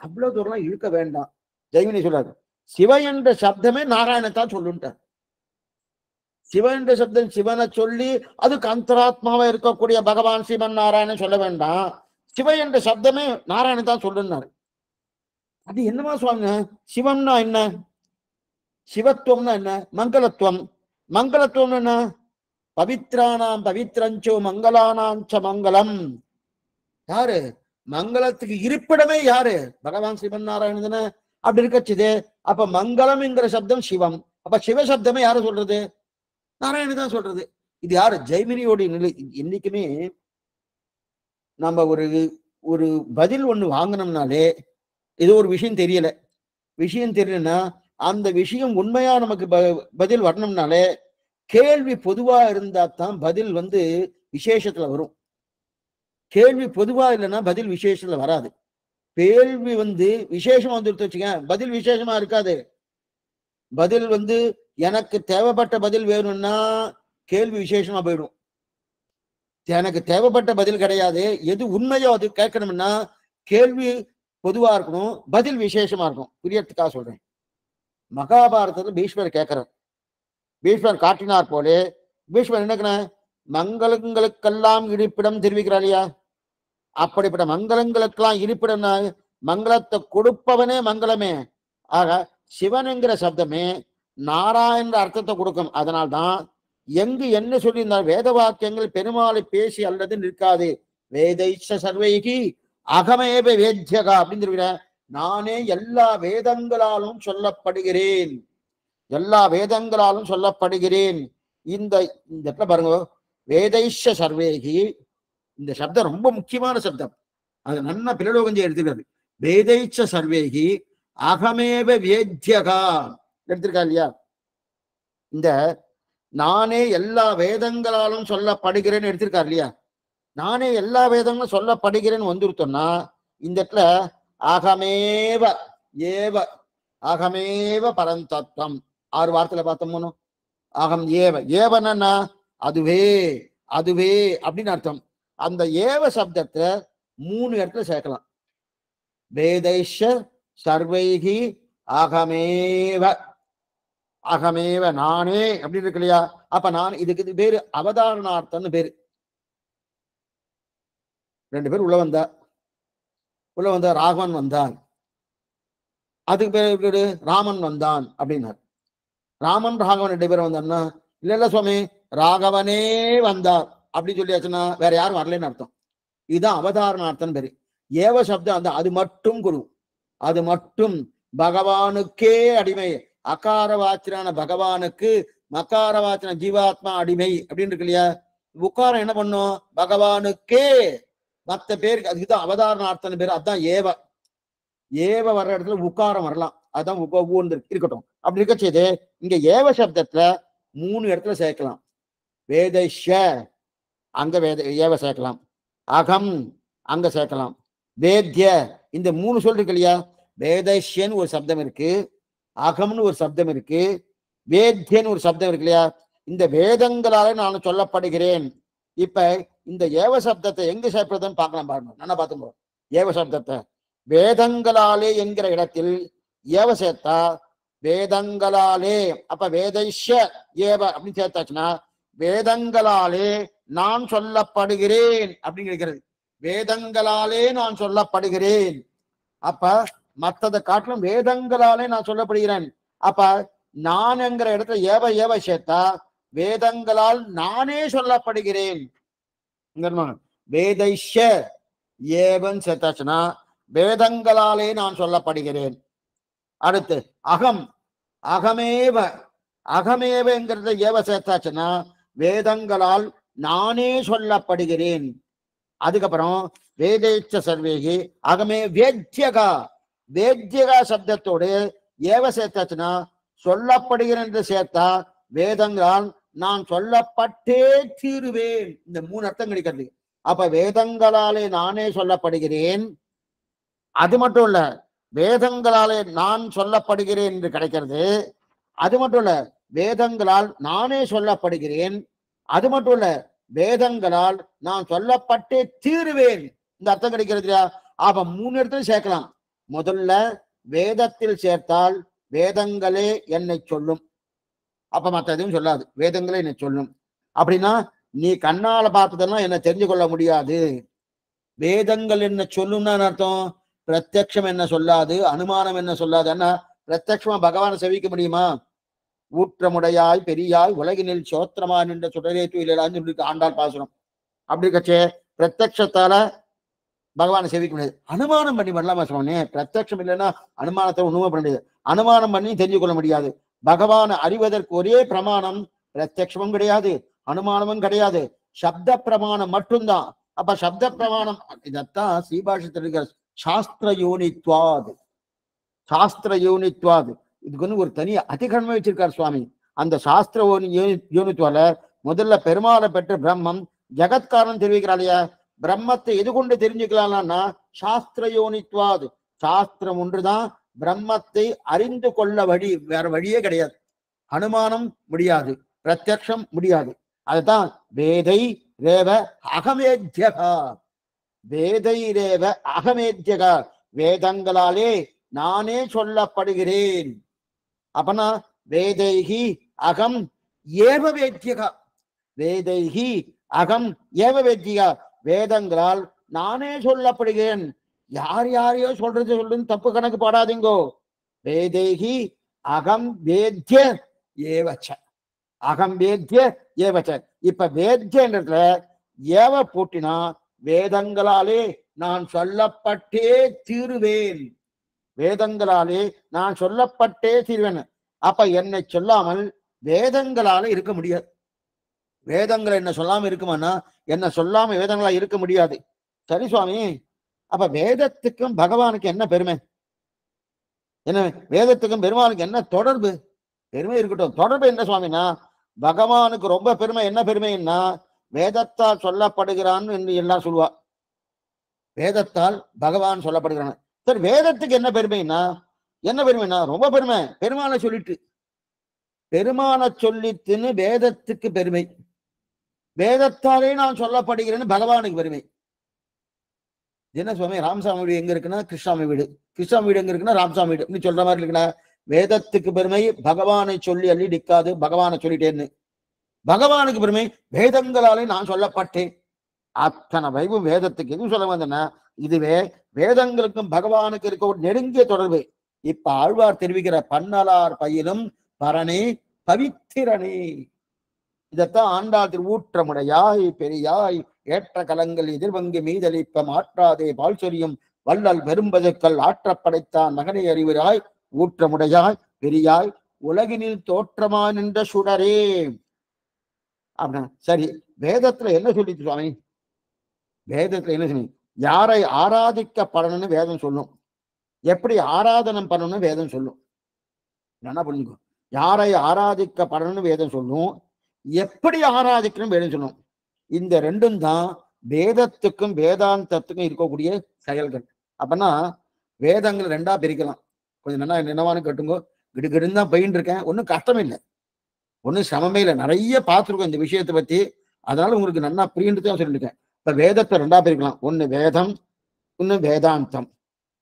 S1: அவ்வளவு தூரம் இழுக்க வேண்டாம். ஜெய்மினி சொல்லாரு, சிவ என்ற சப்தமே நாராயணத்தான் சொல்லுன்ட்டார். சிவ என்ற சப்தம் சிவனை சொல்லி அதுக்கு அந்தராத்மாவா இருக்கக்கூடிய பகவான் சிவன் நாராயணன் சொல்ல வேண்டாம், சிவ என்ற சப்தமே நாராயணன் தான் சொல்லுன்னாரு. அது என்னமா சுவாமி, சிவம்னா என்ன, சிவத்துவம்னா என்ன, மங்களத்துவம். மங்களத்துவம் என்ன, பவித்ரானாம் பவித்ரஞ்சோ மங்களானாஞ்ச மங்களம். யாரு மங்களத்துக்கு இருப்பிடமே யாரு, பகவான் சிவன் நாராயணன் அப்படி இருக்கச்சுது. அப்ப மங்களம் என்கிற சப்தம் சிவம், அப்ப சிவசப்தமே யாரு சொல்றது, நாராயணன் தான் சொல்றது. இது யாரு, ஜெய்மினியோட நிலை. இன்னைக்குமே நம்ம ஒரு பதில் ஒண்ணு வாங்கினோம்னாலே ஏதோ ஒரு விஷயம் தெரியல, விஷயம் தெரியலன்னா அந்த விஷயம் உண்மையா நமக்கு பதில் வரணும்னாலே கேள்வி பொதுவா இருந்தா தான் பதில் விசேஷத்துல வரும். கேள்வி பொதுவா இல்லைன்னா பதில் விசேஷத்துல வராது. கேள்வி விசேஷமா வந்துட்டு வச்சுக்க, பதில் விசேஷமா இருக்காது. பதில் எனக்கு தேவைப்பட்ட பதில் வேணும்னா கேள்வி விசேஷமா போயிடும். எனக்கு தேவைப்பட்ட பதில் கிடையாது, எது உண்மையோ அது கேட்கணும்னா கேள்வி பொதுவா இருக்கணும், பதில் விசேஷமா இருக்கும். புரியறதுக்காக சொல்றேன். மகாபாரதத்துல பீஷ்மர் கேட்கிறார், பீஷ்மர் காட்டினார் போலே பீஷ்மர் என்ன மங்களங்களுக்கெல்லாம் இருப்பிடம் தெரிவிக்கிறார் இல்லையா, அப்படிப்பட்ட மங்களங்களுக்கெல்லாம் இருப்பிடம், மங்களத்தை கொடுப்பவனே மங்களமே. ஆக சிவன் என்கிற சப்தமே நாராயண அர்த்தத்தை கொடுக்கும். அதனால்தான் எங்கு என்ன சொல்லியிருந்தால் வேத வாக்கியங்கள் பெருமாளை பேசி அல்லது நிற்காது. வேதைச்ச சர்வைகி அகமேப வேத்யகா அப்படின்னு சொல்கிற, நானே எல்லா வேதங்களாலும் சொல்லப்படுகிறேன், எல்லா வேதங்களாலும் சொல்லப்படுகிறேன். இந்த இடத்துல பாருங்க, வேதைஷ சர்வேகி, இந்த சப்தம் ரொம்ப முக்கியமான சப்தம், அது நல்லா பிரலோகஞ்சி எடுத்துக்கிறது. வேதைச்ச சர்வேகி அகமேவ வேத்யகா எடுத்திருக்கா இல்லையா, இந்த நானே எல்லா வேதங்களாலும் சொல்லப்படுகிறேன்னு எடுத்திருக்காரு இல்லையா, நானே எல்லா வேதங்களும் சொல்லப்படுகிறேன்னு வந்துருத்தோம்னா இந்த இடத்துல அகமேவ ஏவ, அகமேவ பரந்தத்துவம் 6 வார்த்தையில பார்த்தோம்னு, அகம் ஏவ, ஏவனா அதுவே அதுவே அப்படின்னு அர்த்தம். அந்த ஏவ சப்தத்தை 3 இடத்துல சேர்க்கலாம். வேதைஷ சர்வைகி அகமேவ, அகமேவ நானே அப்படின்னு இருக்கு இல்லையா. அப்ப நான் இதுக்கு பேரு அவதாரணார்த்தம்னு பேரு. 2 பேர் உள்ள வந்தா ராகவன் வந்தான், அதுக்கு பேரு ராமன் வந்தான் அப்படின்னார். ராமன் ராகவன் 2 பேரும் வந்தான்னா, இல்ல சுவாமி ராகவனே வந்தார் அப்படின்னு சொல்லியாச்சுன்னா வேற யாரும் வரலன்னு அர்த்தம். இதுதான் அவதாரணார்த்தம் பேரு. ஏவ சப்தம் அது மட்டும் குரு, அது மட்டும் பகவானுக்கே அடிமை. அகார வாச்சனான பகவானுக்கு மகார வாச்சன ஜீவாத்மா அடிமை அப்படின்னு இருக்கு இல்லையா. உக்காரம் என்ன பண்ணும், பகவானுக்கே, மற்ற பேருக்கு, அதுக்குதான் அவதாரணார்த்தம் பேரு. அதுதான் ஏவ. ஏவ வர்ற இடத்துல உக்காரம் வரலாம், அதான் இருக்கட்டும். அப்படி இருக்க செய்து இங்க ஏவ சப்தத்துல 3 இடத்துல சேர்க்கலாம். வேதைஷ அங்க ஏவ சேர்க்கலாம், அகம் அங்க சேர்க்கலாம், வேத்ய இந்த 3 சொல்லிருக்கு இல்லையா. வேதைஷ்யன்னு ஒரு சப்தம் இருக்கு, அகம்னு ஒரு சப்தம் இருக்கு, வேத்யன்னு ஒரு சப்தம் இருக்கு இல்லையா. இந்த வேதங்களாலே நான் சொல்லப்படுகிறேன். இப்ப இந்த ஏவ சப்தத்தை எங்க சேர்ப்பதுன்னு பார்க்கலாம் பாருங்க. நல்லா பார்த்துக்கோ, ஏவ சப்தத்தை வேதங்களாலே என்கிற இடத்தில் ஏவ சேர்த்தா வேதங்களாலே, அப்ப வேதைஷ ஏவ அப்படின்னு சேர்த்தாச்சுன்னா வேதங்களாலே நான் சொல்லப்படுகிறேன் அப்படின்னு இருக்கிறது. வேதங்களாலே நான் சொல்லப்படுகிறேன், அப்ப மற்றதை காட்டிலும் வேதங்களாலே நான் சொல்லப்படுகிறேன். அப்ப நான் என்கிற இடத்துல ஏவ ஏவ சேர்த்தா வேதங்களால் நானே சொல்லப்படுகிறேன். வேதைஷ ஏவன் சேர்த்தாச்சுன்னா வேதங்களாலே நான் சொல்லப்படுகிறேன். அடுத்து அகம், அகமேவ, அகமேவங்கிறத ஏவ சேர்த்தாச்சுன்னா வேதங்களால் நானே சொல்லப்படுகிறேன். அதுக்கப்புறம் வேதேச்ச சர்வேகி அகமே வேத்யகா, வேத்யகா சப்தத்தோடு ஏவ சேர்த்தாச்சுன்னா சொல்லப்படுகிறேன் என்று சேர்த்தா வேதங்களால் நான் சொல்லப்பட்டே தீருவேன். இந்த 3 அர்த்தம் கிடைக்கிறது. அப்ப வேதங்களாலே நானே சொல்லப்படுகிறேன், அது மட்டும் இல்ல வேதங்களாலே நான் சொல்லப்படுகிறேன் என்று கிடைக்கிறது. அது மட்டும் இல்ல வேதங்களால் நானே சொல்லப்படுகிறேன், அது மட்டும் இல்ல வேதங்களால் நான் சொல்லப்பட்டே தீருவேன். இந்த அர்த்தம் கிடைக்கிறது இல்லையா? அப்ப 3 இடத்துல சேர்க்கலாம். முதல்ல வேதத்தில் சேர்த்தால் வேதங்களே என்னை சொல்லும், அப்ப மற்ற எதுவும் சொல்லாது, வேதங்களே என்னை சொல்லும். அப்படின்னா நீ கண்ணால பார்த்ததெல்லாம் என்ன தெரிஞ்சு கொள்ள முடியாது. வேதங்கள் என்ன சொல்லும்னா அர்த்தம், பிரத்யக்ஷம் என்ன சொல்லாது, அனுமானம் என்ன சொல்லாது. என்ன பிரத்யக்ஷமா பகவானை செவிக்க முடியுமா? ஊற்றமுடையாய் பெரியாய் உலகினில் சோத்திரமா நின்ற சுடரே தூயிலான்னு சொல்லி ஆண்டாள் பாசுரம். அப்படி இருக்கச்சே பிரத்யக்ஷத்தால பகவானை செவிக்க முடியாது. அனுமானம் பண்ணி பண்ணலாமா சொன்னே? பிரத்யக்ஷம் இல்லைன்னா அனுமானத்தை ஒண்ணுமே பண்ண முடியாது. அனுமானம் பண்ணி தெரிஞ்சு கொள்ள முடியாது. பகவானை அறிவதற்கு ஒரே பிரமாணம் பிரத்யக்ஷமும் கிடையாது, அனுமானமும் கிடையாது, சப்த பிரமாணம் மட்டும்தான். அப்ப சப்த பிரமாணம் இதத்தான் ஸ்ரீபாஷத்தில் இருக்கிற சாஸ்திர யோனித்வாது, சாஸ்திர யோனித்வாது. இதுக்கு வந்து ஒரு தனி அதிகரணமே வச்சிருக்கார் சுவாமி. அந்த சாஸ்திர யோனித்வால முதல்ல பெருமாளை பெற்ற பிரம்மம் ஜெகத்காரன் தெரிவிக்கிறாள் இல்லையா? பிரம்மத்தை எது கொண்டு தெரிஞ்சுக்கலாம்னா சாஸ்திர யோனித்வாது. சாஸ்திரம் ஒன்றுதான் பிரம்மத்தை அறிந்து கொள்ள வழி, வேற வழியே கிடையாது. அனுமானம் முடியாது, பிரத்யக்ஷம் முடியாது. அதுதான் வேதை ரேவ அகமேத்யகா, வேதை ரேவ அகமேத்யகா, வேதங்களாலே நானே சொல்லப்படுகிறேன். அப்பனா வேதைகி அகம் ஏவ வேத்யகா, வேதைகி அகம் ஏவ வேத்யகா, வேதங்களால் நானே சொல்லப்படுகிறேன். யார் யாரையோ சொல்றதுன்னு தப்பு கணக்கு பாடாதீங்கோ. வேதைகி அகம் வேத்ய ஏவச்ச, அகம் வேத்ய ஏவச்ச. இப்ப வேத்யன்றதுல ஏவ போட்டினா வேதங்களாலே நான் சொல்லப்பட்டே தீருவேன், வேதங்களாலே நான் சொல்லப்பட்டே தீருவேன். அப்ப என்னை சொல்லாமல் வேதங்களால இருக்க முடியாது. வேதங்களை என்ன சொல்லாம இருக்குமானா என்ன சொல்லாம வேதங்களா இருக்க முடியாது. சரி சுவாமி, அப்ப வேதத்துக்கும் பகவானுக்கு என்ன பெருமை? என்ன வேதத்துக்கும் பெருமானுக்கு என்ன தொடர்பு? பெருமை இருக்கட்டும், தொடர்பு என்ன சுவாமினா பகவானுக்கு ரொம்ப பெருமை. என்ன பெருமைன்னா வேதத்தால் சொல்லப்படுகிறான்னு என்று எல்லாம் சொல்லுவா. வேதத்தால் பகவான் சொல்லப்படுகிறான். சரி, வேதத்துக்கு என்ன பெருமைன்னா என்ன பெருமைன்னா ரொம்ப பெருமை. பெருமானை சொல்லிட்டு, பெருமானை சொல்லிட்டுன்னு வேதத்துக்கு பெருமை. வேதத்தாலே நான் சொல்லப்படுகிறேன்னு பகவானுக்கு பெருமை. என்ன சுவாமி, ராமசாமி வீடு எங்க இருக்குன்னா கிருஷ்ணாமி வீடு, கிருஷ்ணாமி வீடு எங்க இருக்குன்னா ராமசாமி வீடு நீ சொல்ற மாதிரி இருக்குன்னா வேதத்துக்கு பெருமை பகவானை சொல்லி அள்ளி நிற்காது, பகவானை சொல்லிட்டேன்னு. பகவானுக்கு பெருமை வேதங்களாலே நான் சொல்லப்பட்டேன். அத்தனை வைபவம் வேதத்துக்கு. எதுவும் சொல்ல வந்தேன்னா இதுவே வேதங்களுக்கும் பகவானுக்கு இருக்க ஒரு நெருங்கிய தொடர்பு. இப்ப ஆழ்வார் தெரிவிக்கிற பன்னலார் பயிலும் பரணே பவித்திரனே. இதத்தான் ஆண்டாள் திரு ஊற்றமுடையாய் பெரியாய் ஏற்ற கலங்கள் எதிர்வங்கி மீதளிப்ப மாற்றாதே பால் சொரியும் வள்ளல் பெரும்பதுக்கள் ஆற்றப்படைத்தான் மகனை அறிவுராய் ஊற்றமுடையாய் பெரியாய் உலகினில் தோற்றமா நின்ற சுடரே. அப்படின்னா சரி, வேதத்துல என்ன சொல்லிட்டு சுவாமி? வேதத்துல என்ன சொல்லி யாரை ஆராதிக்கப்படணும்னு வேதம் சொல்லும், எப்படி ஆராதனம் பண்ணணும்னு வேதம் சொல்லும். என்ன புரிஞ்சுக்கோ, யாரை ஆராதிக்கப்படணும்னு வேதம் சொல்லும், எப்படி ஆராதிக்கணும் வேதம் சொல்லும். இந்த ரெண்டும் தான் வேதத்துக்கும் வேதாந்தத்துக்கும் இருக்கக்கூடிய செயல்கள். அப்பனா வேதங்கள் ரெண்டா பிரிக்கலாம். கொஞ்சம் நல்லா நினைவானு கட்டுங்கோ. கிடுகிடுன்னு தான் போயின்னு இருக்கேன், ஒன்றும் கஷ்டம் இல்லை, ஒன்றும் சிரமமே இல்லை. நிறைய பார்த்துருக்கோம் இந்த விஷயத்தை பத்தி, அதனால உங்களுக்கு நல்லா புரியுன்றது தான் சொல்லியிருக்கேன். இப்ப வேதத்தை ரெண்டா பிரிக்கலாம். ஒண்ணு வேதம், ஒண்ணு வேதாந்தம்.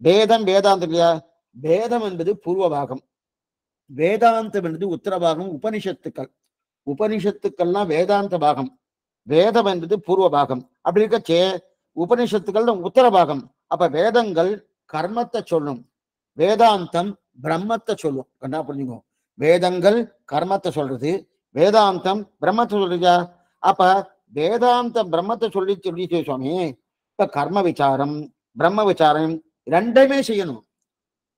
S1: வேதம் வேதாந்தம் இல்லையா? வேதம் என்பது பூர்வ பாகம், வேதாந்தம் என்பது உத்தர பாகம். உபனிஷத்துக்கள், உபனிஷத்துக்கள்லாம் வேதாந்த பாகம், வேதம் என்பது பூர்வ பாகம். அப்படி இருக்கச்சே உபனிஷத்துக்கள் உத்தர பாகம். அப்ப வேதங்கள் கர்மத்தை சொல்லும், வேதாந்தம் பிரம்மத்தை சொல்லும். என்ன புரிஞ்சுக்கோ, வேதங்கள் கர்மத்தை சொல்றது, வேதாந்தம் பிரம்மத்தை சொல்றீங்க. அப்ப வேதாந்தம் பிரம்மத்தை சொல்லி சுவாமி, இப்ப கர்ம விசாரம் பிரம்ம விசாரம் ரெண்டுமே செய்யணும்.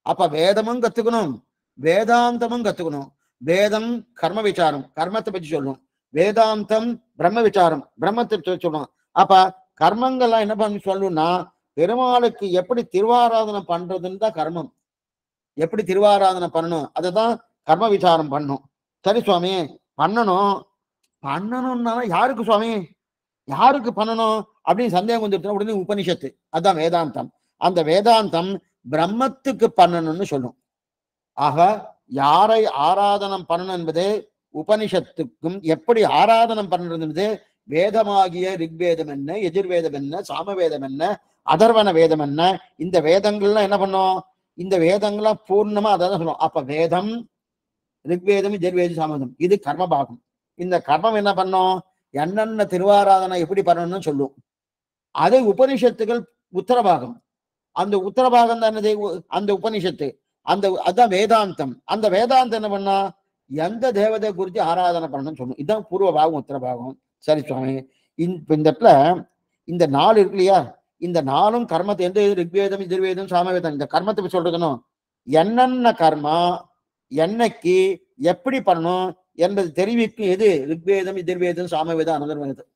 S1: அப்ப வேதமும் கத்துக்கணும், வேதாந்தமும் கத்துக்கணும். வேதம் கர்ம விசாரம், கர்மத்தை பற்றி சொல்லணும். வேதாந்தம் பிரம்ம விசாரம், பிரம்மத்தை சொல்லணும். அப்ப கர்மங்கள்லாம் என்ன பண்ணி சொல்லணும்னா, பெருமாளுக்கு எப்படி திருவாராதனை பண்றதுன்னு தான் கர்மம். எப்படி திருவாராதனை பண்ணணும் அதுதான் கர்ம விசாரம் பண்ணணும். சரி சுவாமி, பண்ணணும் பண்ணணும்னா யாருக்கு சுவாமி, யாருக்கு பண்ணணும் அப்படின்னு சந்தேகம் வந்துருச்சுன்னா உடனே உபனிஷத்து, அதான் வேதாந்தம். அந்த வேதாந்தம் பிரம்மத்துக்கு பண்ணணும்னு சொல்லும். ஆக யாரை ஆராதனம் பண்ணணும் என்பது உபனிஷத்துக்கும், எப்படி ஆராதனம் பண்றது என்பது வேதமாகிய ரிக்வேதம் என்ன, எதிர்வேதம் என்ன, சாமவேதம் என்ன, அதர்வன வேதம் என்ன, இந்த வேதங்கள்லாம் என்ன பண்ணும், இந்த வேதங்கள்லாம் பூர்ணமா அதான் சொல்லும். அப்ப வேதம், ரிக்வேதம், எதிர்வேதம், சாமவேதம் இது கர்மபாகம். இந்த கர்மம் என்ன பண்ணும், என்னென்ன திருவாராதனை எப்படி பண்ணணும்னு சொல்லும். அதை உபனிஷத்துகள் உத்தரபாகம். அந்த உத்தரபாகம் தான் என்னது, அந்த உபனிஷத்து, அந்த அதான் வேதாந்தம். அந்த வேதாந்தம் என்ன பண்ணா, எந்த தேவதை குறித்து ஆராதனை பண்ணணும்னு சொல்லணும். இதுதான் பூர்வ பாகம், உத்தரபாகம். சரி சுவாமி, இந்த இடத்துல இந்த 4 இருக்கு இல்லையா, இந்த 4ம் கர்மத்தை, எந்த ரிக்வேதம், எதிர்வேதம், சாமவேதம், இந்த கர்மத்தை சொல்றதுனும் என்னென்ன கர்மா என்னைக்கு எப்படி பண்ணணும் என்பது தெரிவிக்கும். எது ரிக்வேதம், எதிர்வேதம், சாமவேதம், அனதர்வேதம்.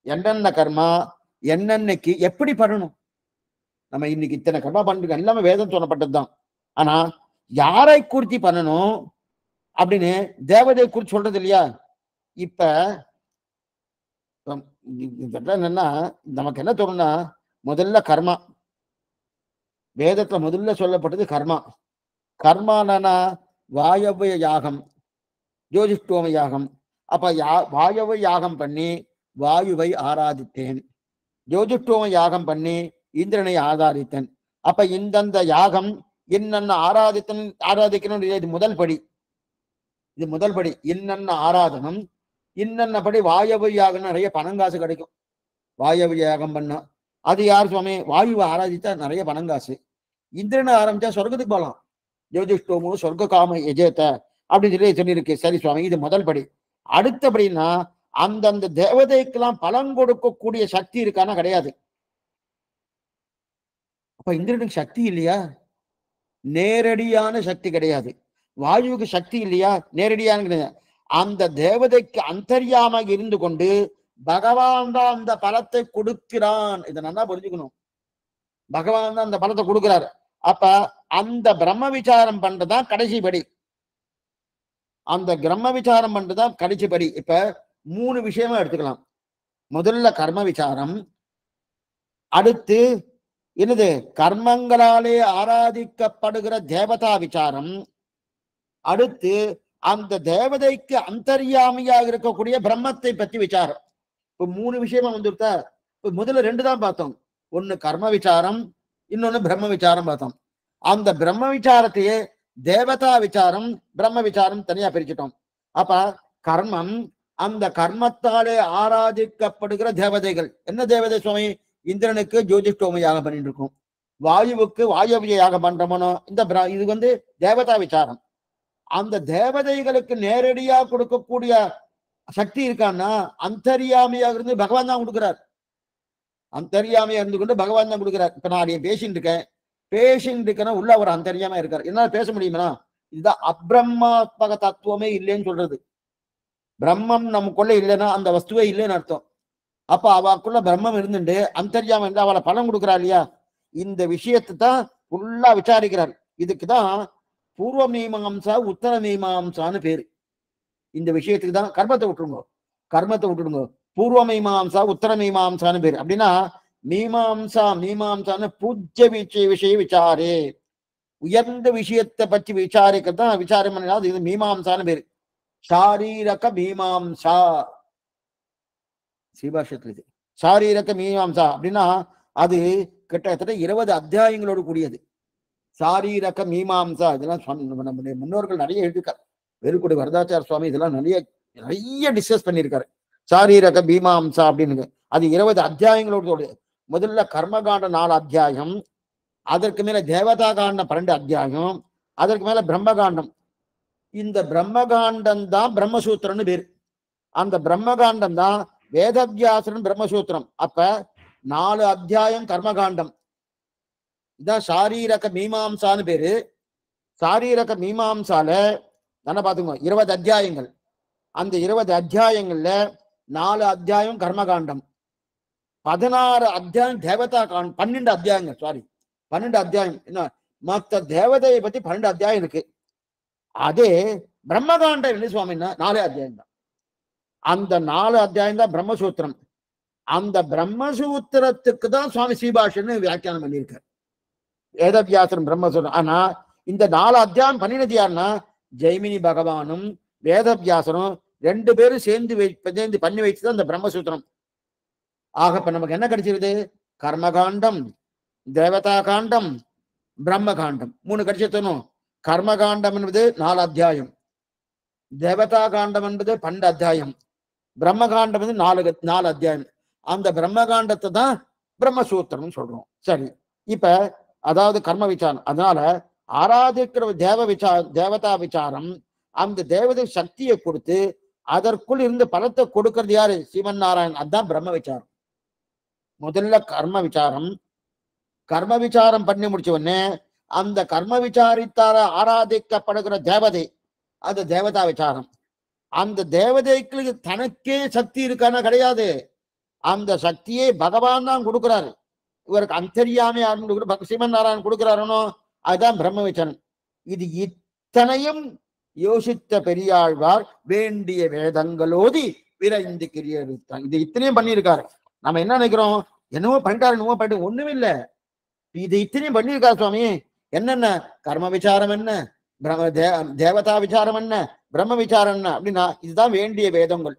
S1: என்னென்ன கர்மா என்னென்னைக்கு எப்படி பண்ணணும். நம்ம இன்னைக்கு இத்தனை கர்மா பண்ணிருக்கோம், எல்லாமே வேதம் சொல்லப்பட்டதுதான். ஆனா யாரை குறித்து பண்ணணும் அப்படின்னு தேவதை குறித்து சொல்றது இல்லையா. இப்ப என்னன்னா, நமக்கு என்ன தோணும்னா, முதல்ல கர்மா, வேதத்துல முதல்ல சொல்லப்பட்டது கர்மா. கர்மானா வாயவ யாகம், ஜோதிஷ்டோம யாகம். அப்ப வாயவ யாகம் பண்ணி வாயுவை ஆராதித்தேன், ஜோதிஷ்டோம யாகம் பண்ணி இந்திரனை ஆராதித்தேன். அப்ப இந்தந்த யாகம் என்னென்ன ஆராதிக்கணும், இது முதல் படி. இது முதல் படி, என்னென்ன ஆராதனம், இன்னென்ன படி. வாயவ யாகம் நிறைய பணங்காசு கிடைக்கும். வாயவ யாகம் பண்ணா அது யார் சுவாமி, வாயுவை ஆராதித்தா நிறைய பணங்காசு. இந்திரனை ஆரம்பிச்சா சொர்க்கத்துக்கு போகலாம். ஜோதிஷ்டோமோ சொர்க்க காம எஜேத்த அப்படின்னு சொல்லி சொல்லியிருக்கு. சரி சுவாமி, இது முதல் படி. அடுத்தபடினா அந்தந்த தேவதைக்கெல்லாம் பலன் கொடுக்கக்கூடிய சக்தி இருக்கானா, கிடையாது. அப்ப இந்திரனுக்கு சக்தி இல்லையா, நேரடியான சக்தி கிடையாது. வாயுவுக்கு சக்தி இல்லையா, நேரடியான. அந்த தேவதைக்கு அந்தர்யாமாக இருந்து கொண்டு பகவான் தான் அந்த பலத்தை கொடுக்கிறான். இதை நல்லா புரிஞ்சுக்கணும். பகவான் தான் அந்த பலத்தை கொடுக்கிறார். அப்ப அந்த பிரம்ம விசாரம் பண்றதுதான் கடைசி படி. அந்த பிரம்ம விசாரம் பண்றதுதான் கடைசி படி. இப்ப 3 விஷயமா எடுத்துக்கலாம். முதல்ல கர்ம விசாரம், அடுத்து என்னது, கர்மங்களாலே ஆராதிக்கப்படுகிற தேவதா விசாரம், அடுத்து அந்த தேவதைக்கு அந்தர்யாமியாக இருக்கக்கூடிய பிரம்மத்தை பற்றி விசாரம். இப்ப 3 விஷயமா வந்துருத்தா. இப்ப முதல்ல 2 தான் பார்த்தோம். ஒண்ணு கர்ம விசாரம், இன்னொன்னு பிரம்ம விசாரம் பார்த்தோம். அந்த பிரம்ம விசாரத்தையே தேவதா விசாரம், பிரம்ம விசாரம் தனியா பிரிச்சுட்டோம். அப்ப கர்மம், அந்த கர்மத்தாலே ஆராதிக்கப்படுகிற தேவதைகள். என்ன தேவதை சுவாமி, இந்திரனுக்கு ஜோதிஷ்டோம யாகம் பண்ணிட்டு இருக்கும், வாயுவுக்கு வாயவிய யாகம் பண்றோமோ, இந்த இது தேவதா விசாரம். அந்த தேவதைகளுக்கு நேரடியா கொடுக்கக்கூடிய சக்தி இருக்கான்னா, அந்தர்யாமியாக இருந்து பகவான் தான் கொடுக்கிறார். அந்தர்யாமியா இருந்து கொண்டு பகவான் தான் கொடுக்கிறார். இப்ப நான் பேசிட்டு இருக்கேன்னா உள்ள ஒரு அந்தர்யாமா இருக்கார். என்னால பேச முடியுமா, இதுதான் அப்ரஹ்மாத்மக தத்துவமே இல்லைன்னு சொல்றது. பிரம்மம் நமக்குள்ள இல்லைன்னா அந்த வஸ்துவே இல்லைன்னு அர்த்தம். அப்ப அவக்குள்ள பிரம்மம் இருந்துட்டு அந்தர்யாமம் இருந்து அவளை பலம் கொடுக்குறா இல்லையா. இந்த விஷயத்தை தான் ஃபுல்லா விசாரிக்கிறார். இதுக்குதான் பூர்வ மீமாம்சா உத்தர மீமாம்சான்னு பேரு. இந்த விஷயத்துக்கு தான் கர்மத்தை விட்டுடுங்க. பூர்வ மீமாம்சா உத்தர மீமாம்சான்னு பேரு. அப்படின்னா மீமாம்சான்னு பூஜ்ய விஷய விசாரே, உயர்ந்த விஷயத்தை பற்றி விசாரிக்கிறது தான் விசாரம் பண்ணினா இது மீமாம்சான்னு பேரு. சாரீரக மீமாம்சா, ஸ்ரீபாஷ்யத்துல இது சாரீரக மீமாம்சா அப்படின்னா அது கிட்டத்தட்ட 20 அத்தியாயங்களோடு கூடியது. சாரீரக மீமாம்சா இதெல்லாம் நம்முடைய முன்னோர்கள் நிறைய எழுதியிருக்காரு. வேலுக்குடி வரதாச்சார சுவாமி இதெல்லாம் நிறைய டிஸ்கஸ் பண்ணியிருக்காரு. சாரீரக மீமாம்சா அப்படின்னு அது 20 அத்தியாயங்களோடு. முதல்ல கர்மகாண்ட 4 அத்தியாயம், அதற்கு மேல தேவதா காண்டம் 12 அத்தியாயம், அதற்கு மேல பிரம்மகாண்டம். இந்த பிரம்மகாண்டம் தான் பிரம்மசூத்திரம்னு பேரு. அந்த பிரம்மகாண்டம் தான் வேதவியாசன் பிரம்மசூத்திரம். அப்ப 4 அத்தியாயம் கர்மகாண்டம், இதான் சாரீரக மீமாம்சான்னு பேரு. சாரீரக மீமாம்சால தானே பாத்துக்கோ 20 அத்தியாயங்கள். அந்த 20 அத்தியாயங்கள்ல 4 அத்தியாயம் கர்மகாண்டம், 16 அத்தியாயம் தேவதா காண்டம், 12 அத்தியாயங்கள், சாரி 12 அத்தியாயம். என்ன மொத்த தேவதையை பத்தி 12 அத்தியாயம் இருக்கு. அதே பிரம்மகாண்டம் என்ன சுவாமின்னா 4 அத்தியாயம் தான். அந்த 4 அத்தியாயம் தான் பிரம்மசூத்திரம். அந்த பிரம்மசூத்திரத்துக்கு தான் சுவாமி ஸ்ரீபாஷன்னு வியாக்கியானம் பண்ணியிருக்கார். வேதவியாசன் பிரம்மசூத்திரம். ஆனா இந்த 4 அத்தியாயம் பண்ணினது யாருன்னா ஜெய்மினி பகவானும் வேதவியாசனும் 2 பேரும் சேர்ந்து பண்ணி வச்சுதான் இந்த பிரம்மசூத்திரம். ஆக இப்ப நமக்கு என்ன கிடைச்சிருது? கர்மகாண்டம், தேவதா காண்டம், பிரம்ம காண்டம் 3 கிடைச்சிருத்தணும். கர்மகாண்டம் என்பது 4 அத்தியாயம், தேவதா காண்டம் என்பது 12 அத்தியாயம், பிரம்மகாண்டம் வந்து 4 அத்தியாயம். அந்த பிரம்மகாண்டத்தை தான் பிரம்மசூத்திரம் சொல்றோம். சரி, இப்ப அதாவது கர்ம விசாரம். அதனால ஆராதிக்கிற தேவதா விசாரம் அந்த தேவதை சக்தியை கொடுத்து அதற்குள் இருந்து பலத்தை கொடுக்கறது யாரு? சிவன் நாராயணன். அதுதான் பிரம்ம விசாரம். முதல்ல கர்ம விசாரம். கர்ம விசாரம் பண்ணி முடிச்ச உடனே அந்த கர்ம விசாரித்தார ஆராதிக்கப்படுகிற தேவதை, அந்த தேவதா விசாரம். அந்த தேவதைக்கு தனக்கே சக்தி இருக்கான கிடையாது. அந்த சக்தியை பகவான் தான் கொடுக்கிறாரு. இவருக்கு அந்தரியாமே சிவன் நாராயணன் கொடுக்கிறாருனோ, அதுதான் பிரம்ம விசாரம். இது இத்தனையும் யோசித்த பெரியாழ்வார் வேண்டிய வேதங்களோதி விரைந்து கிரியறுத்தான். இது இத்தனையும் பண்ணியிருக்காரு. நம்ம என்ன நினைக்கிறோம்? என்னவோ பண்ணிட்டாரு, என்னவோ பண்ணிட்டு ஒண்ணுமே இல்லை. இது இத்தனையும் பண்ணியிருக்காரு சுவாமி. என்னென்ன கர்ம விசாரம், என்ன தேவதா விசாரம், என்ன பிரம்ம விசாரம், என்ன அப்படின்னா இதுதான் வேண்டிய வேதங்கள்.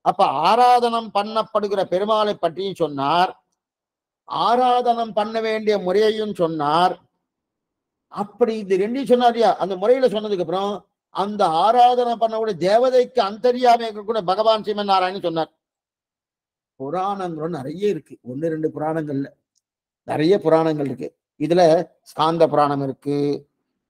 S1: அப்ப ஆராதனம் பண்ணப்படுகிற பெருமாளை பற்றியும் சொன்னார், ஆராதனம் பண்ண வேண்டிய முறையையும் சொன்னார். அப்படி இது ரெண்டையும் சொன்னாரியா? அந்த முறையில சொன்னதுக்கு அப்புறம் அந்த ஆராதனை பண்ணக்கூடிய தேவதைக்கு அந்தரியாமை கூட பகவான் சிவன் நாராயணன் சொன்னார். புராணங்களும் நிறைய இருக்கு. 1-2 புராணங்கள்ல நிறைய புராணங்கள் இருக்கு. இதுல ஸ்காந்த புராணம் இருக்கு,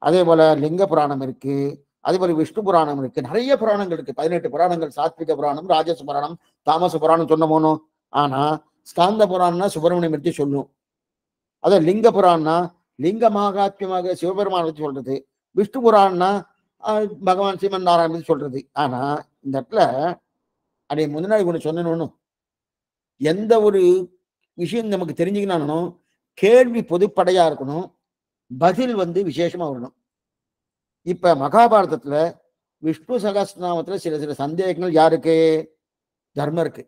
S1: அதே போல லிங்க புராணம் இருக்கு, அதே போல விஷ்ணு புராணம் இருக்கு. நிறைய புராணங்கள் இருக்கு. 18 புராணங்கள். சாத்விக புராணம், ராஜச புராணம், தாமச புராணம் சொன்ன போனோம். ஆனா ஸ்காந்த புராணம்னா சுப்பிரமணியம் பற்றி சொல்லும். அதே லிங்க புராணம்னா லிங்க மகாத்மியமாக சிவபெருமான பற்றி சொல்றது. விஷ்ணு புராணம்னா பகவான் சிவன் நாராயணன் பற்றி சொல்றது. ஆனா இந்த இடத்துல அதை முன்னாடி ஒண்ணு சொன்னணும். எந்த ஒரு விஷயம் நமக்கு தெரிஞ்சுக்கணும், கேள்வி பொதுப்படையா இருக்கணும், பதில் வந்து விசேஷமா வரணும். இப்ப மகாபாரதத்துல விஷ்ணு சகஸ்ரநாமத்துல சில சந்தேகங்கள் யாருக்கு? தர்மருக்கு.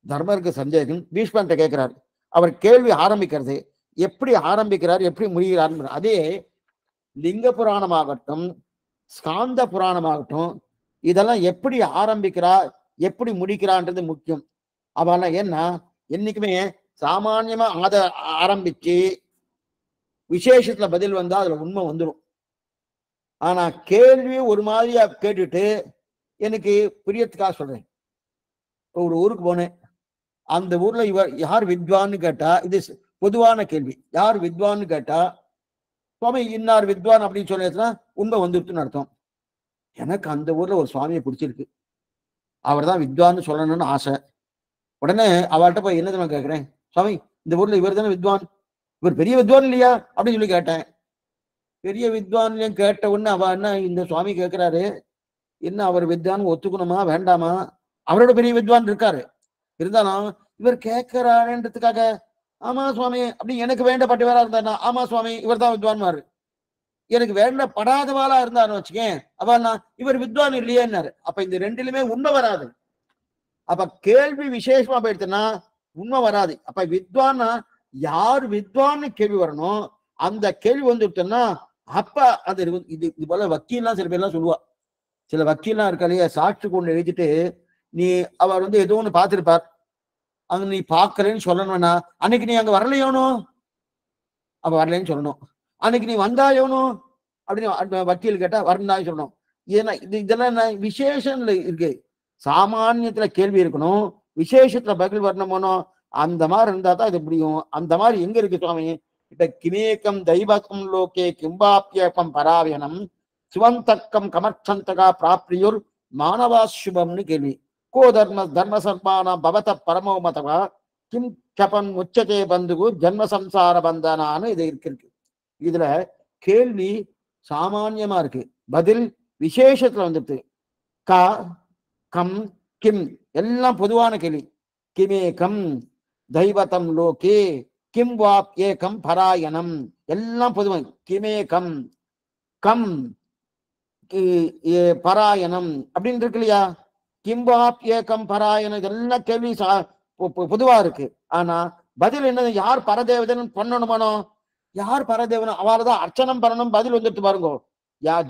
S1: தர்மருக்கு சந்தேகம். பீஷ்மன்ட்ட கேட்கிறார். அவர் கேள்வி ஆரம்பிக்கிறது எப்படி ஆரம்பிக்கிறார், எப்படி முடிகிறார். அதே லிங்க புராணமாகட்டும், ஸ்காந்த புராணமாகட்டும், இதெல்லாம் எப்படி ஆரம்பிக்கிறா, எப்படி முடிக்கிறான்றது முக்கியம். அவெல்லாம் ஏன்னா என்னைக்குமே சாமான்யமா ஆரம்பிச்சு விசேஷத்துல பதில் வந்தா அதுல உண்மை வந்துடும். ஆனா கேள்வி ஒரு மாதிரியா கேட்டுட்டு எனக்கு பிரியத்துக்காக சொல்றேன். ஒரு ஊருக்கு போனேன். அந்த ஊர்ல இவர் யார் வித்வான்னு கேட்டா, இது பொதுவான கேள்வி, யார் வித்வான்னு கேட்டா சுவாமி இன்னார் வித்வான் அப்படின்னு சொன்னா உண்மை வந்துருச்சுன்னு அர்த்தம். எனக்கு அந்த ஊர்ல ஒரு சுவாமியை பிடிச்சிருக்கு, அவர் தான் வித்வான்னு சொல்லணும்னு ஆசை. உடனே அவள்கிட்ட போய் என்ன நான் கேட்கிறேன், சுவாமி இந்த ஊர்ல இவர் தானே வித்வான், இவர் பெரிய வித்வான் இல்லையா அப்படின்னு சொல்லி கேட்டேன். பெரிய வித்வான் கேட்ட உடனே அவ என்ன இந்த சுவாமி கேட்கிறாரு, என்ன அவர் வித்வான் ஒத்துக்கணுமா வேண்டாமா? அவரோட பெரிய வித்வான் இருக்காரு, இருந்தாலும் இவர் கேட்கிறாருன்றதுக்காக ஆமா சுவாமி அப்படி எனக்கு வேண்டப்பட்டவரா இருந்தாருன்னா ஆமா சுவாமி இவர் தான் வித்வான்மாரு. எனக்கு வேண்டப்படாதவாளா இருந்தாருன்னு வச்சுக்கேன், அவனா இவர் வித்வான் இல்லையேன்னாரு. அப்ப இந்த ரெண்டிலுமே உண்மை வராது. அப்ப கேள்வி விசேஷமா போயிடுச்சுன்னா உண்மை வராது. அப்ப வித்வான்னா யார் வித்வான்னு கேள்வி வரணும். அந்த கேள்வி வந்துட்டோம்னா அப்ப அது இது போல வக்கீல்லாம் சில பேர்லாம் சொல்லுவா. சில வக்கீல்லாம் இருக்கா இல்லையா, சாட்சி கொண்டு எழுதிட்டு நீ அவர் வந்து ஏதோ ஒண்ணு பார்த்திருப்பார், அங்க நீ பார்க்கலன்னு சொல்லணும்னா அன்னைக்கு நீ அங்க வரலையோனோ, அப்ப வரலன்னு சொல்லணும். அன்னைக்கு நீ வந்தாயோனோ அப்படின்னு வக்கீல் கேட்டா வரந்தாயும் சொல்லணும். ஏன்னா இதெல்லாம் விசேஷம்ல இருக்கு. சாமானியத்துல கேள்வி இருக்கணும், விசேஷத்துல பதில் வரணுமோனோ. அந்த மாதிரி இருந்தா தான் இது முடியும். அந்த மாதிரி எங்க இருக்கு சுவாமி? இப்ப கிமேக்கம் தெய்வக்கம் லோகே கிம்பாப்பியக்கம் பராவியனம் சிவந்தக்கம் கமர்ச்சந்தகா பிராப்தியுர் மானவா சுபம்னு கேள்வி. கோ தர்ம சர்மான பவத பரமோமதவா கிம் கபன் உச்சதே பந்துகு ஜென்ம சம்சார பந்தனான்னு இது இருக்கு. இதுல கேள்வி சாமான்யமா இருக்கு, பதில் விசேஷத்துல வந்துட்டு க கம் கிம் எல்லாம் பொதுவான கேள்வி. கிமேகம் தெய்வதம் லோகே கிம் வாப் ஏகம் பராயணம் எல்லாம் பொதுவாக. கிமேகம் கம் பராயணம் அப்படின்னு இருக்கு இல்லையா? கிம் வாப் ஏகம் பராயணம் இதெல்லாம் கேள்வி பொதுவா இருக்கு. ஆனா பதில் என்னது? யார் பரதேவதன் பண்ணணுமானோ? யார் பரதேவனும் அவள்தான் அர்ச்சனம் பண்ணணும். பதில் வந்துட்டு பாருங்க,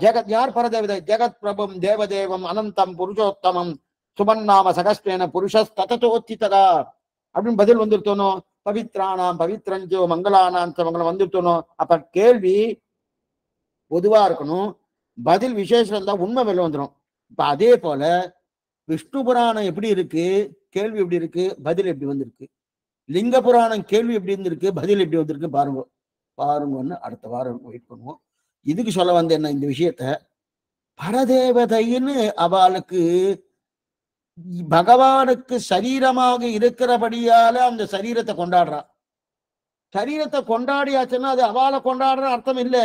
S1: ஜெகத் யார் பரதேவதை? ஜெகத் பிரபும் தேவதேவம் அனந்தம் புருஷோத்தமம் சுமன்னாம சகஸ்டேன புருஷஸ் தததோத்திதா அப்படின்னு பதில் வந்துருத்தோனோ. பவித்ரானாம் பவித்ரஞ்சோ மங்களானாம் மங்களம் வந்துருத்தோனோ. அப்ப கேள்வி பொதுவா இருக்கணும், பதில் விசேஷம் இருந்தா உண்மை வெளில வந்துடும். இப்ப அதே போல விஷ்ணு புராணம் எப்படி இருக்கு, கேள்வி எப்படி இருக்கு, பதில் எப்படி வந்திருக்கு. லிங்க புராணம் கேள்வி எப்படி இருந்திருக்கு, பதில் எப்படி வந்திருக்கு பாருங்க. பாருங்கன்னு அடுத்த வாரம் வெயிட் பண்ணுவோம். இதுக்கு சொல்ல வந்த என்ன, இந்த விஷயத்த பரதேவதைன்னு அவளுக்கு பகவானுக்கு சரீரமாக இருக்கிறபடியால அந்த சரீரத்தை கொண்டாடுறா. சரீரத்தை கொண்டாடியாச்சுன்னா அது அவளை கொண்டாடுற அர்த்தம் இல்லை,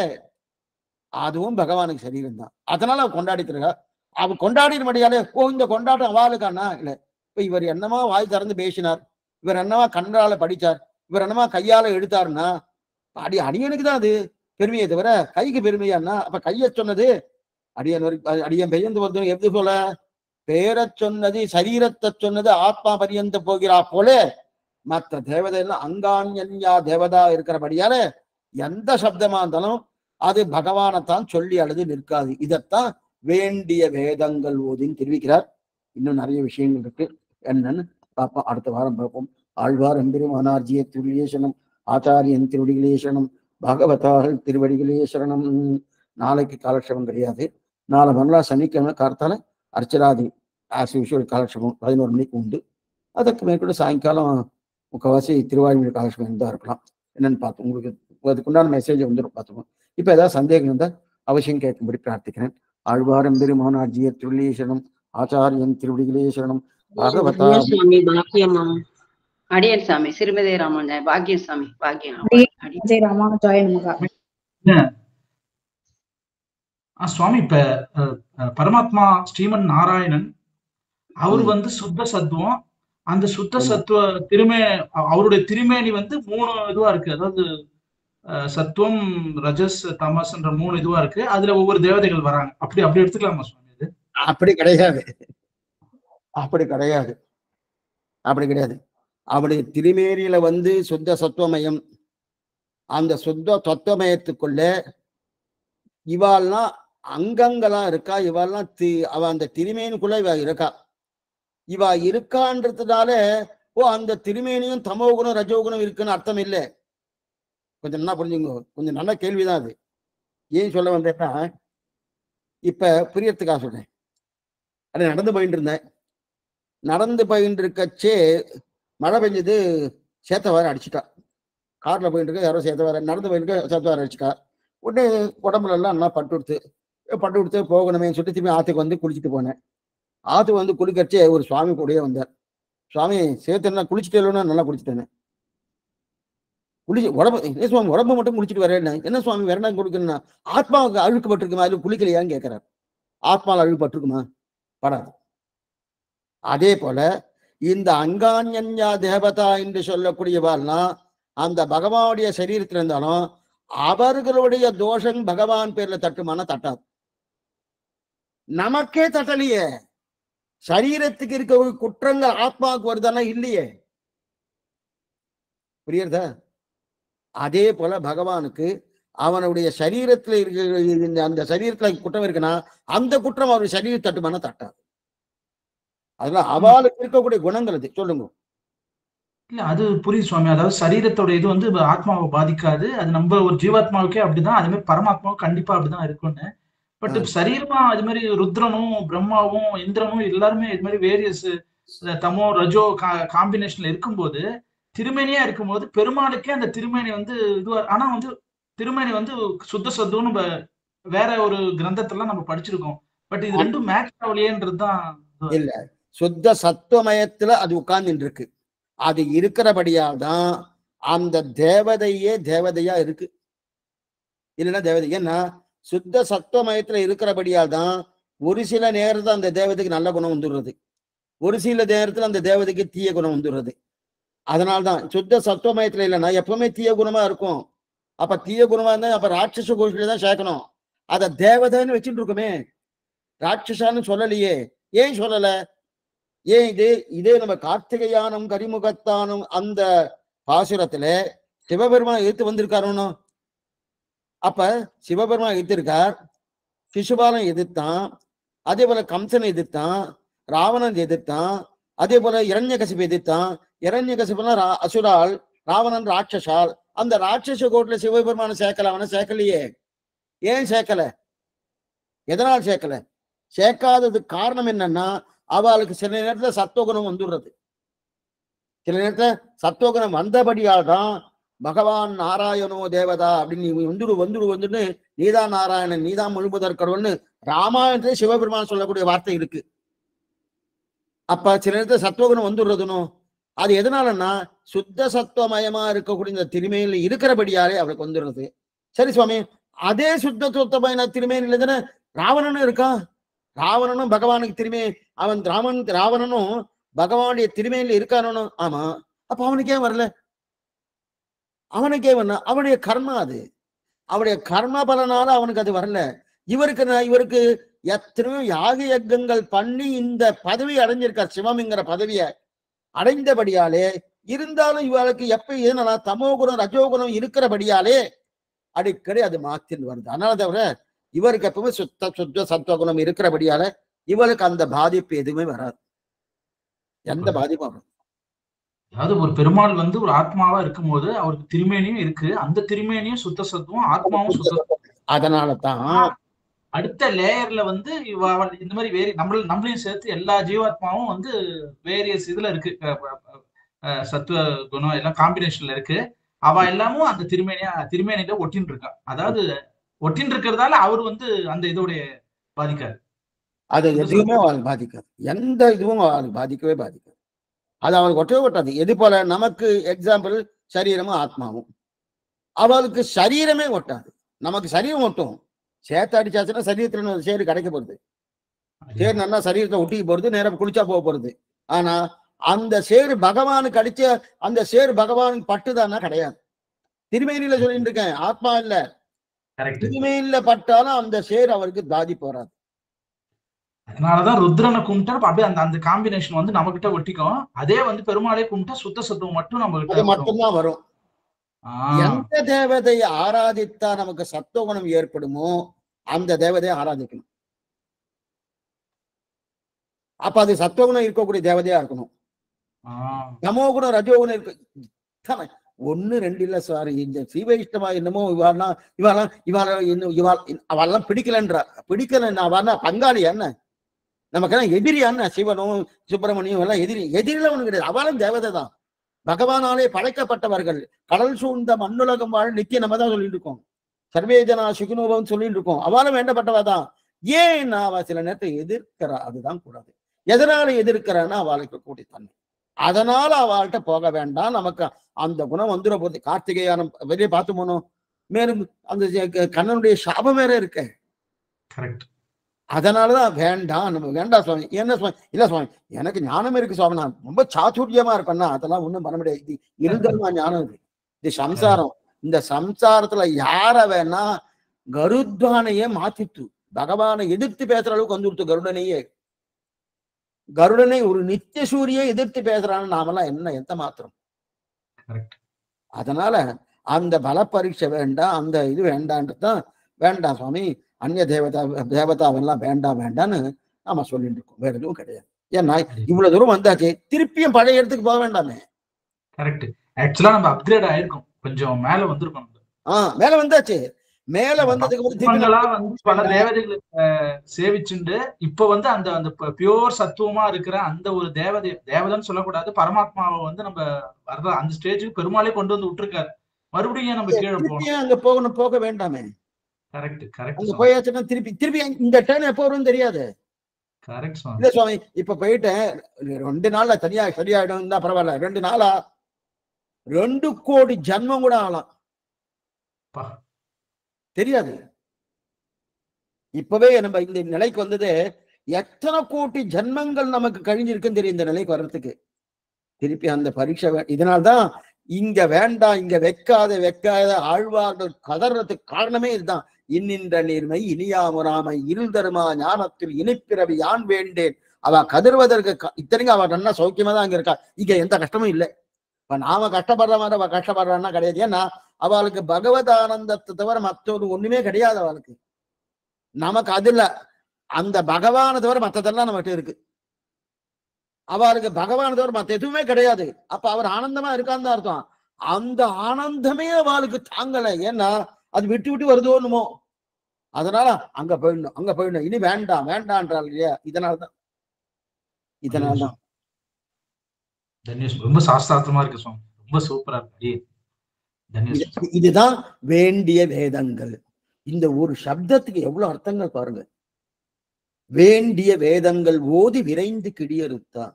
S1: அதுவும் பகவானுக்கு சரீரம் தான். அதனால அவ கொண்டாடிக்கிறா. அவ கொண்டாடினபடியாலே ஓ இந்த கொண்டாட்டம் அவளுக்கானா இல்லை. இப்ப இவர் என்னமா வாய் திறந்து பேசினார், இவர் என்னமா கண்ணால படிச்சார், இவர் என்னமா கையால எடுத்தாருன்னா அடியனுக்கு தான் அது பெருமையை தவிர கைக்கு பெருமையான்னா அப்ப கைய சொன்னது அடியன் பெயர்ந்து வந்து எப்படி போல பேரை சொன்னது சரீரத்தை சொன்னது ஆத்மா பரியந்த போகிறா போல மற்ற தேவதை எல்லாம் அங்கான்யா தேவதா இருக்கிறபடியால எந்த சப்தமா இருந்தாலும் அது பகவானைத்தான் சொல்லி அழுது நிற்காது. இதைத்தான் வேண்டிய வேதங்கள் ஓதின்னு தெரிவிக்கிறார். இன்னும் நிறைய விஷயங்கள் இருக்கு, என்னன்னு பார்ப்போம், அடுத்த வாரம் பார்ப்போம். ஆழ்வார் எம்பெருமானார்ஜிய திருவிலேசனம், ஆச்சாரியன் திருவடிகளேசனம், பாகவதார்கள் திருவடிகளேசனம். நாளைக்கு காலக்ஷேபம் கிடையாது. நாளை மறுநாள் சனிக்கிழமை காலத்தால அர்ச்சராதி ஆஸ் யூஷுவல் காலக்ஷேபம் 11 மணிக்கு உண்டு. அதுக்கு மேற்கொண்டு சாயங்காலம் முக்கவாசி திருவாய்மொழி காலக்ஷேபம் தான் இருக்கலாம். என்னன்னு பார்த்தோம், உங்களுக்கு அதுக்குண்டான மெசேஜ் வந்துடும் பார்த்துக்கோங்க. இப்போ ஏதாவது சந்தேகம் இருந்தால் அவசியம் கேட்கும்படி பிரார்த்திக்கிறேன். ஆழ்வாரம் பெருமானார்ஜிய திருவிலேசனம், ஆச்சாரியன் திருவடிகளேசனம், பாகவதா
S2: அடியன் சாமி சிறுமதே ராமானுஜாய பாக்கியம் சாமி பாக்கியம் ராமானுஜாய நமக.
S3: சுவாமி, இப்ப பரமாத்மா ஸ்ரீமன் நாராயணன் அவர் வந்து சுத்த சத்துவம், அந்த சுத்த சத்துவ அவருடைய திருமேனி வந்து 3 இதுவா இருக்கு. அதாவது சத்துவம் ரஜஸ் தமஸ்ன்ற 3 இதுவா இருக்கு. அதுல ஒவ்வொரு தேவதைகள் வராங்க. அப்படி எடுத்துக்கலாமா சுவாமி? இது
S1: அப்படி கிடையாது, அப்படி கிடையாது, அப்படி கிடையாது. அவருடைய திருமேனியில வந்து சுத்த சத்துவமயம், அந்த சுத்த தத்துவமயத்துக்குள்ள இவாள்லாம் அங்கங்களா இருக்கா. இவாள்லாம் அவ அந்த திருமேனிக்குள்ள இவ இருக்கா. இவ இருக்கான்றதுனால ஓ அந்த திருமேனியும் தமோகுணம் ரஜோகுணம் இருக்குன்னு அர்த்தம் இல்லை. கொஞ்சம் நல்லா புரிஞ்சுங்க, கொஞ்சம் நல்ல கேள்விதான் அது. ஏன் சொல்ல வந்தேன்னா இப்ப புரியறதுக்காக சொல்றேன். அது நடந்து போயிட்டு இருந்தேன். நடந்து போயிட்டு இருக்கச்சே மழை பெஞ்சது, சேத்தவார அடிச்சுட்டா. கார்ல போயிட்டு இருக்க யாரோ சேத்தவார, நடந்து போயிட்டு சேத்தவார அடிச்சுட்டா. உடனே உடம்புல எல்லாம் நல்லா பட்டு கொடுத்து போகணுமே சொல்லிட்டு திரும்பி ஆற்றுக்கு வந்து குளிச்சுட்டு போனேன். ஆற்றுக்கு வந்து குளிக்கச்சே ஒரு சுவாமி கூடயே வந்தார். சுவாமி சேத்தனா குளிச்சுட்டேன்னா, நல்லா குளிச்சுட்டேன்னு உடம்பு சுவாமி உடம்பு மட்டும் குளிச்சுட்டு வரேன். என்ன சுவாமி வேற என்ன குளிக்கணும்னா, ஆத்மாவுக்கு அழுக்கப்பட்டிருக்குமா, அது குளிக்கலையான்னு கேட்கிறார். ஆத்மாவில் அழுக்கப்பட்டிருக்குமா? படாது. அதே போல இந்த அங்கான்யா தேவதா என்று சொல்லக்கூடியவாள்னா அந்த பகவானுடைய சரீரத்தில் இருந்தாலும் அவர்களுடைய தோஷம் பகவான் பேர்ல தட்டுமான தட்டாது. நமக்கே தட்டலையே, சரீரத்துக்கு இருக்க குற்றங்கள் ஆத்மாவுக்கு வருதானா இல்லையே. புரியுறதா? அதே போல பகவானுக்கு அவனுடைய சரீரத்துல இருக்க அந்த சரீரத்துல குற்றம் இருக்குன்னா அந்த குற்றம் அவருடைய சரீர தட்டுமான தட்டாது. அதெல்லாம் அவளுக்கு இருக்கக்கூடிய குணங்கள் அது. சொல்லுங்க.
S3: இல்ல அது புரியுது சுவாமி. அதாவது சரீரத்தோட இது வந்து ஆத்மாவை பாதிக்காது. அது நம்ம ஒரு ஜீவாத்மாவுக்கே அப்படிதான், அது மாதிரி பரமாத்மாவும் கண்டிப்பா அப்படிதான் இருக்கும்னு. பட் சரீரமா அது மாதிரி ருத்ரனும் பிரம்மாவும் இந்திரனும் எல்லாருமே இது மாதிரி வேரியஸ் தமோ ரஜோ காம்பினேஷன்ல இருக்கும்போது, திருமேனியா இருக்கும்போது பெருமாளுக்கே அந்த திருமேனி வந்து இதுவா, ஆனா வந்து திருமேனி வந்து சுத்த சத்துவம் நம்ம வேற ஒரு கிரந்தத்தெல்லாம் நம்ம படிச்சிருக்கோம். பட் இது ரெண்டும் மேட்ச் ஆகலையேன்றதுதான்.
S1: இல்ல, சுத்த சத்துவமயத்துல அது உட்கார்ந்து இருக்கு. அது இருக்கிறபடியால் தான் அந்த தேவதையே தேவதையா இருக்கு. இல்லைன்னா தேவதை, ஏன்னா சுத்த சத்துவமயத்துல இருக்கிறபடியால் தான் ஒரு சில நேரத்துல அந்த தேவதைக்கு நல்ல குணம் வந்துடுறது, ஒரு சில நேரத்துல அந்த தேவதைக்கு தீய குணம் வந்துடுறது. அதனால்தான் சுத்த சத்துவமயத்துல இல்லைன்னா எப்பவுமே தீய குணமா இருக்கும். அப்ப தீய குணமா இருந்தா அப்ப ராட்சச கோஷ்டில தான் சேர்க்கணும். அத தேவதைன்னு வச்சுட்டு இருக்குமே, ராட்சசான்னு சொல்லலையே. ஏன் சொல்லல? ஏன் இதே நம்ம கார்த்திகையானம் கரிமுகத்தானும் அந்த பாசுரத்துல சிவபெருமான் எதிர்த்து வந்திருக்காருன்னு. அப்ப சிவபெருமான் எதிர்த்திருக்கார், சிசுபாலன் எதிர்த்தான், அதே போல கம்சனை எதிர்த்தான், ராவணன் எதிர்த்தான், அதே போல இரண்யகசிபு எதிர்த்தான். இரண்யகசிபுனா அசுரால், ராவணன் ராட்சசால். அந்த ராட்சச கோட்டில சிவபெருமான சேர்க்கல, அவனை சேர்க்கலையே. ஏன் சேர்க்கல? எதனால் சேர்க்கல? சேர்க்காததுக்கு காரணம் என்னன்னா, அவளுக்கு சில நேரத்துல சத்துவகுணம் வந்துடுறது. சில நேரத்துல சத்துவகுணம் வந்தபடியால் தான் பகவான் நாராயணோ தேவதா அப்படின்னு வந்துட்டு நீதான் நாராயணன், நீதான் முழுமுதற் கடவுள்னு ராமாயணத்துல சிவபெருமான் சொல்லக்கூடிய வார்த்தை இருக்கு. அப்ப சில நேரத்துல சத்துவகுணம் வந்துடுறதுனோ அது எதனாலன்னா சுத்த சத்துவமயமா இருக்கக்கூடிய இந்த திருமேனில இருக்கிறபடியாலே அவளுக்கு வந்துடுறது. சரி சுவாமி, அதே சுத்த சத்துவமய திருமேனில தானே ராவணனும் இருக்கான். ராவணனும் பகவானுக்கு ராவணனும் பகவானுடைய திருமேனில இருக்கானோ. ஆமா, அப்ப அவனுக்கு ஏன் வரல? அவனுக்கே வரல, அவனுடைய கர்மா அது, அவனுடைய கர்ம பலனால அவனுக்கு அது வரல. இவருக்கு எத்தனையோ யாக யஜ்ஞங்கள் பண்ணி இந்த பதவி அடைஞ்சிருக்கார், சிவம்ங்கிற பதவியை அடைந்தபடியாலே. இருந்தாலும் இவளுக்கு எப்ப எதுனா தமோகுணம் ரஜோகுணம் இருக்கிறபடியாலே அடிக்கடி அது மாத்தின்னு வருது. அதனால தவிர இவருக்கு எப்பவுமே சுத்த சத்துவகுணம் இருக்கிறபடியால இவளுக்கு அந்த பாதிப்பு எதுவுமே வராது, எந்த பாதிப்பும் வராது.
S3: அதாவது ஒரு பெருமாள் ஒரு ஆத்மாவா இருக்கும் போது அவருக்கு திருமேனியும் இருக்கு, அந்த திருமேனியும் சுத்த சத்துவம், ஆத்மாவும் சுத்த.
S1: அதனாலதான்
S3: அடுத்த லேயர்ல இந்த மாதிரி நம்மளையும் சேர்த்து எல்லா ஜீவாத்மாவும் வேரியஸ் இதுல இருக்கு, சத்துவ குணம் எல்லாம் காம்பினேஷன்ல இருக்கு. அவ எல்லாமும் அந்த திருமேனியில ஒட்டின்னு இருக்கா. அதாவது ஒட்டின்னு இருக்கிறதால அவர் அந்த இதோடைய பாதிக்காது,
S1: அது எதுவுமே அவளுக்கு பாதிக்காது, எந்த இதுவும் அவளுக்கு பாதிக்கவே பாதிக்காது. அது அவளுக்கு ஒட்டவே ஒட்டாது. எது போல நமக்கு எக்ஸாம்பிள் சரீரமும் ஆத்மாவும், அவளுக்கு சரீரமே ஒட்டாது. நமக்கு சரீரம் ஒட்டும், சேத்த அடிச்சாச்சுன்னா சரீரத்துல சேரு கிடைக்க போறது, சேரு நல்லா சரீரத்தை ஒட்டி போறது, நேரம் குளிச்சா போக போறது. ஆனா அந்த சேரு பகவானுக்கு அடிச்ச அந்த சேரு பகவானுக்கு பட்டுதானா? கிடையாது. திருமேனியில சொல்லிட்டு இருக்கேன், ஆத்மா இல்ல. திருமேனியில பட்டாலும் அந்த சேரு அவருக்கு பாதிப்பு வராது.
S3: அதனாலதான் ருத்ரனை கும்பிட்டா அப்படியே அந்த காம்பினேஷன் நம்ம கிட்ட ஒட்டிக்கும். அதே பெருமாளே கும்பிட்டா சுத்த சத்துவம் மட்டும் நம்ம கிட்ட
S1: மட்டும்தான் வரும். எந்த தேவதையை ஆராதித்தா நமக்கு சத்துவகுணம் ஏற்படுமோ அந்த தேவதையை ஆராதிக்கணும். அப்ப அது சத்துவகுணம் இருக்கக்கூடிய தேவதையா இருக்கணும். தமோகுணம் ரஜோகுணம் இருக்கு. ஒண்ணு ரெண்டு இல்ல சார், இந்த ஸ்ரீவைஷ்ணவா என்னமோ அவெல்லாம் பிடிக்கலன்னா அவனா பங்காளி என்ன, நமக்கெல்லாம் எதிரியான்னு சிவனும் சுப்பிரமணியம் எல்லாம் எதிரில ஒண்ணு கிடையாது. அவளும் தேவதை தான், பகவானாலே படைக்கப்பட்டவர்கள். கடல் சூழ்ந்த மண்ணுலகம் வாழ் நித்திய நம்ம தான் சொல்லிட்டு இருக்கோம், சர்வேஜனா சுகினோபம் சொல்லிட்டு இருக்கோம். அவளும் வேண்டப்பட்டவா தான். ஏன்னா அவ சில நேரத்தை எதிர்க்கிறா, அதுதான் கூடாது. எதனால எதிர்க்கிறான்னா அவளுக்கு கூடிய தன்மை, அதனால அவள்கிட்ட போக வேண்டாம். நமக்கு அந்த குணம் வந்துட போகுது. கார்த்திகையானம் வெளியே பார்த்து போனோம், மேலும் அந்த கண்ணனுடைய சாபம் வேற இருக்க. அதனாலதான் வேண்டாம், நம்ம வேண்டாம் சுவாமி. என்ன சுவாமி? இல்ல சுவாமி, எனக்கு ஞானம் இருக்கு சுவாமி, நான் ரொம்ப சாத்துரியமா இருப்பேன்னா அதெல்லாம் ஒண்ணும் பண்ண முடியாது. இது இருந்ததுமா ஞானம் இருக்கு. இது சம்சாரம். இந்த சம்சாரத்துல யார வேணா கருத்வானையே மாத்திட்டு பகவானை எதிர்த்து பேசுற அளவுக்கு வந்துடுத்து. கருடனை ஒரு நித்திய சூரிய எதிர்த்து பேசுறான்னு நாமெல்லாம் என்ன எந்த மாத்திரம். அதனால அந்த பல பரீட்சை வேண்டாம், அந்த இது வேண்டான்றதுதான். வேண்டாம் சுவாமி, அந்நிய தேவதாவெல்லாம் வேண்டான்னு நாம சொல்லிட்டு இருக்கோம், வேற எதுவும் கிடையாது. ஏன்னா இவ்வளவு தூரம் வந்தாச்சு, திருப்பியும் பழைய இடத்துக்கு போக வேண்டாமே.
S3: கரெக்ட். ஆக்சுவலா நம்ம அப்கிரேட் ஆயிருக்கோம், கொஞ்சம் மேல வந்திருக்கோம்.
S1: மேல வந்தாச்சு. மேல வந்ததுக்கு
S3: பல தேவதைகளை சேவிச்சுண்டு இப்ப அந்த அந்த பியூர் சத்துவமா இருக்கிற அந்த ஒரு தேவதைன்னு சொல்லக்கூடாது, பரமாத்மாவை நம்ம வர்ற அந்த ஸ்டேஜுக்கு பெருமாளே கொண்டு விட்டுருக்காரு. மறுபடியும் நம்ம கீழே போகணும்,
S1: அங்க போக வேண்டாமே.
S3: கரெக்ட்.
S1: அங்க போயாச்சுன்னா திருப்பி இந்த டேர்ன் எப்போ வரும்னு தெரியாது.
S3: கரெக்ட் சுவாமி.
S1: இல்ல சுவாமி இப்ப போயிட்டேன் 2 நாள்ல தனியா சரியாயிடும் தான் பரவாயில்ல, 2 நாளா 2 கோடி ஜன்மம் கூட ஆகலாம், தெரியாது. இப்பவே நம்ம இந்த நிலைக்கு வந்தது எத்தனை கோடி ஜன்மங்கள் நமக்கு கழிஞ்சிருக்குன்னு தெரியும் இந்த நிலைக்கு வர்றதுக்கு. திருப்பி அந்த பரீட்சை இதனால்தான் இங்க வேண்டாம், இங்க வைக்காத ஆழ்வார்கள் கதறதுக்கு காரணமே இதுதான். இன்னின்ற நீர்மை இனியாமுறாமை இருந்தருமா ஞானத்தில் இனிப்பிறவி யான் வேண்டேன். அவ கதறுவதற்கு இத்தனைக்கும் அவ நல்லா சௌக்கியமா தான் அங்க இருக்கா, இங்க எந்த கஷ்டமும் இல்லை. இப்ப நாம கஷ்டப்படுற மாதிரி அவ கஷ்டப்படுறான்னா கிடையாது. ஏன்னா அவளுக்கு பகவத் ஆனந்தத்தை தவிர மற்றொரு ஒண்ணுமே கிடையாது அவளுக்கு. நமக்கு அதுல அந்த பகவானை தவிர மற்றதெல்லாம் நம்மகிட்ட இருக்கு. அவருக்கு பகவானை தவிர மற்ற எதுவுமே கிடையாது. அப்ப அவர் ஆனந்தமா இருக்கான்னு தான் அர்த்தம். அந்த ஆனந்தமே அவளுக்கு தாங்கலை. ஏன்னா அது விட்டு விட்டு வருதோன்னுமோ, அதனால அங்க போயிடணும் இனி வேண்டான்றாள் இல்லையா. இதனால்தான்
S3: ரொம்ப சாஸ்திரார்த்தமா இருக்கு சுவாமி, ரொம்ப சூப்பரா இருக்கு.
S1: இதுதான் வேண்டிய வேதங்கள். இந்த ஒரு சப்தத்துக்கு எவ்வளவு அர்த்தங்கள் பாருங்க. வேண்டிய வேதங்கள் ஓதி விரைந்து கிடியறுத்தான்.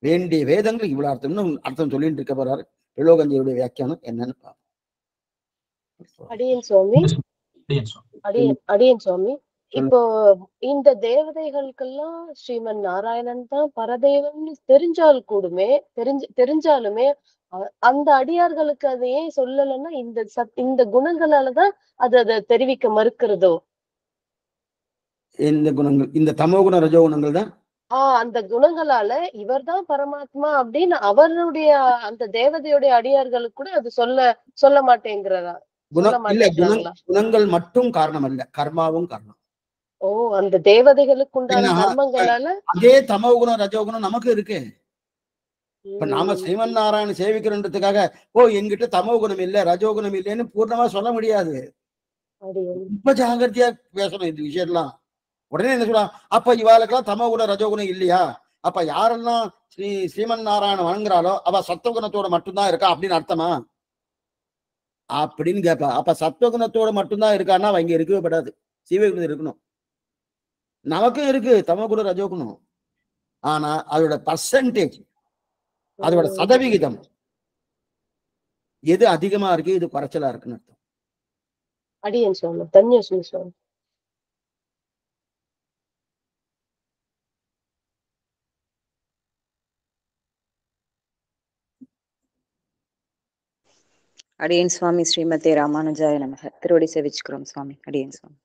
S1: வேண்டிய வேதங்கள் இவ்வளவு அர்த்தம்னு அர்த்தம் சொல்லிட்டு இருக்க போறாரு. பிலோகஞ்சியுடைய வியாக்கியானம் என்னன்னு பார்ப்போம்.
S4: அடியேன் சுவாமி, இப்போ இந்த தேவதைகளுக்கெல்லாம் ஸ்ரீமன் நாராயணன் தான் பரதேவன் தெரிஞ்சாலுமே அந்த அடியார்களுக்கு அதை ஏன் சொல்லலைன்னா இந்த குணங்களாலதான் அதை தெரிவிக்க மறுக்கிறதோ?
S1: இந்த குணங்கள், இந்த தமோகுண ரஜோகுணங்கள் தான்.
S4: அந்த குணங்களால இவர்தான் பரமாத்மா அப்படின்னு அவருடைய அந்த தேவதையுடைய அடியார்களுக்கு கூட அது சொல்ல மாட்டேங்கிறதா?
S1: குணங்கள் மட்டும் காரணம் அல்ல, கர்மாவும் காரணம்.
S4: ஓ, அந்த தேவதைகளுக்கு உண்டான கர்மங்களால
S1: அதே தமோகுணம் ரஜோகுணம் நமக்கு இருக்கு. இப்ப நாம ஸ்ரீமன் நாராயணன் சேவிக்கிறன்றதுக்காக என்கிட்ட தமோகுணம் இல்ல ரஜோகுணம் இல்லைன்னு பூர்ணமா சொல்ல முடியாது. ரொம்ப ஜாகிரதையா பேசணும் இந்த விஷயம்லாம். உடனே என்ன சொல்லலாம், அப்ப இவாளுக்கெல்லாம் தமோகுண ரஜோகுணம் இல்லையா, அப்ப யாரெல்லாம் ஸ்ரீமன் நாராயணன் வணங்குறாளோ அவ சத்துவகுணத்தோட மட்டும்தான் இருக்கா அப்படின்னு அர்த்தமா அப்படின்னு கேட்பா. அப்ப சத்துவகுணத்தோட மட்டும்தான் இருக்கான்னா அவ இங்க இருக்கவே படாது, சீவகுணம் இருக்கணும். நமக்கும் இருக்கு தமோகுண ரஜோகுணம், ஆனா அதோட பர்சன்டேஜ், அதோட சதவிகிதம் எது அதிகமா இருக்கு, இது குறைச்சலா இருக்குன்னு அர்த்தம்.
S4: அடியேன் சுவாமி, தன்யஸ்மி சுவாமி.
S5: அடியேன் சுவாமி. ஸ்ரீமதே ராமானுஜாய நமக. திருவடி சேவிச்சுக்கிறோம் சுவாமி. அடியேன் சுவாமி.